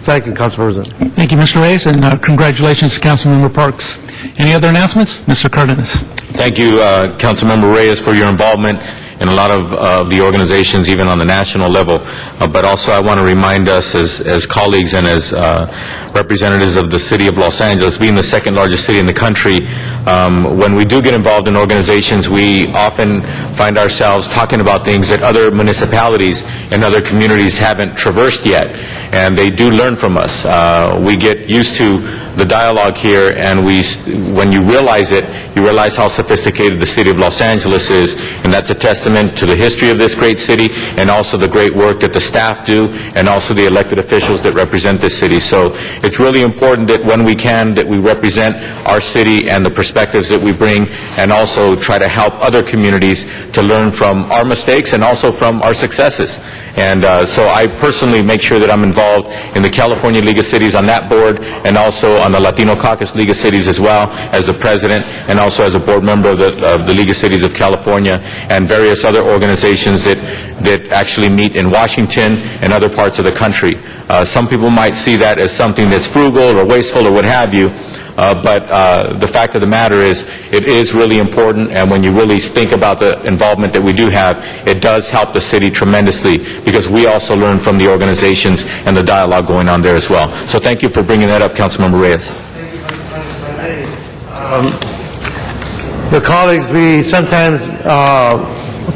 Speaker 16: Thank you, Council President.
Speaker 8: Thank you, Mr. Reyes, and congratulations to Councilmember Parks. Any other announcements? Mr. Cardenas.
Speaker 1: Thank you, Councilmember Reyes, for your involvement in a lot of the organizations, even on the national level. But also, I want to remind us as colleagues and as representatives of the city of Los Angeles, being the second largest city in the country, when we do get involved in organizations, we often find ourselves talking about things that other municipalities and other communities haven't traversed yet, and they do learn from us. We get used to the dialogue here, and when you realize it, you realize how sophisticated the city of Los Angeles is, and that's a testament to the history of this great city and also the great work that the staff do and also the elected officials that represent this city. So it's really important that when we can, that we represent our city and the perspectives that we bring, and also try to help other communities to learn from our mistakes and also from our successes. And so I personally make sure that I'm involved in the California League of Cities on that board, and also on the Latino Caucus League of Cities as well, as the president, and also as a board member of the League of Cities of California, and various other organizations that actually meet in Washington and other parts of the country. Some people might see that as something that's frugal or wasteful or what have you, but the fact of the matter is, it is really important, and when you really think about the involvement that we do have, it does help the city tremendously, because we also learn from the organizations and the dialogue going on there as well. So thank you for bringing that up, Councilmember Reyes.
Speaker 16: Your colleagues, we sometimes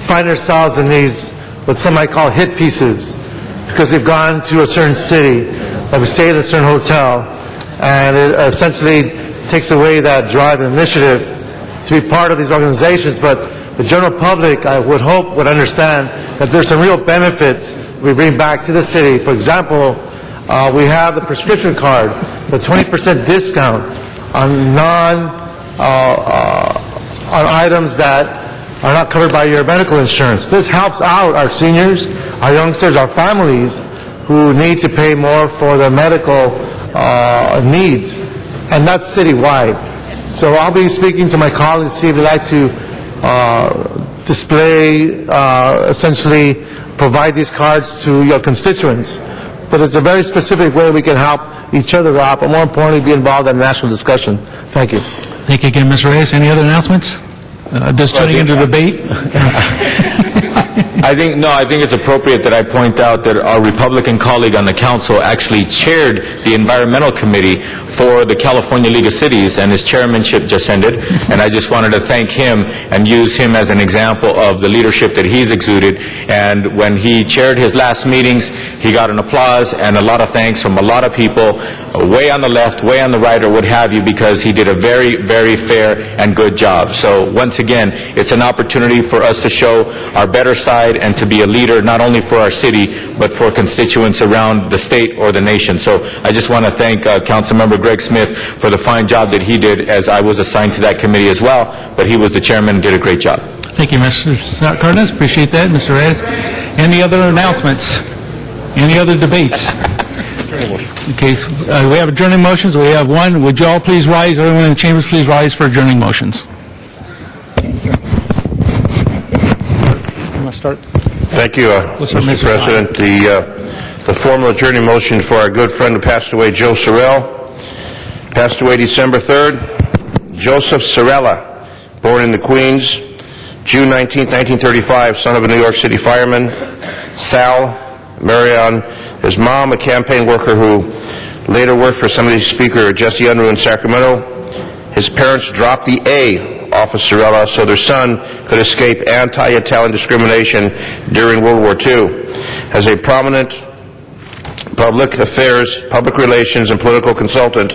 Speaker 16: find ourselves in these, what some might call hit pieces, because we've gone to a certain city, like we stayed at a certain hotel, and it essentially takes away that drive and initiative to be part of these organizations. But the general public, I would hope, would understand that there's some real benefits we bring back to the city. For example, we have the prescription card, the 20% discount on on items that are not covered by your medical insurance. This helps out our seniors, our youngsters, our families who need to pay more for their medical needs, and that's citywide. So I'll be speaking to my colleagues, see if they'd like to display, essentially provide these cards to your constituents. But it's a very specific way we can help each other out, but more importantly, be involved in national discussion. Thank you.
Speaker 8: Thank you again, Mr. Reyes. Any other announcements? This turning into debate?
Speaker 1: I think it's appropriate that I point out that our Republican colleague on the council actually chaired the environmental committee for the California League of Cities, and his chairmanship just ended, and I just wanted to thank him and use him as an example of the leadership that he's exuded. And when he chaired his last meetings, he got an applause and a lot of thanks from a lot of people, way on the left, way on the right, or what have you, because he did a very, very fair and good job. So once again, it's an opportunity for us to show our better side and to be a leader not only for our city, but for constituents around the state or the nation. So I just want to thank Councilmember Greg Smith for the fine job that he did, as I was assigned to that committee as well, but he was the chairman and did a great job.
Speaker 8: Thank you, Mr. Cardenas. Appreciate that, Mr. Reyes. Any other announcements? Any other debates? Okay, so, we have adjourning motions. We have one. Would you all please rise? Everyone in the chambers, please rise for adjourning motions. Start.
Speaker 12: Thank you, Mr. President. The formal adjourning motion for our good friend who passed away, Joe Sorrell, passed away December 3rd. Joseph Sorella, born in the Queens, June 19, 1935, son of a New York City fireman. Sal Marion, his mom, a campaign worker who later worked for Assembly Speaker Jesse Unruh in Sacramento. His parents dropped the A off of Sorella so their son could escape anti-Italian discrimination during World War II. As a prominent public affairs, public relations, and political consultant,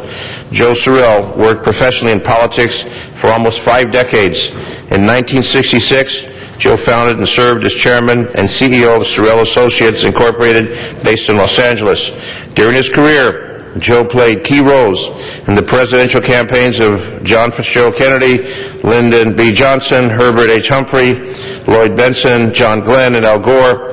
Speaker 12: Joe Sorrell worked professionally in politics for almost 5 decades. In 1966, Joe founded and served as chairman and CEO of Sorrell Associates Incorporated, based in Los Angeles. During his career, Joe played key roles in the presidential campaigns of John Fitzgerald Kennedy, Lyndon B. Johnson, Herbert H. Humphrey, Lloyd Bentsen, John Glenn, and Al Gore.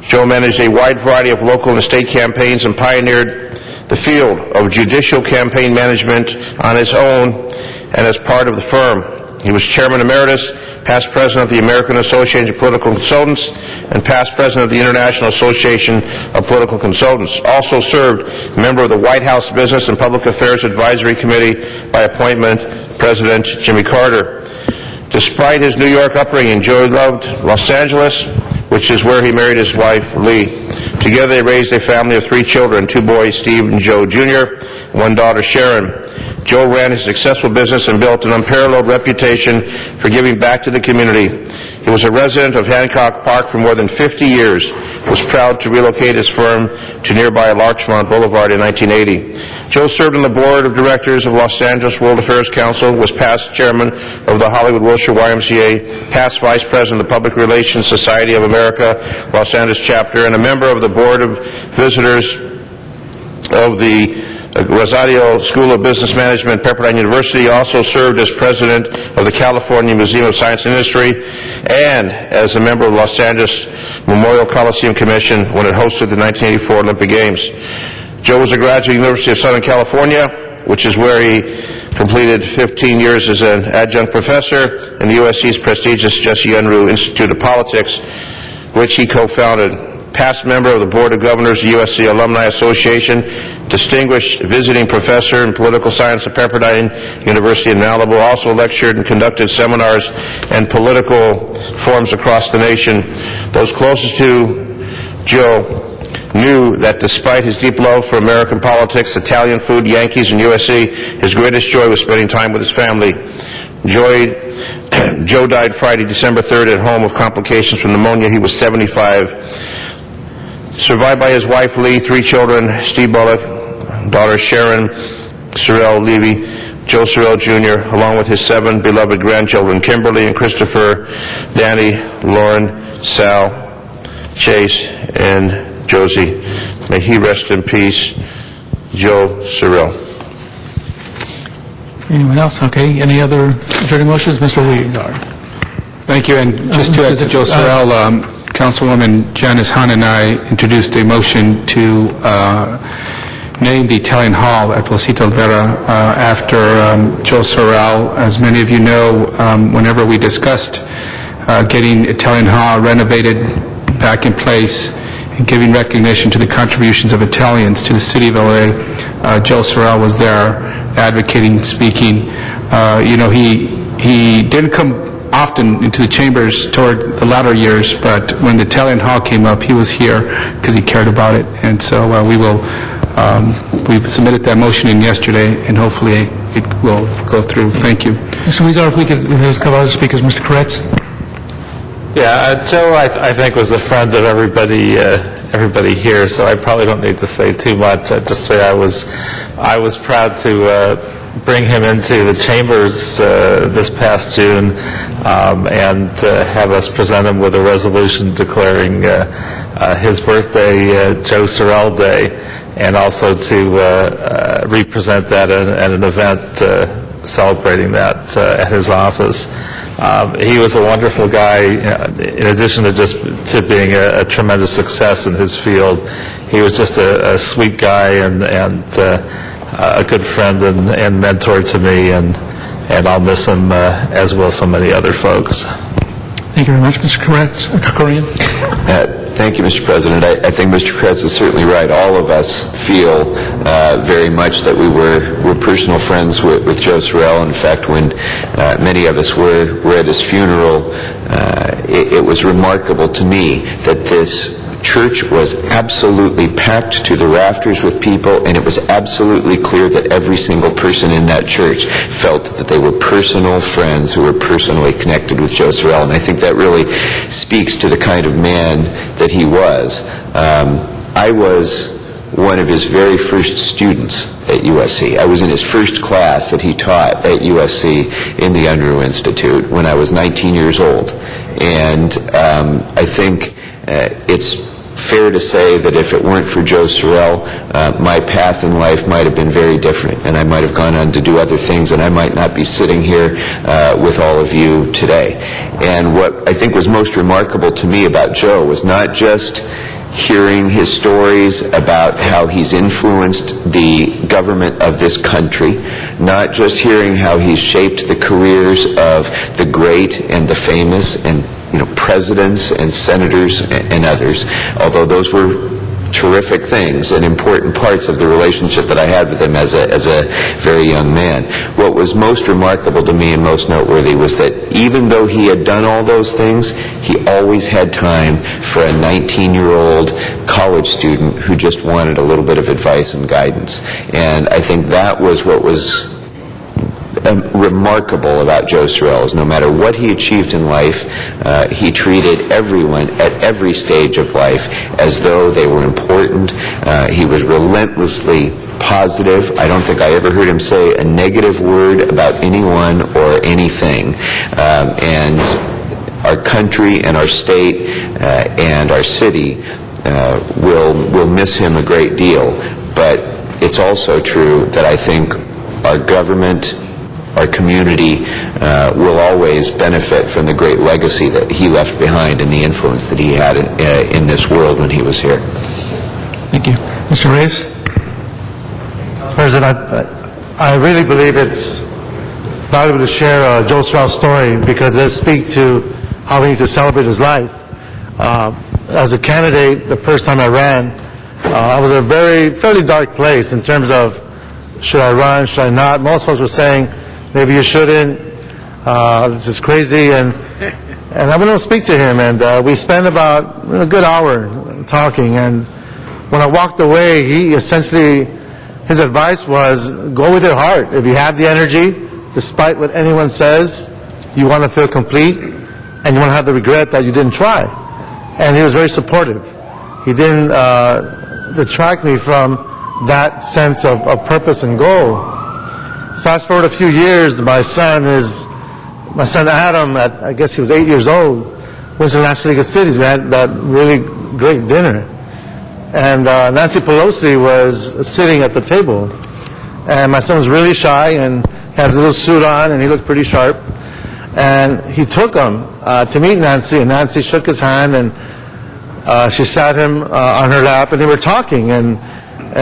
Speaker 12: Joe managed a wide variety of local and state campaigns and pioneered the field of judicial campaign management on his own and as part of the firm. He was Chairman Emeritus, past President of the American Association of Political Consultants, and past President of the International Association of Political Consultants. Also served member of the White House Business and Public Affairs Advisory Committee by appointment President Jimmy Carter. Despite his New York upbringing, Joe loved Los Angeles, which is where he married his wife, Lee. Together they raised a family of 3 children, 2 boys, Steve and Joe Jr., and 1 daughter, Sharon. Joe ran a successful business and built an unparalleled reputation for giving back to the community. He was a resident of Hancock Park for more than 50 years, was proud to relocate his firm to nearby Larchmont Boulevard in 1980. Joe served on the board of directors of Los Angeles World Affairs Council, was past chairman of the Hollywood Wilshire YMCA, past vice president of the Public Relations Society of America, Los Angeles chapter, and a member of the board of visitors of the Rosario School of Business Management, Pepperdine University. Also served as president of the California Museum of Science and Industry and as a member of the Los Angeles Memorial Coliseum Commission when it hosted the 1984 Olympic Games. Joe was a graduate of the University of Southern California, which is where he completed 15 years as an adjunct professor in the USC's prestigious Jesse Unruh Institute of Politics, which he co-founded. Past member of the Board of Governors of the USC Alumni Association, distinguished visiting professor in political science at Pepperdine University in Malibu, also lectured and conducted seminars and political forums across the nation. Those closest to Joe knew that despite his deep love for American politics, Italian food, Yankees, and USC, his greatest joy was spending time with his family. Joe died Friday, December 3rd at home of complications from pneumonia. He was 75. Survived by his wife, Lee, 3 children, Steve Bullock, daughter Sharon, Sorrell Levy, Joe Sorrell Jr., along with his 7 beloved grandchildren, Kimberly and Christopher, Danny, Lauren, Sal, Chase, and Josie. May he rest in peace, Joe Sorrell.
Speaker 8: Anyone else? Okay. Any other adjourning motions? Mr. Lee.
Speaker 2: Thank you. And just to add to Joe Sorrell, Councilwoman Janice Hahn and I introduced a motion to name the Italian Hall at Placita Olvera after Joe Sorrell. As many of you know, whenever we discussed getting Italian Hall renovated back in place and giving recognition to the contributions of Italians to the city of LA, Joe Sorrell was there advocating, speaking. He didn't come often into the chambers toward the latter years, but when the Italian Hall came up, he was here because he cared about it. And so we've submitted that motion in yesterday, and hopefully it will go through. Thank you.
Speaker 8: Mr. Weezer, if we could, there's a couple other speakers. Mr. Koretz?
Speaker 5: Yeah, Joe, I think, was a friend of everybody here, so I probably don't need to say too much. I'd just say I was proud to bring him into the chambers this past June and have us present him with a resolution declaring his birthday Joe Sorrell Day, and also to represent that at an event celebrating that at his office. He was a wonderful guy. In addition to being a tremendous success in his field, he was just a sweet guy and a good friend and mentor to me, and I'll miss him as will so many other folks.
Speaker 8: Thank you very much, Mr. Korean.
Speaker 22: Thank you, Mr. President. I think Mr. Koretz is certainly right. All of us feel very much that we were personal friends with Joe Sorrell. In fact, when many of us were at his funeral, it was remarkable to me that this church was absolutely packed to the rafters with people, and it was absolutely clear that every single person in that church felt that they were personal friends who were personally connected with Joe Sorrell. And I think that really speaks to the kind of man that he was. I was one of his very first students at USC. I was in his first class that he taught at USC in the Unruh Institute when I was 19 years old. And I think it's fair to say that if it weren't for Joe Sorrell, my path in life might have been very different, and I might have gone on to do other things, and I might not be sitting here with all of you today. And what I think was most remarkable to me about Joe was not just hearing his stories about how he's influenced the government of this country, not just hearing how he's shaped the careers of the great and the famous and presidents and senators and others, although those were terrific things and important parts of the relationship that I had with him as a very young man. What was most remarkable to me and most noteworthy was that even though he had done all those things, he always had time for a 19-year-old college student who just wanted a little bit of advice and guidance. And I think that was what was remarkable about Joe Sorrell, is no matter what he achieved in life, he treated everyone at every stage of life as though they were important. He was relentlessly positive. I don't think I ever heard him say a negative word about anyone or anything. And our country and our state and our city will miss him a great deal. But it's also true that I think our government, our community will always benefit from the great legacy that he left behind and the influence that he had in this world when he was here.
Speaker 8: Thank you. Mr. Reyes?
Speaker 16: Mr. President, I really believe it's valuable to share Joe Sorrell's story because it does speak to how we need to celebrate his life. As a candidate, the first time I ran, I was in a fairly dark place in terms of should I run, should I not. Most folks were saying, maybe you shouldn't, this is crazy, and I went to speak to him, and we spent about a good hour talking, and when I walked away, his advice was, go with your heart. If you have the energy, despite what anyone says, you want to feel complete, and you want to have the regret that you didn't try. And he was very supportive. He didn't detract me from that sense of purpose and goal. Fast forward a few years, my son Adam, I guess he was 8 years old, went to the National League of Cities. We had that really great dinner. And Nancy Pelosi was sitting at the table. And my son was really shy and has a little suit on and he looked pretty sharp. And he took him to meet Nancy, and Nancy shook his hand and she sat him on her lap and they were talking. And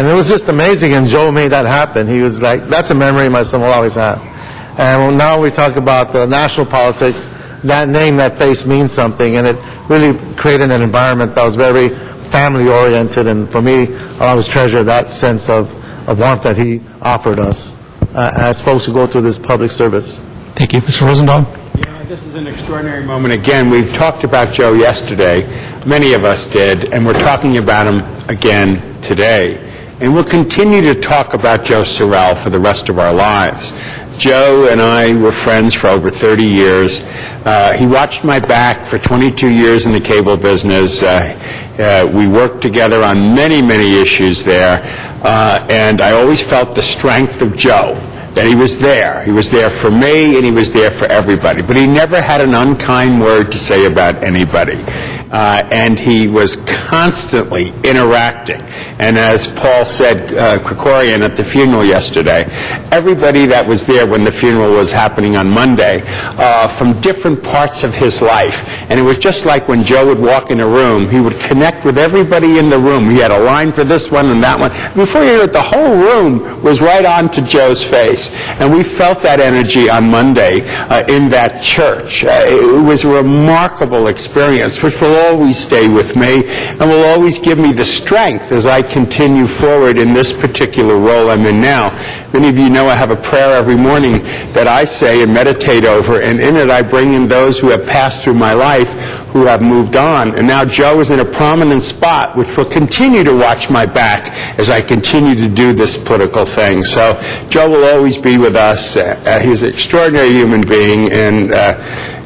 Speaker 16: it was just amazing, and Joe made that happen. He was like, that's a memory my son will always have. And now we talk about the national politics, that name, that face means something, and it really created an environment that was very family-oriented, and for me, I always treasure that sense of warmth that he offered us as folks who go through this public service.
Speaker 8: Thank you. Mr. Rosendahl?
Speaker 15: Yeah, this is an extraordinary moment. Again, we've talked about Joe yesterday. Many of us did, and we're talking about him again today. And we'll continue to talk about Joe Sorrell for the rest of our lives. Joe and I were friends for over 30 years. He watched my back for 22 years in the cable business. We worked together on many, many issues there. And I always felt the strength of Joe, that he was there. He was there for me, and he was there for everybody. But he never had an unkind word to say about anybody. And he was constantly interacting. And as Paul said, Krikorian at the funeral yesterday, everybody that was there when the funeral was happening on Monday, from different parts of his life. And it was just like when Joe would walk in a room, he would connect with everybody in the room. He had a line for this one and that one. Before you knew it, the whole room was right on to Joe's face. And we felt that energy on Monday in that church. It was a remarkable experience, which will always stay with me and will always give me the strength as I continue forward in this particular role I'm in now. Many of you know I have a prayer every morning that I say and meditate over, and in it I bring in those who have passed through my life, who have moved on. And now Joe is in a prominent spot, which will continue to watch my back as I continue to do this political thing. So Joe will always be with us. He's an extraordinary human being, and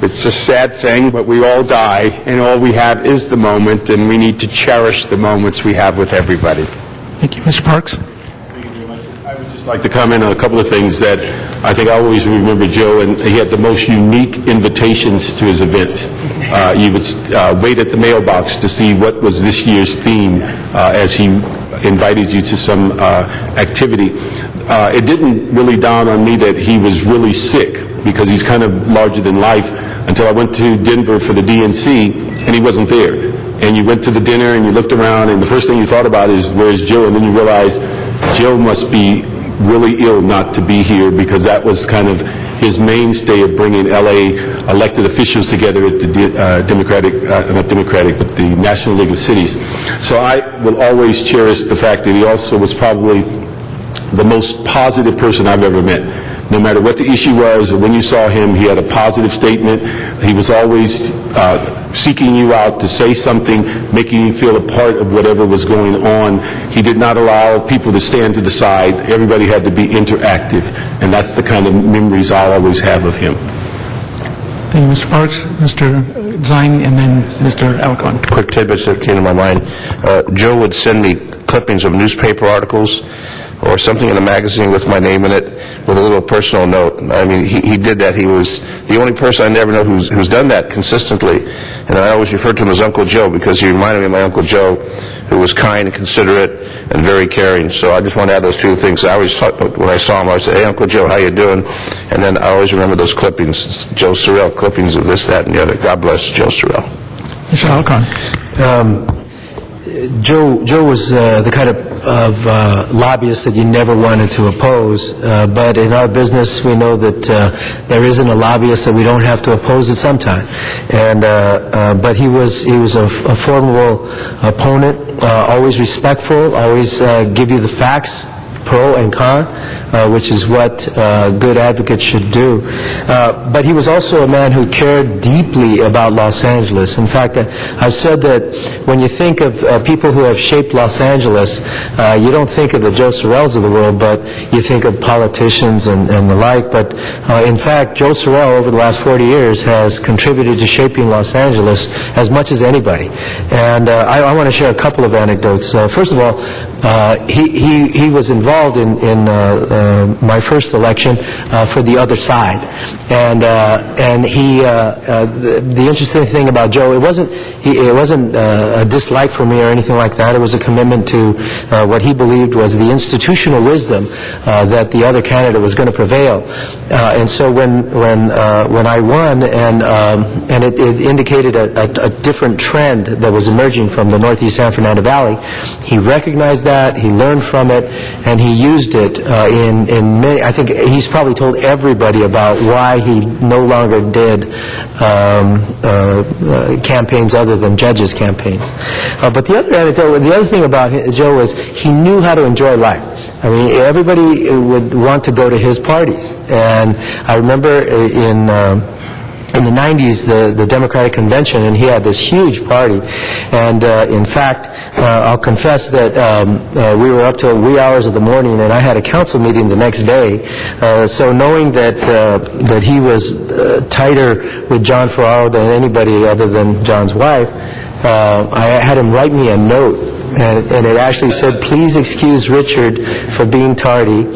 Speaker 15: it's a sad thing, but we all die, and all we have is the moment, and we need to cherish the moments we have with everybody.
Speaker 8: Thank you. Mr. Parks?
Speaker 19: I'd like to comment on a couple of things that I think I always remember Joe, and he had the most unique invitations to his events. You would wait at the mailbox to see what was this year's theme as he invited you to some activity. It didn't really dawn on me that he was really sick, because he's kind of larger than life, until I went to Denver for the DNC, and he wasn't there. and you went to the dinner and you looked around, and the first thing you thought about is, where's Joe? And then you realize Joe must be really ill not to be here, because that was kind of his mainstay of bringing L.A. elected officials together at the but the National League of Cities. So I will always cherish the fact that he also was probably the most positive person I've ever met. No matter what the issue was, or when you saw him, he had a positive statement. He was always seeking you out to say something, making you feel a part of whatever was going on. He did not allow people to stand to the side. Everybody had to be interactive, and that's the kind of memories I'll always have of him.
Speaker 8: Thank you, Mr. Parks, Mr. Zine, and then Mr. Alcon.
Speaker 12: Quick tidbits that came to my mind. Joe would send me clippings of newspaper articles or something in a magazine with my name in it, with a little personal note. I mean, he did that. He was the only person I never know who's done that consistently. And I always referred to him as Uncle Joe, because he reminded me of my Uncle Joe, who was kind and considerate and very caring. So I just want to add those two things. I always thought, when I saw him, I would say, "Hey, Uncle Joe, how you doing?" And then I always remember those clippings, Joe Sorrell clippings of this, that, and the other. God bless Joe Sorrell.
Speaker 8: Mr. Alcon.
Speaker 9: Joe was the kind of lobbyist that you never wanted to oppose, but in our business we know that there isn't a lobbyist that we don't have to oppose at some time. And but he was a formidable opponent, always respectful, always give you the facts, pro and con, which is what good advocates should do. But he was also a man who cared deeply about Los Angeles. In fact, I've said that when you think of people who have shaped Los Angeles, you don't think of the Joe Sorrells of the world, but you think of politicians and the like. But in fact, Joe Sorrell, over the last 40 years, has contributed to shaping Los Angeles as much as anybody. And I want to share a couple of anecdotes. First of all, he was involved in my first election for the other side, and he the interesting thing about Joe, it wasn't a dislike for me or anything like that. It was a commitment to what he believed was the institutional wisdom that the other candidate was going to prevail. And so when I won, and it indicated a different trend that was emerging from the Northeast San Fernando Valley, he recognized that, he learned from it, and he used it in many. I think he's probably told everybody about why he no longer did campaigns other than judges' campaigns. But the other thing about Joe was he knew how to enjoy life. I mean, everybody would want to go to his parties, and I remember in the 90s, the Democratic Convention, and he had this huge party. And in fact, I'll confess that we were up till wee hours of the morning, and I had a council meeting the next day. So knowing that he was tighter with John Ferraro than anybody other than John's wife, I had him write me a note, and it actually said, "Please excuse Richard for being tardy.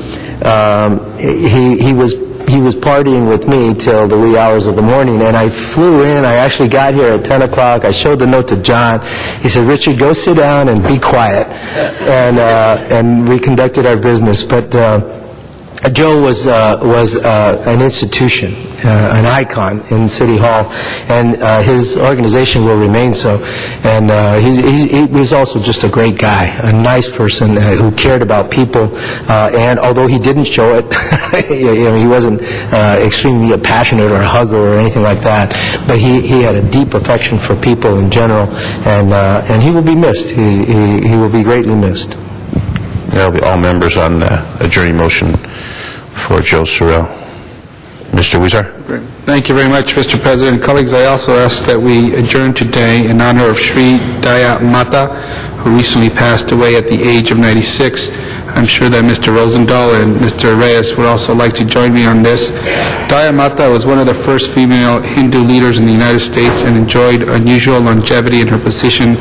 Speaker 9: He was partying with me till the wee hours of the morning," and I flew in. I actually got here at 10 o'clock. I showed the note to John. He said, "Richard, go sit down and be quiet." And we conducted our business. But Joe was an institution, an icon in City Hall, and his organization will remain so. And he was also just a great guy, a nice person who cared about people. And although he didn't show it, he wasn't extremely passionate or a hugger or anything like that. But he had a deep affection for people in general, and he will be missed. He will be greatly missed.
Speaker 12: There'll be all members on adjourning motion for Joe Sorrell. Mr. Huizar.
Speaker 2: Thank you very much, Mr. President. Colleagues, I also ask that we adjourn today in honor of Sri Daya Mata, who recently passed away at the age of 96. I'm sure that Mr. Rosendahl and Mr. Reyes would also like to join me on this. Daya Mata was one of the first female Hindu leaders in the United States and enjoyed unusual longevity in her position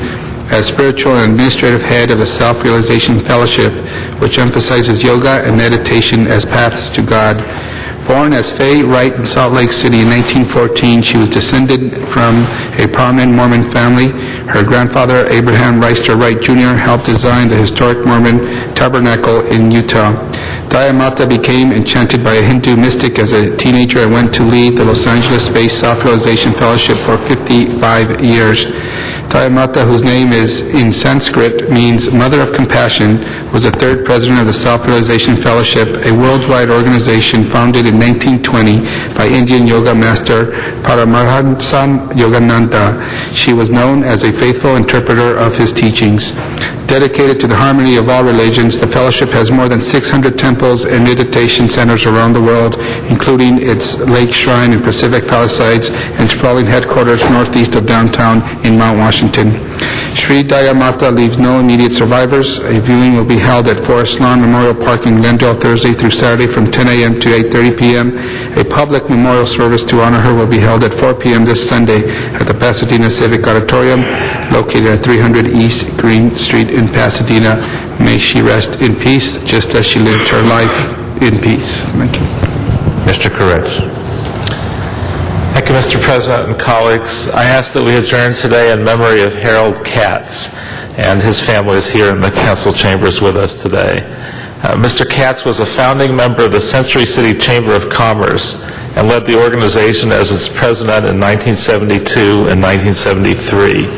Speaker 2: as spiritual and administrative head of the Self-Realization Fellowship, which emphasizes yoga and meditation as paths to God. Born as Faye Wright in Salt Lake City in 1914, she was descended from a prominent Mormon family. Her grandfather, Abraham Reister Wright Jr., helped design the historic Mormon Tabernacle in Utah. Daya Mata became enchanted by a Hindu mystic as a teenager and went to lead the Los Angeles-based Self-Realization Fellowship for 55 years. Taya Mata, whose name is in Sanskrit means Mother of Compassion, was the third president of the Self-Realization Fellowship, a worldwide organization founded in 1920 by Indian yoga master Paramahansa Yogananda. She was known as a faithful interpreter of his teachings. Dedicated to the harmony of all religions, the fellowship has more than 600 temples and meditation centers around the world, including its lake shrine in Pacific Palisades and sprawling headquarters northeast of downtown in Mount Washington. Sri Daya Mata leaves no immediate survivors. A viewing will be held at Forest Lawn Memorial Park in Glendale Thursday through Saturday from 10 a.m. to 8:30 p.m. A public memorial service to honor her will be held at 4 p.m. this Sunday at the Pasadena Civic Auditorium, located at 300 East Green Street in Pasadena. May she rest in peace, just as she lived her life in peace. Thank you.
Speaker 12: Mr. Koretz.
Speaker 5: Thank you, Mr. President and colleagues. I ask that we adjourn today in memory of Harold Katz, and his family is here in the council chambers with us today. Mr. Katz was a founding member of the Century City Chamber of Commerce and led the organization as its president in 1972 and 1973.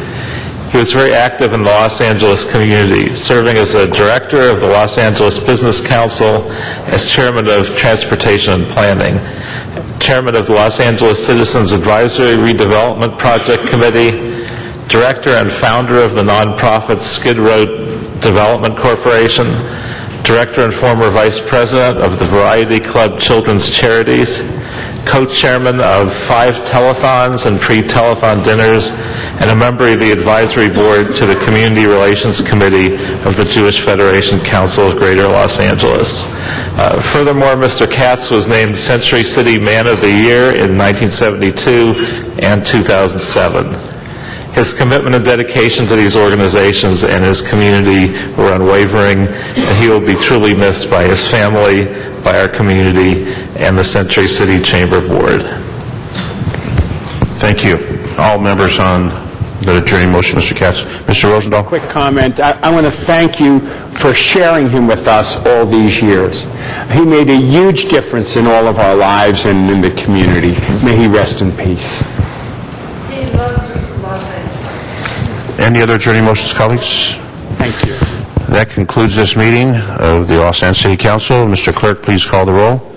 Speaker 5: He was very active in the Los Angeles community, serving as a director of the Los Angeles Business Council, as chairman of Transportation and Planning, chairman of the Los Angeles Citizens Advisory Redevelopment Project Committee, director and founder of the nonprofit Skid Row Development Corporation, director and former vice president of the Variety Club Children's Charities, co-chairman of 5 telethons and pre-telethon dinners, and a member of the advisory board to the Community Relations Committee of the Jewish Federation Council of Greater Los Angeles. Furthermore, Mr. Katz was named Century City Man of the Year in 1972 and 2007. His commitment and dedication to these organizations and his community were unwavering, and he will be truly missed by his family, by our community, and the Century City Chamber Board.
Speaker 12: Thank you. All members on the adjourning motion, Mr. Katz. Mr. Rosendahl?
Speaker 15: Quick comment. I want to thank you for sharing him with us all these years. He made a huge difference in all of our lives and in the community. May he rest in peace.
Speaker 12: Any other adjourning motions, colleagues?
Speaker 15: Thank you.
Speaker 12: That concludes this meeting of the Los Angeles City Council. Mr. Clerk, please call the roll.